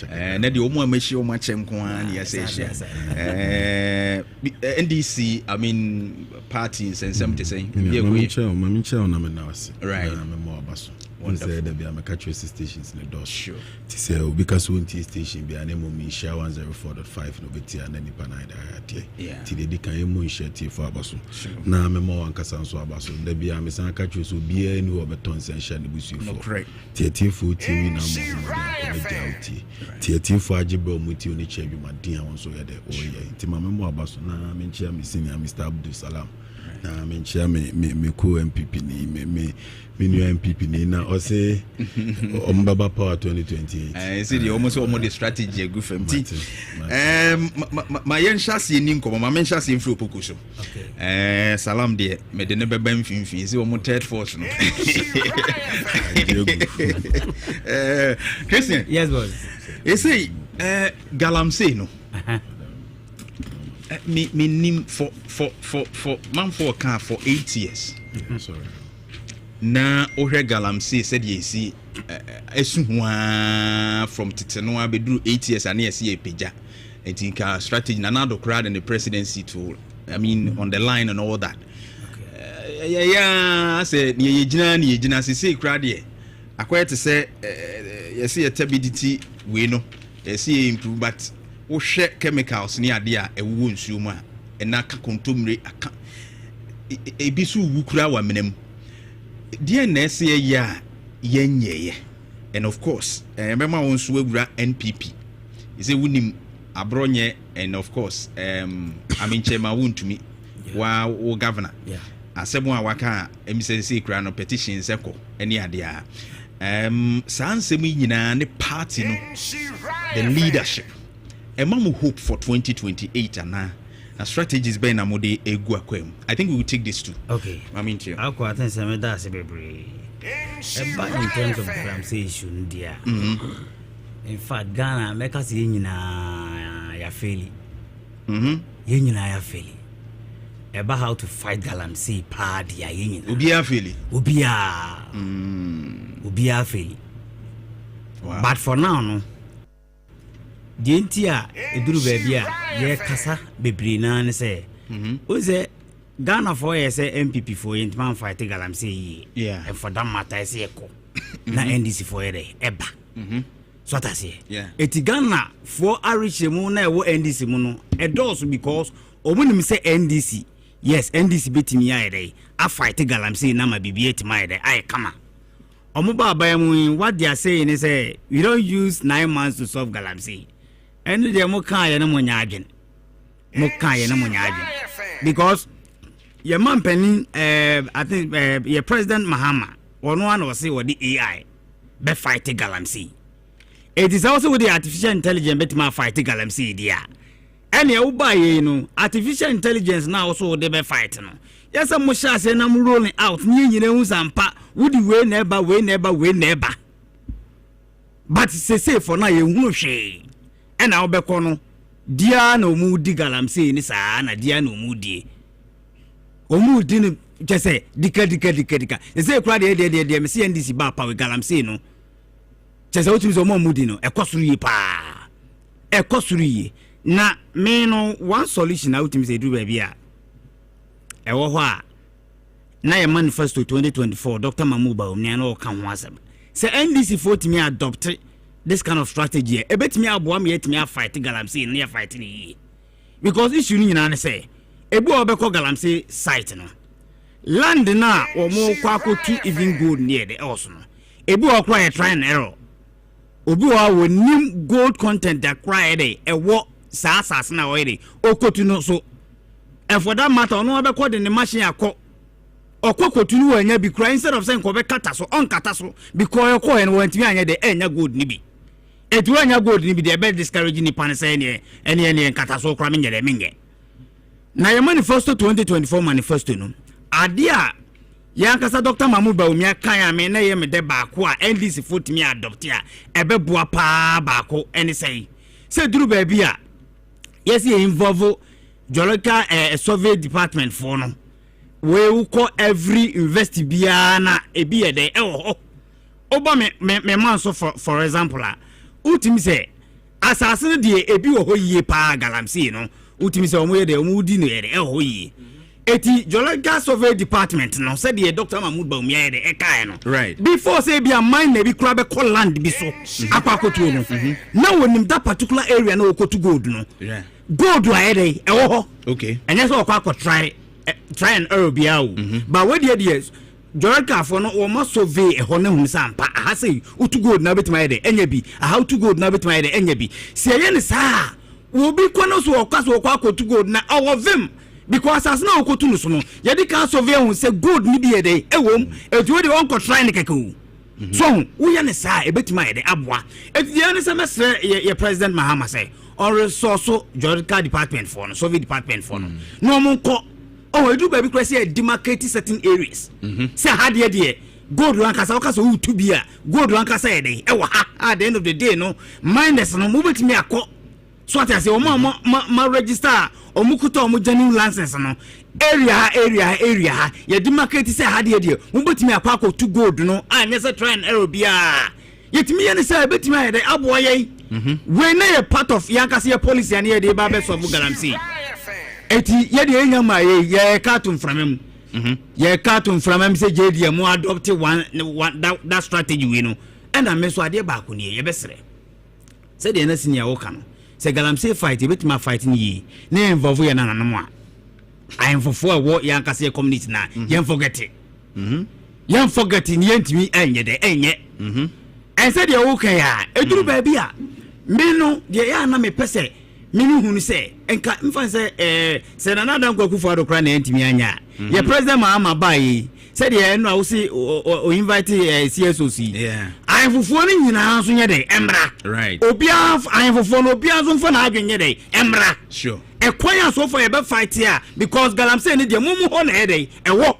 And then the Omo Meshio Machem Kwan, yes, NDC, I mean, parties and something saying, right. Say there be a catch stations in the door. Sure. To say because one T station be an MO share 104.5 no beti and any panai da yeah. Till they can emo share T for abaso. Na me mo anka sanso abaso. There be a mesan catch so be any obeton and share the busu for. Correct. T for TV na mo T for ajibo muti oni chebi madin won so yede o ye. Ti ma me mo abaso na me nchia me senior Mr. Abdul Salam. Na me nchia me ko MPP ni me new MPP ni na o say Ombaba Power 2028. I see the almost the strategy a good for me. My yen chassis ni nko ma men chassis info pokuso. Okay. Salam de me de ne beba mfimfin say o third force no. Christian. Yes boss. You say Galamsey no. Me nim for man for car for 8 years. Sorry. Na ohwe Galamsey said ye see esuhua from Titenoa bedru 8 years and yes ye peja. I think strategy na do crowd and the presidency to I mean on the line and all that. Okay. I said ye jina say crowd here. Akwa to say ye see a tabidity we no. Ye see improve but wo hwe chemicals ni ade a ewu nsuo mu a na ka kontomre aka ebisu wukura wa menem die na ese ya yenyeye and of course remember won so wura NPP is a wunim abronye and of course I mean chairman wuntumi wa governor yeah asemo a waka emsese kura no petition seko eni ade a sansem nyina ne party no the leadership Emamu hope for 2028 and strategies be na mode egu akwem. I think we will take this too. Okay. I mean to you. I think some that se bebre. But in terms of Galamsey issue India. In fact Ghana make us nyina ya faili. Nyina ya faili. About how to fight Galamsey pa dia nyina. Obia faili. Obia faili. Wow. But for now no Jantuah eduru baby a ye kasa bebre na ne say o say Ghana for ye say MPP for ye man fight Galamsey yeah and for that matter say eko na NDC for ye eba so that say yeah eti Ghana for ariche mu na e wo NDC mu no e does because omunim say NDC yes NDC betimi ayede a fight galamsey na ma bibie timayede ay kama omoba abayamu what they are saying is we don't use 9 months to solve galamsey and they mo kan ye na mo nya adwen because your man penny I think your president Mahama or no one was say what the AI be fight galamsey. It is also with the artificial intelligence bet ma fight galamsey dia. And you buy artificial intelligence now also they be fight no. Yes, I'm sure say na rolling out ni sampa would we never. But say for now you hunu hwe. And now be kono dia no mu di galamsey ni saa na dia no mu die. Omu di no just say dika. Say kra de me see NDC ba pa we galamsey no. Just out to mo mu di no ekosuru yi pa. Ekosuru yi. Na me no one solution out to me say do baby a. Ewo ho a na your manifesto 2024 Dr. Mamuba omnia no kan ho asem. Say NDC for me adopt this kind of strategy. E betimi aboa me yetimi a fight galamsey na fight ni. Because issue ni na say ebu obekọ galamsey site no land na omo kwakotu even gold near the also no ebu okra try and error obi wa wonim gold content that cry dey ewo saasas na we dey okotu no so and for that matter no obekọ de ne machine akọ okokotu no anya bi cry instead of saying ko be kata so on kata so because ekọ en wantimi anya de enya gold ni bi etu anya gold ni bi de be discourage ni pan say ene kata so kra menye de menye. Na your manifesto 2024 manifesto no adia yankasa Dr. Mamuba umia kan ya me na ye me de baako a NDC foot me adopt a ebeboa pa baako ene say duru ba bia yes ye involve geological survey department for no we call every university bia na ebi ye de oba me man so for example ultimi say asase de ebi wo ho yie pa galamsey no ultimi say omo ye de omo di no ye de ho yie eti geological survey department no said the Dr. Mahmoud Baumia de eka no right before say be a mine na bi kura be call land bi so akwakotu no na wonim that particular area na okotu gold no yeah gold wa ede e wo ho okay and yes okwa try and error bia o but we dey geological for no o ma survey e ho na hu sampa aha say utu gold na betima ede enya bi aha utu gold na betima ede enya bi se ye ne sa wo bi kono so okwa akotu gold na awo vim because as na okotu no so no ye di kan survey hu say gold ni bi ede ewom etu we dey on ko try ne keke so wo ye ne sa e betima ede aboa etu ye ne se mesre ye president Mahama say on resource geological department for no survey department for no no mo ko oh edu baby kwese e demarcate certain areas say hade de gold rankasa wakasa utu bia gold rankasa ede e wa at the end of the day no minus no mo betimi akọ so at say o ma register o mukuta o genuine license no area ye demarcate say hade de mo betimi akọ to gold no anya say try and error bia yetimi ye ne say betimi ede aboa ye when na part of yankasa ye policy and ye de ba be solve galamsey eti ye de enya ma ye cartoon from him ye cartoon from him say JD mo adopt one that strategy we know and am so ade ba ko ne ye besere say de na senior wo kan say galamsey fight e betima fight ni ye na involve ye na nanamo a I am for wo yankasa community na ye forget it ye forget ni yentimi enye de enye and say de wo kan ya eduru ba bia me no de ya na me pese mini hunu say enka mfa say say na nadan kwakufu adokra na ntimi anya ye president Mahama bai said ye no say o invite CSOC yeah I fufuo ni nyina so nye de emra right obia I fufuo no obia so mfa na adwenye de emra sure kwanya so for ye be fight here because galamsey ni de mumu ho na ede ewo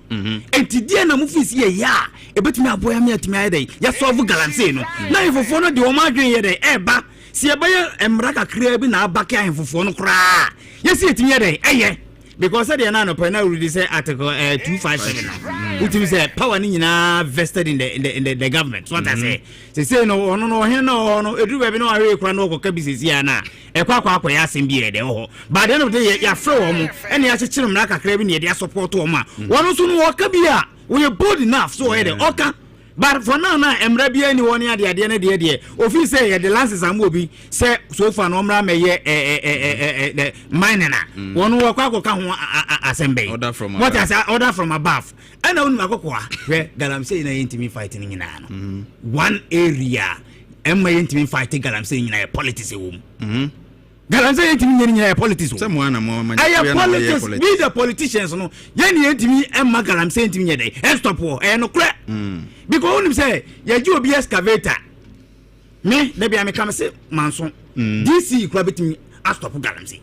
entidie na mu fisi ye ya ebetumi aboya me atumi ede ya solve galamsey no na fufuo no de o ma adwenye de eba si ebaya emra kakra bi na abaka ahemfofo no kra yesi etimi ede eye because said na no penal release say article 257 which say power ni nyina vested in the government so what I say no no he no edu be no awe kra no koka bisisi ana ekwa ya asem bi ede ho but then of the ya frɛ wo mo ene ya kyekere mra kakra bi ne de support wo ma wono so no woka bi a we bold enough so ede oka but for now na emra bia ni woni ade ne de ofi say ye the lances am obi say so far no mra me ye mine na wonu wo kwa ka ho assemble what is order from above and wonu akokwa we galamsey na yentimi fight ni nyina no one area emma yentimi fight galamsey nyina politics e wom galamsey yentimi nyina politics say mo ana mo politics be the politicians no yentimi emma galamsey yentimi nyede stop wo no kra because when you say you do be excavator me they be am come say manson DC kura betimi stop galamsey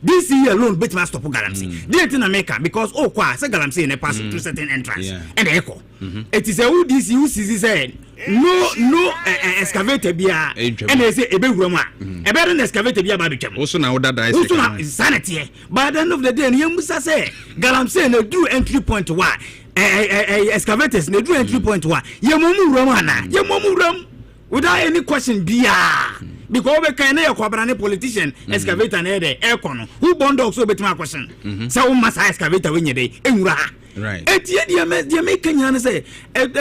DC alone betimi stop galamsey dey tin America because kwa say galamsey na pass through certain entrance and echo it is a who DC who sees say no excavator bia and they say ebe wura mu a ebe don excavator bia ba do twem also na order die also na sanity by the end of the day you musa say galamsey na do entry point wa excavators na do entry point wa ye momu wura mu ana ye momu wura mu without any question bia because we can na yakwabra ne politician excavator na dey econo who bond so betima question say wo masa excavator we nye dey enwura right etie dia me kanya na say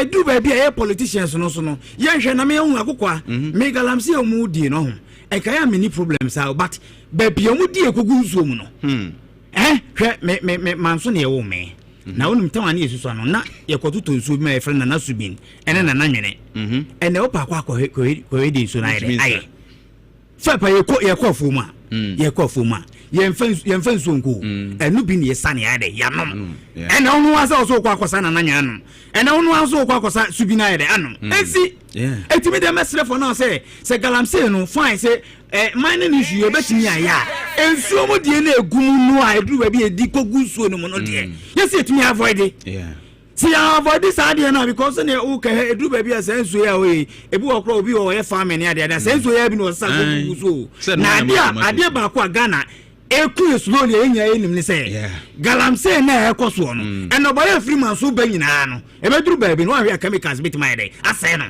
do ba bia politicians no so no ye hwe na me hu akokwa me galamsey omu die no ho e kaya many problems out but ba bia omu die kogu nsuo mu no hwe me manso na ye wo me na wonu mtawa ne yesusu ano na yekototo nsuo bi ma ye friend na subin ene na nanwene ene opa kwa de nsuo na ye aye Fapa yekɔ foma yekɔ foma yemfa nsonko enu bi ne yesane ade yanom ena onu asa so kwa akosa na nanya anom ena onu asa kwa akosa subina ade anom esi etimi de mesre for now say galamsey no fine say mining issue yebetimi aya ensuo mo de na egum no a eduru ba bi edi kogu nsuo no mo no de yesi etimi avoid see avoid this idea now because ne o ka edu ba bia senso ya we ebi okro obi o ye farm ne ade senso ya bi no sa so na ade ba ko Ghana eku slowly enya enim ne say galamsey na ekoso no enoboye freeman so ba nyina no ebeduru ba bi no ahwe chemicals bit my day asay no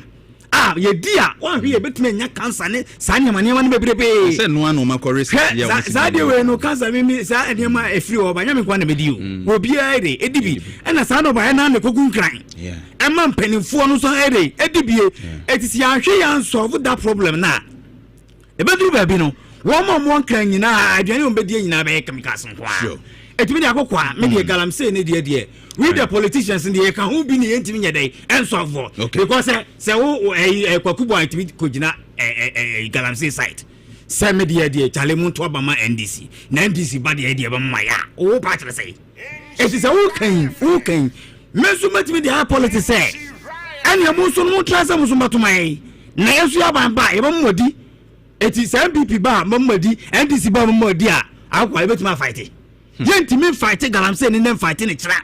ye dia wan hwe betime nya cancer ne sa nyama ne bebrebe say no anu makoresi ya sa de we no cancer mi sa edema efiri oba nya me kwa na medio obi ade edibi na sa no ba na me kogun kran emma mpanimfo no so ade edibie etisi ahwe ya solve that problem na ebeduru ba bi no wo mo kran nyina aduane o bedie nyina be chemicals nkwa etimi de akokwa me de galamsey ne de we the politicians in the can who be the entimi nyede and so for because say wo kwakubo entimi kojina galamsey site say me de chale muntu abama NDC na NDC ba de ba maya o patch say it is a who can me so metimi de politics say and ya muso no trasa muso matumai na yesu ya ba e ba mmodi it is MPP ba mmodi NDC ba mmodi a akwa betima fight yentimi fight galamsey ni nem fight ni kira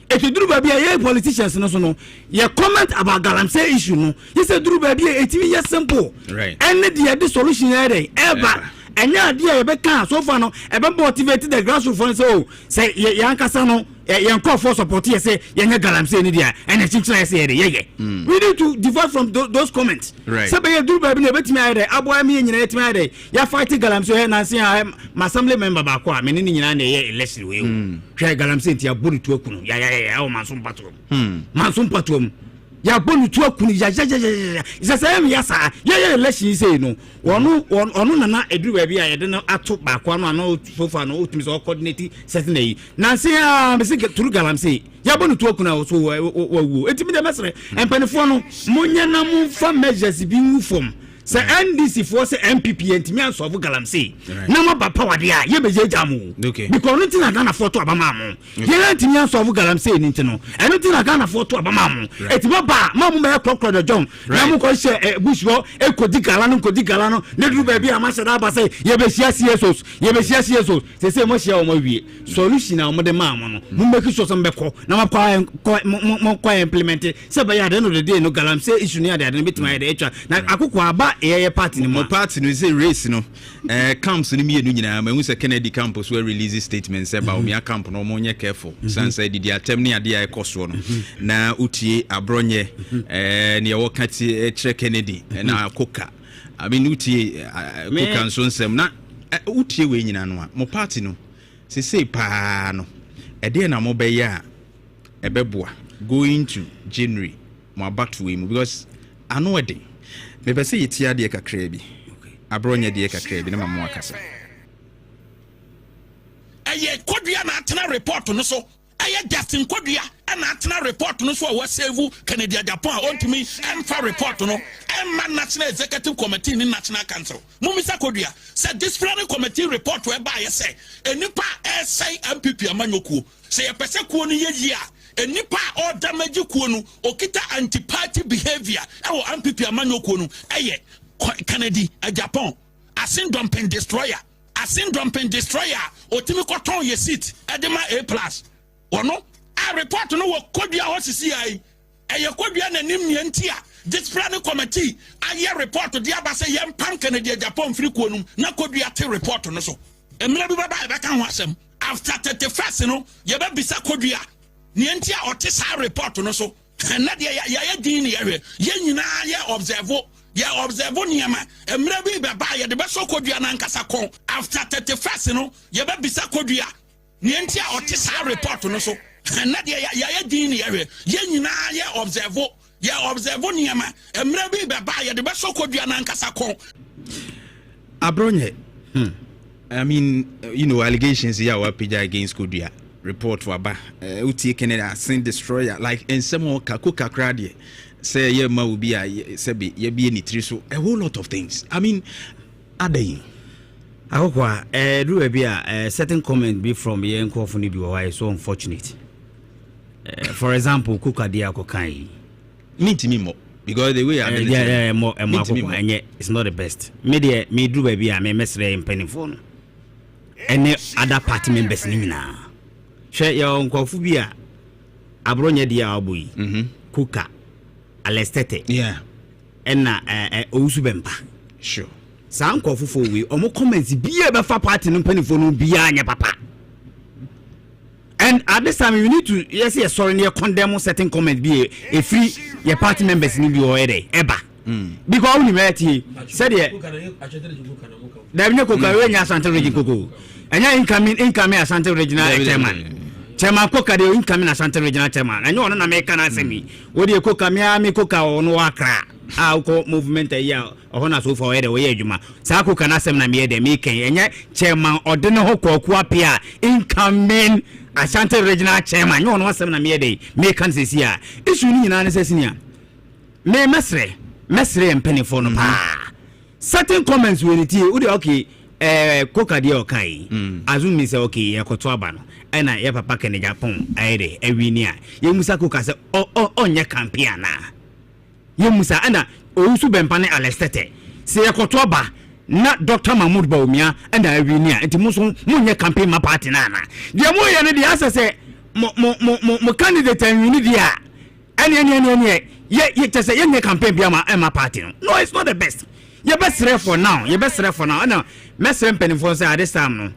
etuduru ba bia ye politicians no so no ye comment about galamsey issue no ye say duru ba bia etimi ye simple right and the solution here ever enya dia ye be kan so far no e be motivate the grassroots for say ye ankasa no ye call for support ye say ye nya galamsey ni dia and e chinchira say ye we need to divert from those comments right say be ye duru ba bi na betimi here aboa mi nyina etimi here ya fight galamsey here na say my assembly member ba ko a me ni nyina na ye election we hwe galamsey ntia bori tu akunu ya o manso patrom ya bonu tu akunu ya say me yasa ye election say no onu na eduru ba bi a ye de no ato ba ko no na fofa no otumi so coordinate certain yi na say me say turu galamsey ya bonu tu akunu so wo etimi de mesre empanifo no munya na mu fa measures bi mu fom say NDC for say MPP entimi anso galamsey na mo ba power dia ye beje jamu because nothing na Ghana photo abama mo ye entimi anso galamsey ni ntino anything na Ghana photo abama mo etiba ba ma mo be clock the jom na mo ko she bush wo ekodi gala no ne duru ba bia ma she da ba say ye be sia CSOs say mo share o mo wie solution na mo de ma mo no mo make sure some be ko na mo kwa implement say ba ya de no de no galamsey issue ni ade bitima ya de etwa na akoko aba party ni mo party no say race no camps ni mienu nyina ma hu say Kennedy campus we release statement say ba omia camp no mo nye careful sansa didi atem ni ade ekoso no na utie abronye ne wo kati kire Kennedy na koka abi ni utie koka nso nsem na utie we nyina no a mo party no say pa no ede na mo be ya ebeboa going to January mo back to him because I know wedding me be say yetia de kakra bi abronya de kakra bi na mamo akasa eye kodua na atena report no so eye Justin kodua na atena report no so wa save Canada Japan ontimi emfa report no emma national executive committee ni national council mumisa kodua say disciplinary committee report we ba ye say enipa say MPP amanyokuo say ye pese kuo no ye a enipa o damage kuo no okita anti party behavior e wo MPP amanyokuo no eye Canada Japan asin dumping destroyer otimi koton ye seat edema A+ ono a report no wo kodua hosisi ai eye kodua na nim ne ntia disciplinary committee aye report de abase yem pam Canada Japan free kuonum na kodua te report no so emra bi baba e beka ho asem after 31st no ye ba bisa kodua ne ntia ote sa report no so na de ya din ne ye nyina ye observe niema emra bi baba ye de beso kodua na nkasa kon after 31st no ye ba bisa kodua ne ntia ote sa report no so na de ya din ne ye nyina ye observe niema emra bi baba ye de beso kodua na nkasa kon abronye I mean allegations here were pija against kodua report for aba uti Canada sin destroyer like in some kakuka krade say ye ma ubi a sebi ye bi ni tri so a whole lot of things. I mean adai akokwa do e bi a certain comment be from ye nkofo ni bi why so unfortunate. For example kuka dia akokan me more because the way I more it's not the best. Me do baby a me mesre impenifo no any other party members ni nyina hwe ye nkofo bi a abronye dia aboyi kuka alestete ena ousu bempa sure sa nkofo fo we omo comments bia be fa party no mpanifo no bia anya papa. And at this time you need to yes sorry near condemn certain comment be a free your party members ni bi already eba because only me said there na koka we nya Asante region koko enya incoming Asante regional chairman koka de incoming Asante regional chairman enya ono na me kana semi wo de koka me koka ono wakra ko movement ya ohona so for we ye adwuma sa koka na sem na me de me ken enya chairman odene ho koku apia incoming Asante regional chairman you know asem na me dey me kan sesi a issue ni nyina ne sesi nia me mesre empenifo no pa certain comments we niti we dey okay koka dey okai azum me say okay ye koto aba no na ye papa ken Japan ayede awini a ye musa koka say onye campaign na ye musa na ousu bempa ne alestete say ye koto aba na Dr. Mahmoud Baumia and I winia enti muso munye campaign ma party na dia mo ye ne dia say mo candidate and wini dia any ye tese ye campaign bia ma party no it's not the best ye best ref for now na mesem penifo say at this time no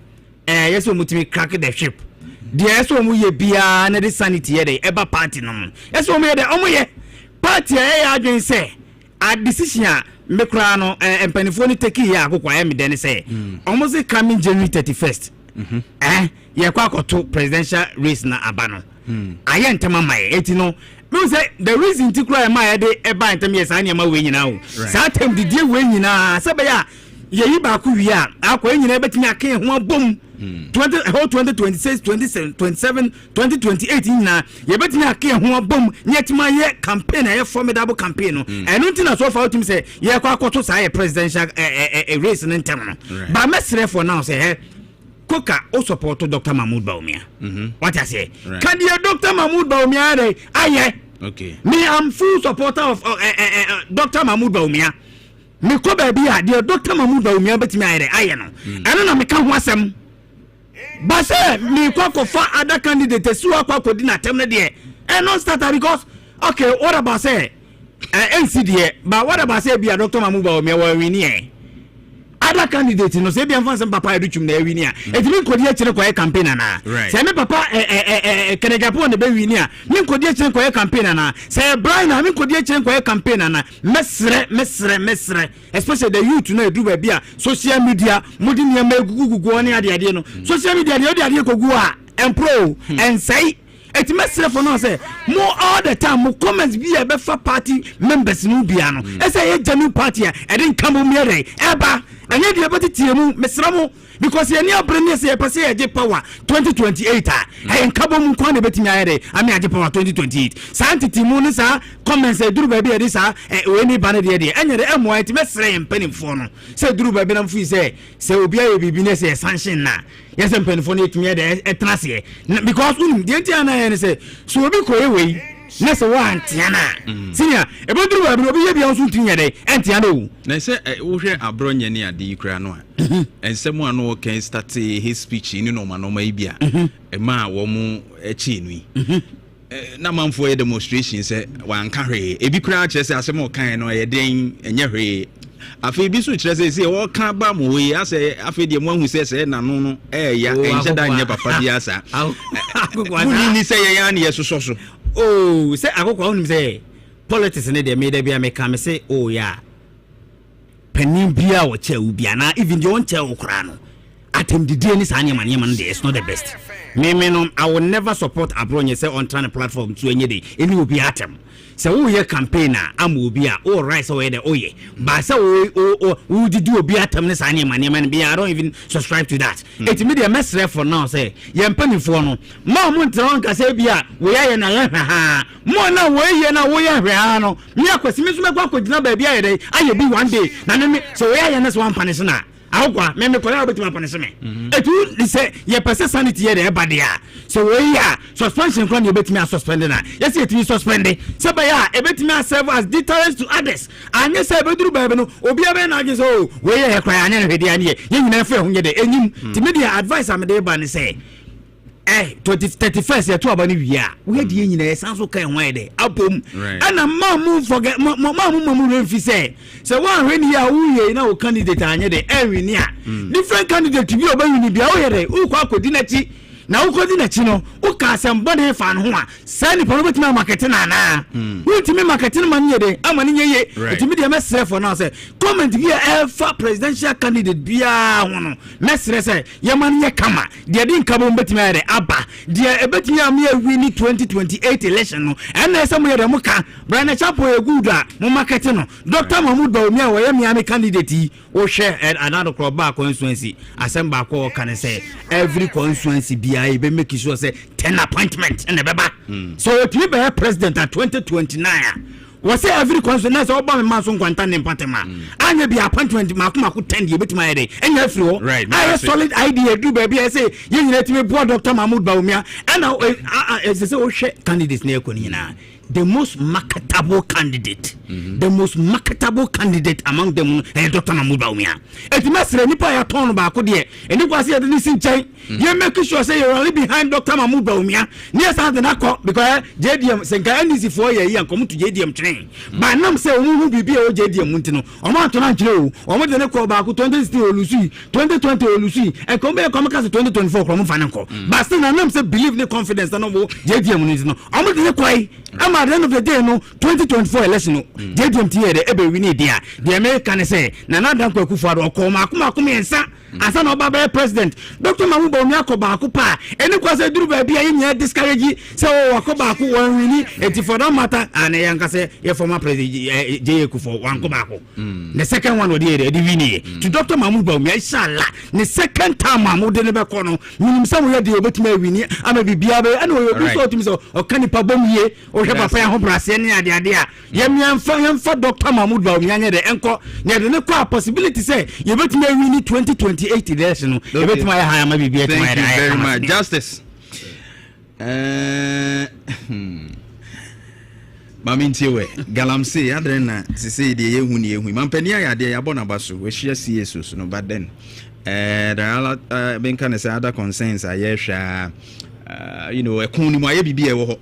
yes o mutimi crack the ship dia yes o mu ye bia na the sanity ye dey eba party no yes o mu ye dey o mu ye party ye adwen say a decision mekra no empanifo ni take here akokwa ya medene say almost coming January 31st ye kwa akoto presidential race na abano aye ntema mai eti no me say the reason tikura ma ya de eba ntem yes anya ma we nyina o sa tem di die we nyina sebe ya ye yi ba ku wi a akwa nyina betimi aka ho abom 2026 27 2028 nyina ye betimi aka ho abom nyetima ye campaign ye formidable campaign no eno ntina so far ultim say ye kwa akoto sa ye presidential race no ntem no ba mesre for now say koka o support Dr. Mahmoud Baumia what I say can you Dr. Mahmoud Baumia dey aye okay me am full supporter of Dr. Mahmoud Baumia me ko ba bi a dey Dr. Mahmoud Baumia betimi aye no eno na me ka ho asem ba say me ko fa other candidate su akwa kodi na tem na dey no start because okay what about say NCD but what about say bi Dr. Mahmoud Baumia wa wini other candidate no say bi am fanse papa educhum na wini a etimi kodi a kire kwa campaign na say me papa Kenegapon na be wini a me kodi a kire kwa campaign na say Brian na me kodi a kire kwa campaign na mesre especially the youth no edu ba bia social media mudi niam egugugu oni ade no social media de ade kogu a empro and say It mesre for now say more all the time mo comments be a befa party members no bia no e say ye genuine party e didn't come o mere eba anya de eboti tiemu mesra mo because ye ni abrene say pese ye power 2028 e nkabo mu kwa na betimi ayere ami age power 2028 santiti mu ni sa comments e duru ba bi e sa we ni ba ne de enya de emo it mesre mpanimfo no say duru ba bi na mfu say obi aye bibi ne say sanction na yes mpanimfo no etimi de etrase because de ntia na ye say so obi ko ewe na se wa ntia na sinya e bo duru ba bi obi ye bia so ntia de entia na o na say wo hwe abronye ne ade kura no a ensemu ano can start his speech ni no ma ibia e ma wo mu echi nu na manfo ye demonstration say wan ka hwe e bi kura kire say asem o kan no ye den enye hwe afi bi so kire say wo kan ba mo we ase afi de mo hu say na no ya enje da nye papa bi asa akukwa ni say ye ya ne ye so oh say akukwa hu ni say politics ne de me da bia me ka me say oh ya penin bia wo che ubia na even the one che okra no atem the day ni sa anya man it's not the best me no I will never support abronye say on trying platform to enye dey any obi atem say wo ye campaign am obi a all right so we dey oye but say wo did obi atem ni sa anya man bia I don't even subscribe to that it me dey message for now say ye mpanifo no ma mo ntron ka say bia we ye na ye ha mo na we ye na wo ye hwe no me akwasi me so me kwa gina ba bia ye dey aye bi one day na me so we ye na so one punish na awwa me kola obetima punish me etu say ye pese sanity ye dey eba dia so we ya suspension kwan ye betimi suspend na yes ye timi suspend say ba ya e betimi serve as deterrence to others anye say beduru ba be no obi ebe na age so we ye kwan anye hwede anye ye nyina fe ho nye de enyim timi dia advice am dey ba ni say 2031 to abani wia we dey nyina sanso kan hwan dey abom ana mamu forget mamu remfi say one when ya uye na o candidate anye dey every near different candidate bi oba uni bia o yere u kwa akodi na chi na ukodi na chi no u ka asem body fan ho a say ni pono betima market na na ultimi market na man yede amani nyeye ultimi dey mesre for now say comment bi for presidential candidate bia ho no mesre say ye man ye kama dey din kabo betima yede aba dey ebetimi am ye win 2028 election no and na some yede muka brana chapo e good a mo market no Dr. Mahmoud Bawumia wo ye miami candidate o share another crop back constituency assemble ko kan say every constituency bia e be make sure say 10 appointment in the baba so to be president at 2029 was say every constituency oba man so kwanta ne patema anya be appointment makuma ku 10 ye betima yede enya free right I solid idea do baby I say you need to be board Dr. Mahmoud Bawumia and say o share candidates na ekoni na the most marketable candidate among them Dr. Mahmoud Bawumia et mesre nipa ya ton ba ko de eni kwase de sin chan you make sure say you're only behind Dr. Mahmoud Bawumia near something akọ because JDM senka NDC for ye yan come to JDM train but nam say omu bibi o JDM muntino o ma to na nkire o mo de ne ko ba ko 2016 olusi 2020 olusi e come be come ka 2024 ko mo fa nanko but still nam say believe the confidence no mo JDM muntino o mo de ne kwai at the end of the day no 2024 election no JDM tie de ebe win dia the American say na dan kwa Akufo-Addo okoma akuma ensa asa na oba president Dr. Mahmoud Bawumia ko ba ko pa eni kwa say duru ba bia yin discourage say o ko ba ko wan win eti for that matter and yanka say your former president J Akufo wan ko ba ko the second one odi win to Dr. Mahmoud Bawumia inshallah the second time Mahmoud ne be ko no minim say we dey obetima win ama bibia be and we so timi so o kanipa bom ye o hwe papa ya ho brase ne ade a yemfa Dr. Mahmoud Bawumia ne de enko ne de ne kwa possibility say you betima win 2028 election you betima ya haya ma bibia tima ya very much justice Mamintiwe galamse adrena sisi de yehu ni yehu mampania ya de ya bona baso we share CSO no but then there are benka ne say other concerns ayehwa ekun ni mo aye bibia wo ho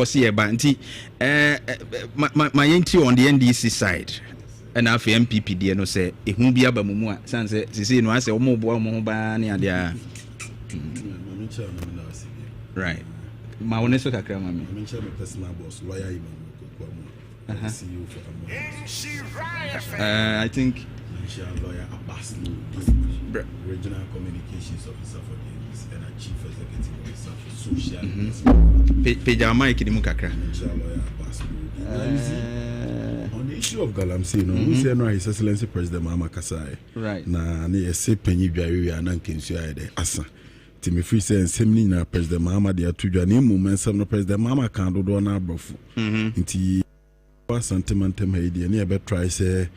see e ba nti my yenti on the NDC side and after MPP de no say ehu bia ba mumu a san say sisi no ase omo bo omo ba ne ade a right ma wone so kakra ma me mention my personal boss lawyer Imam CEO for I think lawyer Abbas regional communications officer for Service and a chief executive officer for social. Peja Mike ni mukakra. On the issue of Galamsey, no, we say no His Excellency President Mahama Kasai. Right. Na ne yese panyi dware wi anan kensu ayede asa. Timi free say nsem na President Mahama de atudwa ne moment some no President Mahama kan do na abrofo. Nti sentimentum haidi ne be try say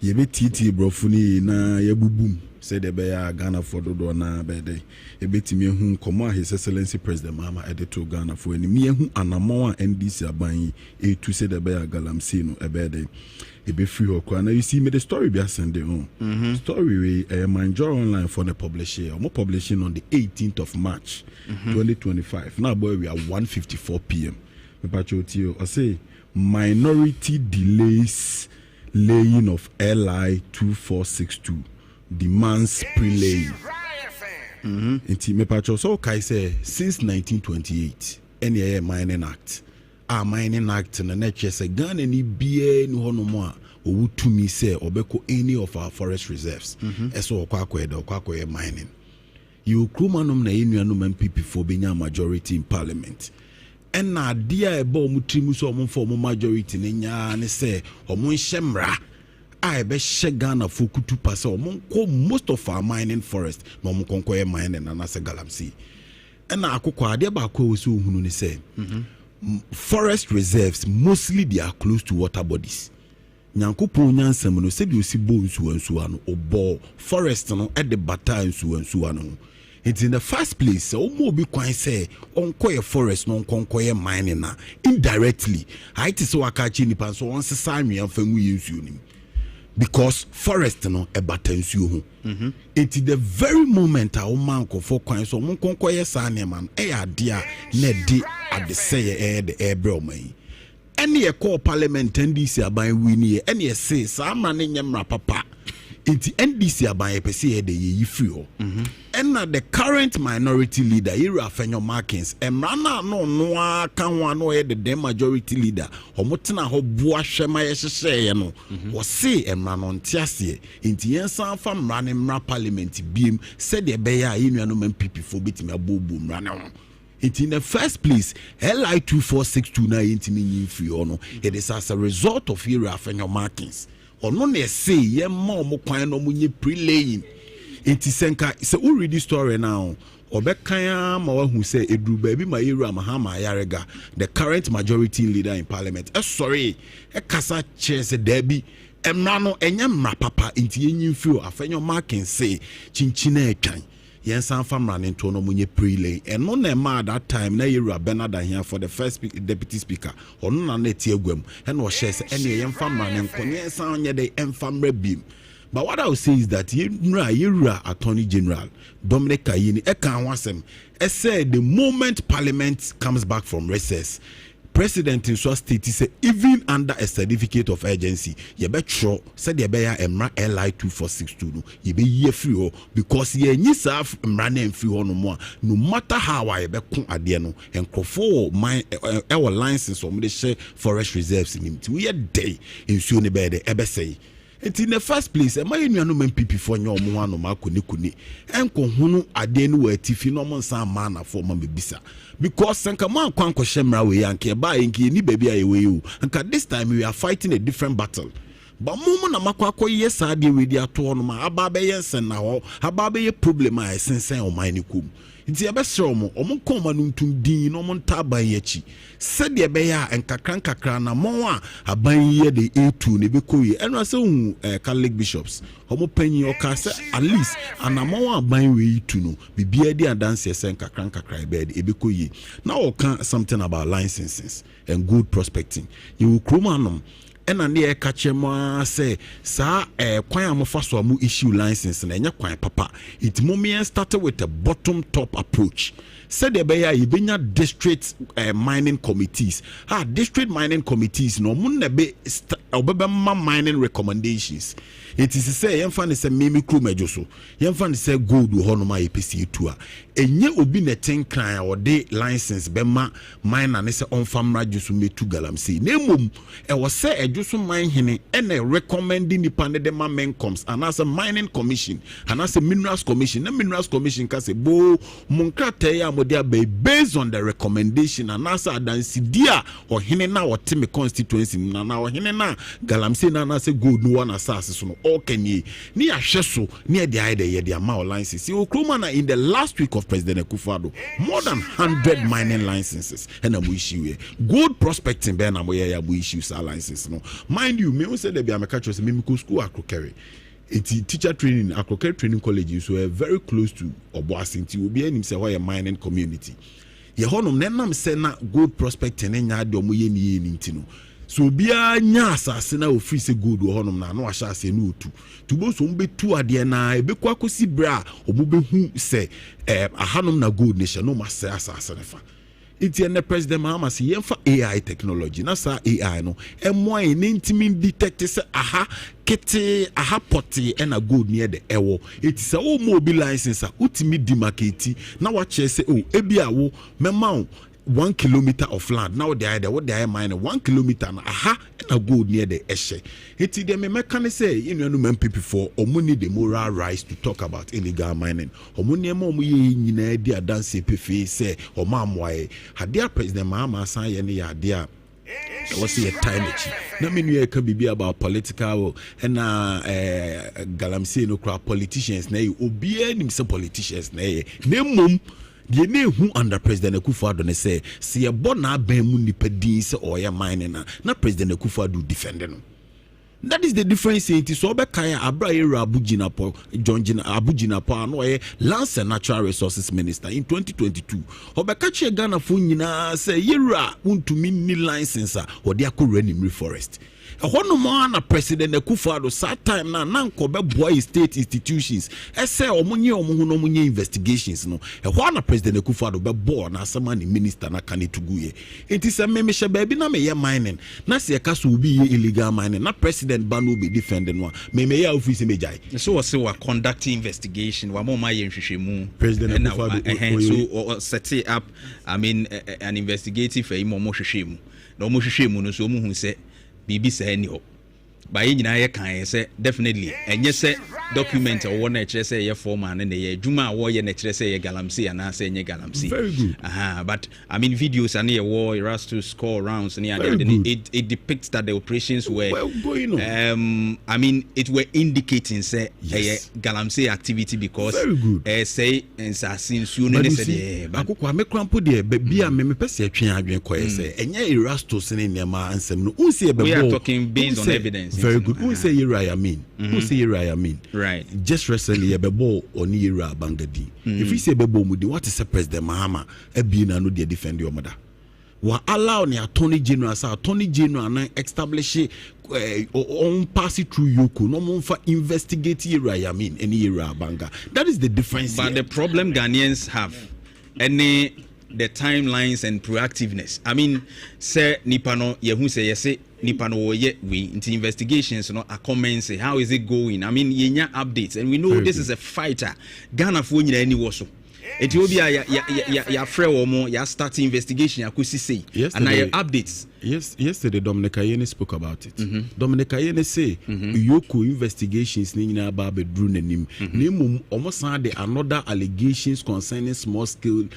ye be titi brofo ni na ye bubum say de be ya Ghana for do na be dey e betimi hu komo His Excellency President Mahama edito Ghana for ni me hu anamon NDC aban e tu say de be ya Galamsey no e be dey e be free ho na you see me the story be ascend on story we Manjoro online for the publishing or publishing on the 18th of March 2025 now boy we are 1:54 p.m. me patrotio I say minority delays laying of LI 2462 demands pre-laying. Inti me patro so kai say since 1928 any mining act mining act na nature say Ghana ni bia ni hono mo a owutumi say obeko any of our forest reserves eso okwa mining you krumanum na enuanum MPP for benya majority in parliament. And na dia ebo mutrimu so omfo omo majority ne nya ne se omo nhemra a ebe Ghana for kutu pase omo ko most of our mining forest na omo konkoye mining na se Galamsey. And na akokwa ade ba ko so hunu ne se forest reserves mostly they are close to water bodies. Nyankopon nyansam no se de osi bo nsuwansu ano obo forest no e de bata nsuwansu ano. It's in the first place, so be quite say on koye forest non konkoye mining na indirectly. I it is so akachi nipan so once sami and fengu use because forest no e batensu ho. It's the very moment a man ko for kwan so mon konkoye sane man e adia na di at the say the ebro man. Any call parliament NDC aban wini any say sa man nyamra papa. It's NDC aban pese de ye free ho. And the current minority leader Ira Fenyo Markins emrana no kan wa no the majority leader omotena ho boa hwema ye hye no wo se emrana ntiase nti yensan fa mrane mra parliament biem said de be ya yenuano MPP for bitimi abobu mrane ho. In the first place, LI 2462 na yentimi nyimfiri ono. It is as a result of Ira Fenyo Markins. Ono ne say ye ma mo kwan no munye pre-laying. Enti senka se we read this story now obekan ma wa hu say edru ba bi ma Ira Mahama Yarega the current majority leader in parliament sorry e kasa che se dabi emra no enya mra papa enti yenyimfiri Fenyo Markins say chinchina etwan yensan famra ne to no munye pre-lay eno na ma that time na Ira Bernard here for the first deputy speaker ono na tie agwam e no hye se ene yemfamra ne nkonye san nye de emfamra bim. But what I will say is that Ira Attorney General Dominic Kayini Ekanwasem said the moment Parliament comes back from recess, President in Swa State said even under a certificate of urgency, you bet sure said you beya emra LI 2462 no you be ye free because ye ni sa emra na free no more no matter how I be kun ade no enkrofo my our license or me share forest reserves in him we day in so ne be de ebe say. And in the first place, my union MPP for your moano makuni and hunu adenu were tiffy no man some manner for Mammy Bisa. Because Sankaman Kwanko Shemra we yanke by inki ni baby away you. And this time we are fighting a different battle. But Mumuna Makwako, yes, I deal with the atonoma, Ababe Yensen now, Ababe ye problem I sense on my nicum. It's a best romo, Omon Comanum Tumdi, no Montaba Yechi. Said the Beya and Kakran Moa, a baye the A2 Nebekoi, and also Catholic bishops. Homo penny or cassa, at least, and a more buying way to know, be beardy and dancers and Kakran bed, Ebekoi. Now, something about licenses and good prospecting. You Krumanum. And near Kachema say, Sir, kwan amofa so amu issue license na enya kwan papa. It moment started with a bottom top approach. Said the beya ibenya district mining committees. District mining committees no mun be obebe mining recommendations. it is say yɛmfa ne sɛ meme kuro madwo so yɛmfa ne sɛ gold wɔ hɔ no ma yɛpɛsi tu a ɛnyɛ obi ne tenkran a wɔde license bɛma mine ne sɛ ɔmfa mmra dwo so metu galamsey na mmom ɛwɔ sɛ ɛdwo so mine hene ɛna recommending nipa ne de ma mencoms anaasɛ mining commission anaasɛ minerals commission na minerals commission ka sɛ bo monkratae a mode aba based on the recommendation anaasɛ adansidi a ɔhene na wɔte me constituency na ɔhene na galamsey na anaasɛ gold no wana asase so no ɔkanie ne yɛahwɛ so ne yɛde ayɛ dɛ yɛde ama license okroma na in the last week of President Akufo-Addo more than 100 mining licenses and a issue gold prospecting be na mo issue sa license no mind you me who say there be ameka chose me go school akrokere eti teacher training akrokere training college so very close to Oboasinti obi anim say why a mining community ye honom nenam say na gold prospecting nya de omo ye ni ntino so bia nya asase na ofiri se gold wo honom na no ahya ase no otu tubo so mbetu ade na ebeku akosi bra obobehu se ahanom na gold nation no ma se asase ne fa iti ene president Mahama se yemfa AI technology na sa AI no emo en intimi detect se aha kete aha poti ena gold ne de ewo iti se o mo obi license a utimi di marketi na wa che se o ebi awo mema 1 kilometer of land now they are what they are mining 1 kilometer na aha na gold near the eshe iti dem mechanic say you know men people for omuni the moral rights to talk about illegal mining omuni ema omu ye nyina di adanse pefe say omamwae hadia president Mahama san ye ne ya dia was see a time na me nu ka bibi about political and galamsey no crowd politicians na obi anim say politicians na mum the name who under President Akufo-Addo ne say see a bon na ban mu nipa din say oya mining na President Akufo-Addo defend no. That is the difference in so obekaya Abraham Abujinapo John Abujinapo no Lands and Natural Resources Minister in 2022 obekache Ghana fo nyina say yera untumi ni license or dia ko renim forest. Hono na President Akufo-Addo that time na nko be boy state institutions say omunye omuhu no munye investigations no na President Akufo-Addo be board na asama ni minister na kanituguye enti se me hye ba bi na me ye mining na se ka so obi ye illegal mining na president ba no be defending one me ye office me jai so we say we conducting investigation wa mo ma ye nhwehwemu President Akufo-Addo so set up I mean an investigative for mo hwehwemu na mo hwehwemu no so mo hu se bibi say ni ho ba ye nyina ye kan say definitely enye say document or na kire say ye forman na ye adwuma wo ye na kire say ye galamsey ana say nye galamsey very good but I mean videos and ye war Erastus score rounds and it depicts that the operations were well going on I mean it were indicating say galamsey activity because very good say ensassin su no say akokwa me krampo de bia me pese atwen adwen koye say enye Erastus ne nema ansem no unse we are talking based on evidence very good who say I mean who say I mean right just recently a bebo oni yera bangadi if we say bebo mudi what is President Mahama ebi na no dey defend your mother wa allow ni attorney general na establish on pass it through Yoko no more for investigate yera mean any yera banga that is the difference but here. The problem Ghanaians have any the timelines and proactiveness I mean say nipano yehu say yese nipano ye we into investigations no a comments how is it going I mean yenya updates and we know this is a fighter Ghana fo nyina ani wo so Ethiopia ya frɛ wo mo ya start investigation akosi say and your updates yesterday Dominic Ayene spoke about it Dominic Ayene say Yoko investigations ni nyina ba bedru nanim na mum almost had another allegations concerning small scale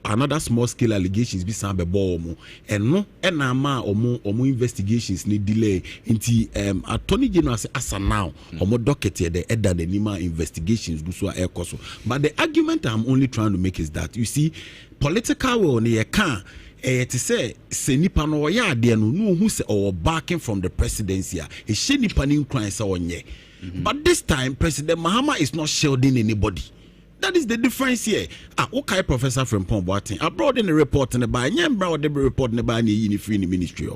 another small scale allegations be san be bo mo eno na ma omo investigations ni delay nti attorney general say asa now omo docket here the edda the nima investigations do so ekoso but the argument I'm only trying to make is that you see political will ne can to say nipa no ya ade no hu say or backing from the presidency e she nipa ni nkran say onye but this time President Mahama is not shielding anybody. That is the difference here. Okay, Professor from Pomboatin. Abroad in the report in the by Nyambra or the report in the by ni free in the ministry.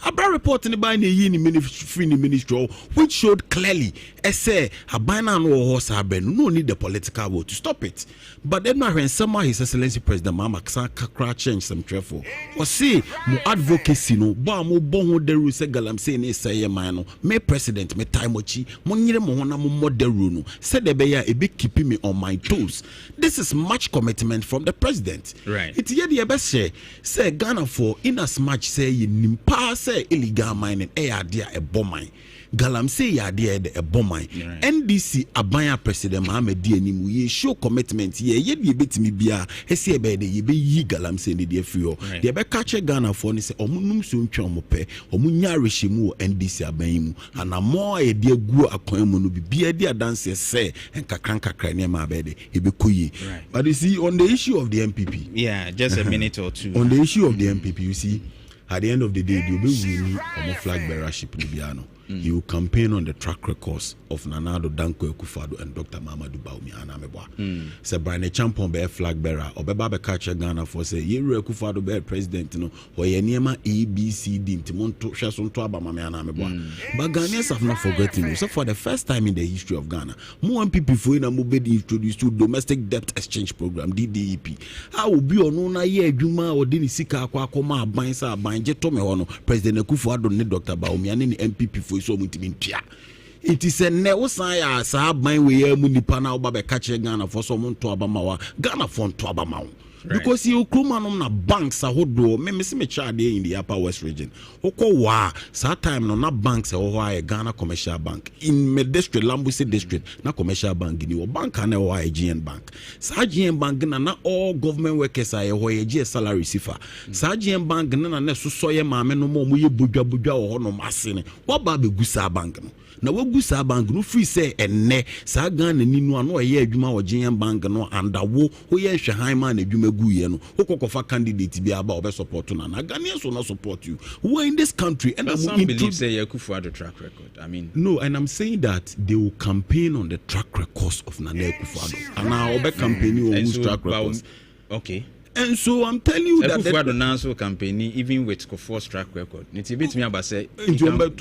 Abroad report in the by the ministry which showed clearly say a binary horse no need the political vote to stop it. But then when someone His Excellency President Mama Kakra change some trifle or say mo advocacy no ba mo bon de ru se galam say ne say man me president me time ochi mo nyire mo hona mo modelu no said the beya e be keeping me on my toes. This is much commitment from the president. Right. It ye the best say Ghana for in as much say you nimpa say illegal mining e ade a bomb Galamsey ya de a bomb NDC abaya president Mohamed Dianim ye show commitment ye bit me bia he say be de ye be yi Galamsey ni de fio de be catch Ghana for ni say omunum so ntwa mo pe omunya reshimu NDC aban mu ana mo ye de gu akwan mu no bia de dance say enkakran ne ma be de e be koyi. But you see on the issue of the MPP, yeah, just a minute or two on the issue of the MPP, you see at the end of the day they will be winning on flag bearership in Biano. He will campaign on the track records of Nanado Danko Akufo-Addo and Dr. Mamadou Bawumia Anamebwa. Say Brian Champon be flag bearer or be Baba catch Ghana for say Yeru Akufo-Addo be president no or ye niema ABCD Timonto Shasonto Abama Anamebwa. But Ghanaians have not forgotten. So for the first time in the history of Ghana, more people for in a movie introduced to domestic debt exchange program DDEP. I will be on una ye Juma or Dini Sika Kwakoma Bansa Banje Tome Hono President Akufo-Addo ne Dr. Bawumia ne MPP for so much. It is a neosaya sahab my way munipana oba be catch Ghana for someone to Abamawa Ghana for to Abamawa. Because you Kumanum na banks a hodo, me me child in the upper west region. Oko wa sa time no na banks a Ghana commercial bank. In me district, Lambuse district, na commercial bank in bank and a GN bank. Sa GN bank na all government workers are a GS salary sifa. Sa GN bank na so soye mame no mo ye budwa o no masene. What ba be gusa bank no? Na we gusa bank no free say enne sa Ghana ni no ano ye adwuma o GN bank no andawo ho ye hwehan man adwuma gu ye no okokofa candidate bi aba obe support na Ghanaians will not support you. We are in this country and some believe say Akufo-Addo track record. I mean no, and I'm saying that they will campaign on the track records of Nana Akufo-Addo and now obe campaign on whose track records. Okay. And so I'm telling you that Akufo-Addo now campaign even with Kofo's track record. It's a bit me about say go back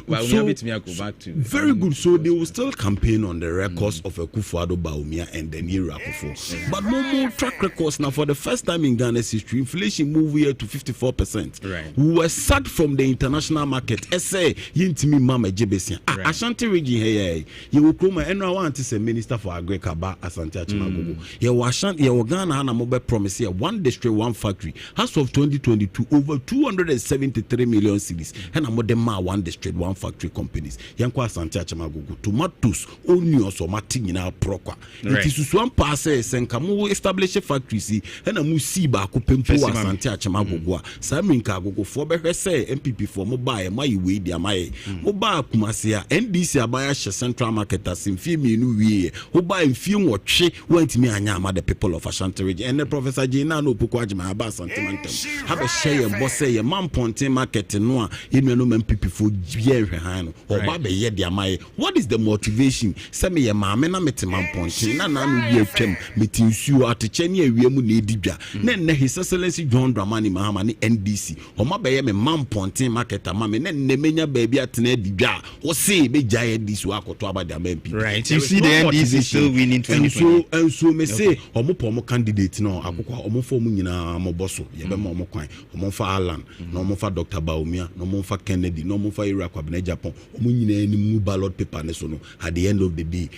to very good. So they will still campaign on the records of Akufo-Addo Bawumia and then Yeru Akufo. But no more track records now. For the first time in Ghana's history, inflation moved here to 54%. Right. We were sacked from the international market. Say yintimi mama Jebesia. Ashanti region here. You will come and I want to say Minister for Agriculture Asante Achimagogo. You Ashanti you Ghana and mobile promise here one district, one factory. As of 2022, over 273 million cedis. And I'm them one district, one factory companies. Yankwa Asante Achimagogo. Tomatoes, onions, or matinina proqua. It is one pass and Kamu establish a factory see and a musiba kupempo Asante Achimagogo. Saminka go for be say MPP for mobile my way dia my mobile kumasia NDC abaya central market as in film you we mobile film watch went me anyama the people of Ashanti region and the Professor Jina no pukwajima aba sentimental have a share boss say a man ponting market no you know MPP for year hano or baba ye dia my what is the motivation say me ye maame na mete man ponting na na no bi atwam meti nsuo atche ne awiemu na edidwa na His Excellency John Dramani Mahama ni NDC o ma be ye me man ponting market ama me na menya baby atena edidwa o say be jaye this wa akoto abada MPP. Right, you see the NDC still winning 2020 and so me say omo candidate no akokwa omo fo mu nyina mo boso ye be ma omo kwan omo fa Alan no omo fa Dr. Bawumia no omo fa Kennedy no omo fa Yeru Akufo-Addo Japan omo nyina ni mu ballot paper ne so no at the end of the day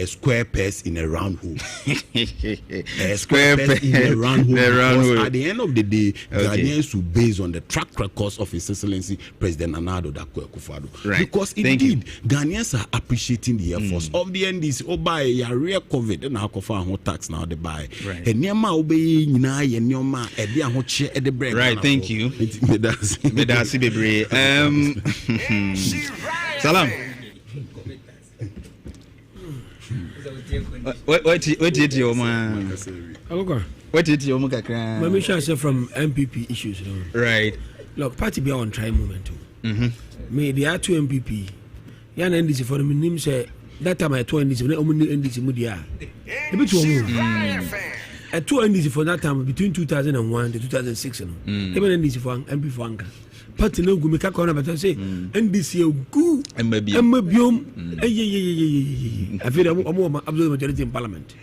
square pegs in a round hole. Square pegs in a round hole. At the end of the day Ghanaians will base on the track records of His Excellency President Nana Akufo-Addo. Right. Because indeed Ghanaians are appreciating the efforts of the NDC. Oh buy ya real COVID and Akofa ho tax now they buy. Right. And niama obey nyina ye nioma e dia ho che e de bread. Right, thank you. Medasi bebre. Salam. What did you man? What did you kakra? Let me share from MPP issues. Right. Look, party be on try moment too. Me there are two MPP. Yan NDC for the name say that time I told NDC when NDC mudia. A bit two NDC for that time between 2001 to 2006 no even NDC for MP for anka party no go make corner but say NDC go embiom I feel am absolute majority in parliament.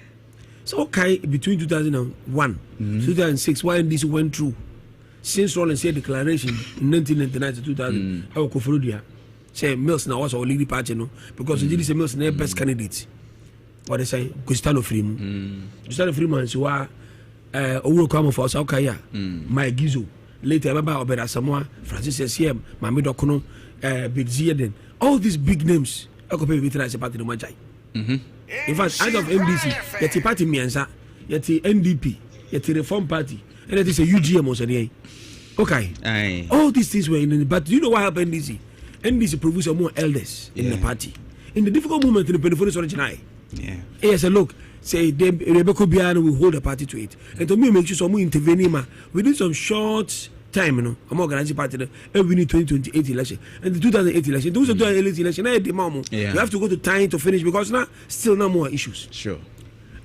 So okay, between 2001 2006 why NDC went through since Rollins said declaration in 1999 to 2000 I will Koforudia say Mills now was our leading party no because he say Mills the best candidate. What they say Gustavo Freeman so owo kwamo for so kaya my gizo later remember Obeda Samoa Francis SCM Mami Dokono Big Zeden all these big names I could pay with as a party no majai in fact out of MDC yet party miensa yet NDP yet Reform Party and it is a UGM also there okay all these things were in the but do you know what happened NDC produced more elders in the party in the difficult moment in the 24th original. Yes, look, say Rebecca Biano will hold the party to it. And to me, make sure someone intervene within some short time, you know, I'm organizing party every 2028 election. And the 2008 election, those are 2008 election, you have to go to time to finish because now still no more issues. Sure.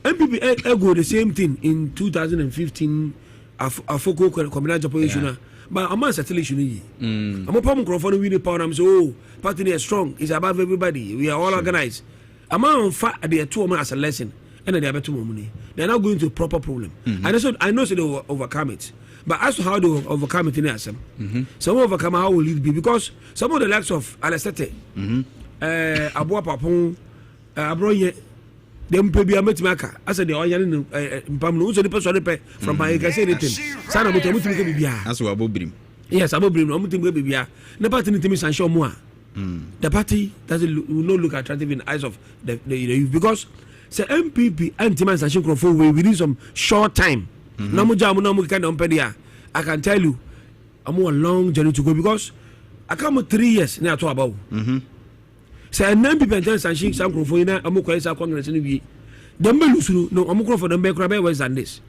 MPP go the same thing in 2015 a focal communal opposition. But I'm not settle issue. I'm a problem microphone with the power. I'm so party is strong, it's above everybody. We are all organized. I'm on fat at the 2 months as a lesson, and they are better money. They're not going to a proper problem. And I know they will overcome it. But as to how they will overcome it in Assam, some overcome how will it be? Because some of the likes of Alessete, Abua Papon, Abroye, them baby I met Maka, as the oil in Pamno, so the person from my can say anything. Sana Mutu, that's what Abobrim. Yes, Abobrim, Omutim baby. Never to me and show more. The party will not look attractive in the eyes of the youth because say MPP anti-man sanction control within some short time. I can tell you, I'm on a long journey to go because I come with 3 years now to about. Say MPP anti-sanction control in a more Congress in the them lose no I'm for them back worse than this.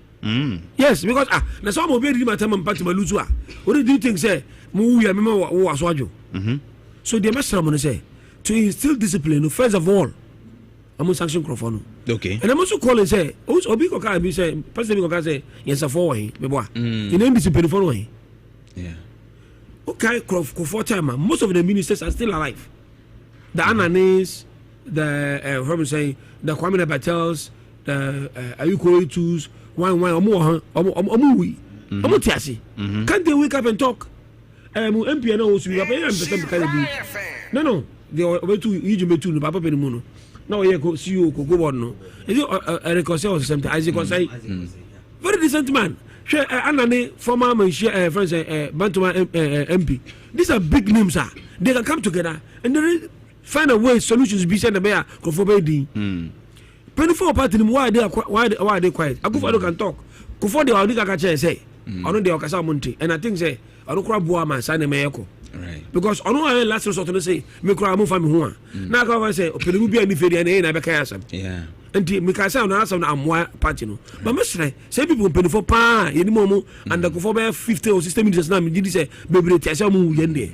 Yes, because na some will be my time and party Maluzua. What do you think say? Mu ya mema wa aswajo. So the message I'm going to say, to instill discipline, first of all, I'm going to sanction Crawford. Okay. And I'm also calling say, Obi Koka be say, President Koka say, yes, a four way, me boy. In any discipline for way. Yeah. Okay, Crawford time, most of the ministers are still alive. The Ananis, the what I'm saying, the Kwame Batels, the Ayuko Tools, one more, can't they wake up and talk? MP and also we are paying no they are way to you to papa pemuno now you go see you go on no is it a reconcile something as you can say very decent man share anane former man share friends Bantuma MP these are big names sir they can come together and they find a way solutions be sent be for be 24 party why they quiet Akufo can talk Kufo they already can say I don't they okasa monte and I think say I don't cry boy man sign meyeko because I know last resort to say me cry mo fa me ho a na ka say opelu bi ani feri na be kai asam enti me ka say na asam na amwa party no but me say people pay for pa ye ni mo and the go be 50 or 60 minutes na me did say bebre ti asam mu yende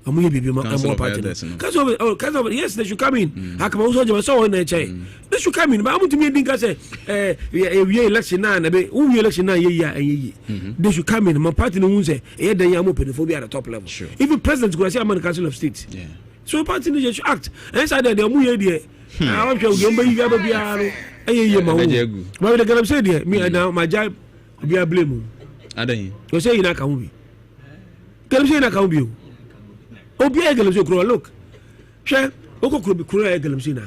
amu ye bibi mo party no yes they should come in hakama uso je so na che they should come in but amu timi din ka say we election na be we election na ye they should come in my party no won say e dan ya mo pedophobia at the top level even president go say am council of state so party no should act and say they amu ye dey I want you to be able to be a ma but the girl say there me now my job be a blame adan you say you na can be girl say na can be obi e gelem so kro look hwe okokro bi kro e gelem so na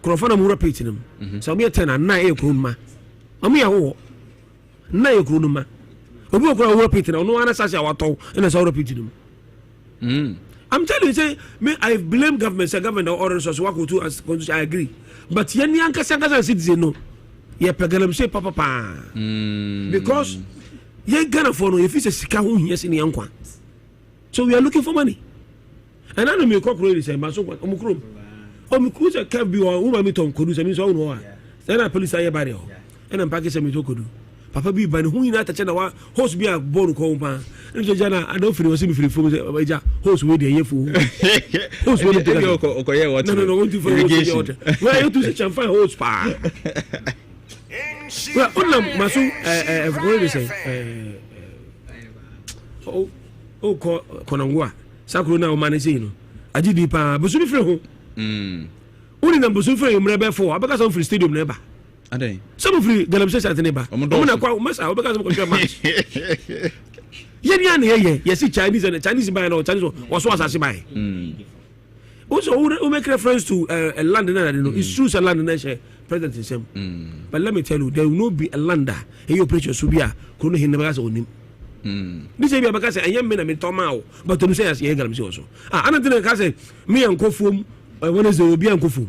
kro fa na mu repeat nim so me 10 na e kro ma am ya wo na e kro ma obi okro repeat na no ana sa sia wato na so repeat nim I'm telling you say me I blame government say government or resource work to as I agree but yani anka sanga citizen no ye pegelem say papa because ye Ghana for no if it's a sika hu yes in yankwa so we are looking for money. And I know me corporate say ma so omukru say can be o ma me ton kodu say me so no wa then I police aye bari o and am package me to kodu papa bi ban hu ina ta che na wa host bi a born ko pa njo jana I don't feel me free from say ja host we dey yefu host we dey okoye water no want to for irrigation where you to say champa host pa well unam maso what they say konangwa sakuru na o manage you know agidi pa bosu bi frɛ ho uni na bosu frɛ yomre be for abeka some free stadium na ba adai some free galamsey chat na ba omo na kwa masa abeka some control match yeni an ye yes Chinese and Chinese buy no Chinese was asase buy also we make reference to a land na no it's true a land na share president himself but let me tell you there will not be a lander e operation subia kono hinna so onim this be abaka say anyam me na me toma but you say as ye galamsey also another ka say me ankofom when is obi ankofom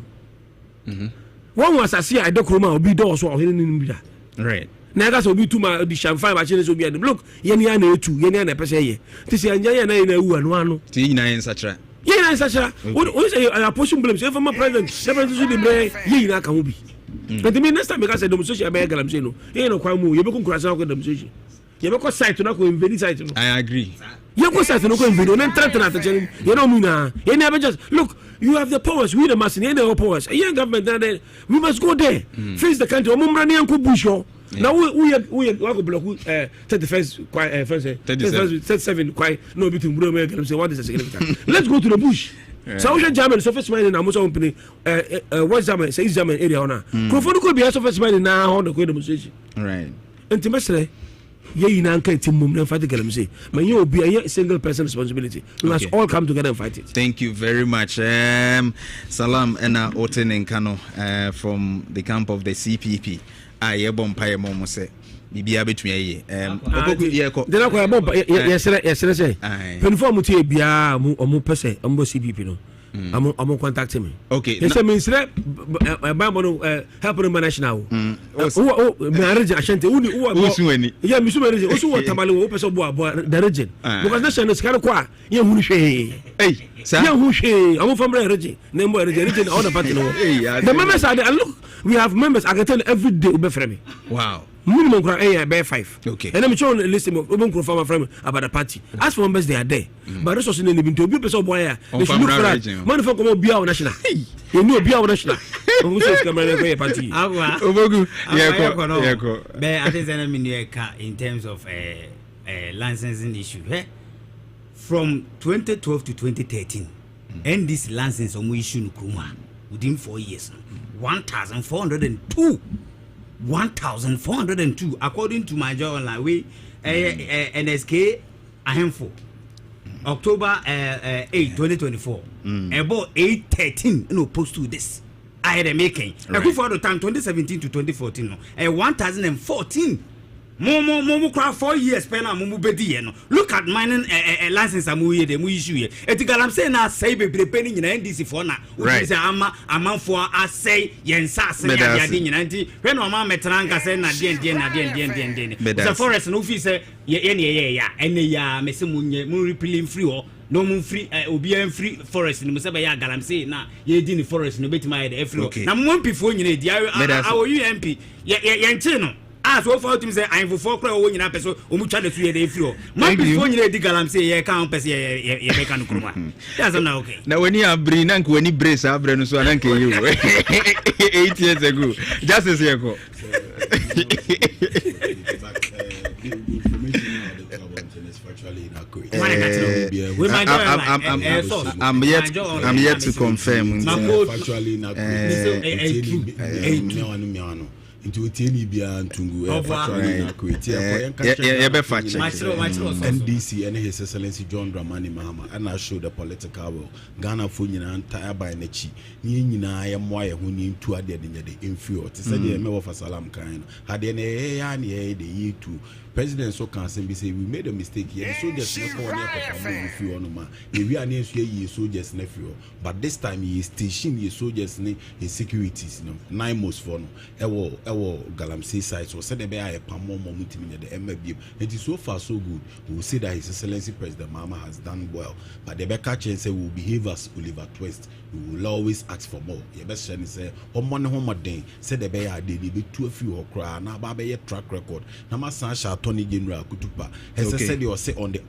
one was asase I dokroma obi do so ohene nim bia right na ga so obi tuma di shamfan ba chene so bia look yeni ya na etu yeni ya na pese ye tisi anya ya na ewu anu anu ti nyina yen sachra yeni na sachra o say I push blame say former president so the bre yeni na ka ho bi but the next time because demonstration be galamsey no yeni no kwa mu ye be kun kurasa ko demonstration ye be ko site no ko invade site no I agree ye ko site no ko invade no threaten at the you know me na ye never just look you have the powers we the mass ye the powers a young government that we must go there face the country omumra ni anko bush yo now we go block 31st quite first 37 quite no between bro me say what is the significance let's go to the bush so we German surface mining na most company what German say German area ona crofonu ko be surface mining na on the demonstration right intimately ye na anka timum na fight galamsey man you be a single person responsibility we must all come together and fight it. Thank you very much salam ena oten nkano from the camp of the CPP ye bompa ye momo se bibia betumi ye okoku ye ko de na ko bompa ye say penfo mu tie bia omu pese ombo CPP no I'm contact me. Okay. Yes, I mean, sir, helping national. Marriage, Ashanti, yeah, Miss Marriage, also what Tamale, the region. Because national is kind of quiet. You who say, hey, who say, I'm from the region, name the region, all the party. The members are there. Look, we have members, I can tell every day, me. Wow. Minimum cry bear 5. Okay. And I'm sure listen from friend about the party. As for members, they are there. But resources in the to be person boy. They should look for that. Man from come be our national. You know be our national. Who says come party? Obogu. Yeah. But I think in terms of licensing issue, from 2012 to 2013, and this license on issue Nkrumah within 4 years, 1,402 according to my journal we NSK a handful October 8 2024 about 813 no post to this I had a making for the time 2017 to 2014 no 1,014 more crowd 4 years pena mumu bedi no look at mining license amu ye dem issue ye etigalam say na say bebre peni nyina NDC for na we say ama for asay yensa asay ya de nyina nti when no ma metranka say na den the forest no fi say ye ya ene ya mese mun repealing free or no mun free obi en free forest ni say be ya galamsey na ye di ni forest no betima ye free na mun pifo nyina di awo UMP ye nche no as so far to say I'm for cry o nyina person o mu twa de so ye dey free o man before nyina di galamsey ye kan person ye be kan Nkrumah that's not okay na when you abri na nko ani brace abre no so na nka you 8 years ago justice here ko I'm yet to confirm into teni bia ntungu NDC and His Excellency John Dramani Mahama and I show the political will Ghana for nyina entire by nechi ni nyina ya moye ho ni ntu ade de inferior to say the me of salam kind had any ya ni the year to president so can say we made a mistake here so just no for any papa move fi on ma we are near ye soldiers nephew but this time he station ye soldiers ni his securities no 9 months for no ewo galamsey side so said be a pamo mutimi the MBM it is so far so good we will say that His Excellency President Mahama has done well but the back catch and say we will behave as Oliver Twist we will always ask for more your best friend say omone homoden said the be a dey be too few okra na ba be track record na ma san sha Attorney General Kutupa has said you say on the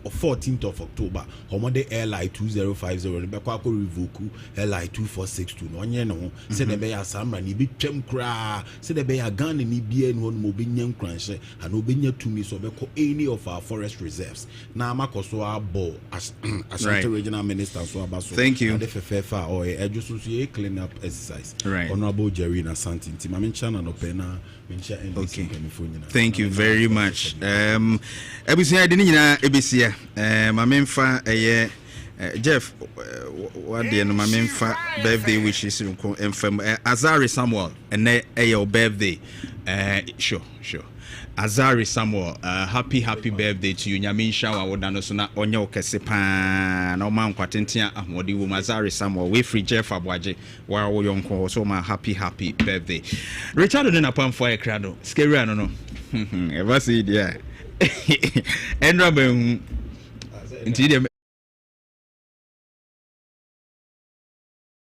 14th of October homode LI 2050 be kwa ko revoke LI 2462 no onye no say the be ya samra ni bi twam kra say the be ya Ghana ni bia no mo be nya nkranhye and obenya tumi so be ko any of our forest reserves na makoso abo as Ashanti regional minister so abaso thank you and FFFA or ejuso so clean up exercise Honorable Jerry na Santin team mention no pena mention NBC thank you very much ebusia de ni nyina ebesia mamemfa Jeff what the no mamemfa birthday wishes nko emfam Azari Samuel and your birthday sure Azari Samuel, happy birthday to you. Nyamisha wa wodano so na onye okese pa na o man kwatentia ahmodi wo Azari Samuel we free Jeff Abwaje wa wo yonko so ma happy birthday. Richard na pamfo e krado. Scary ano no. Ever see there. Endra be nti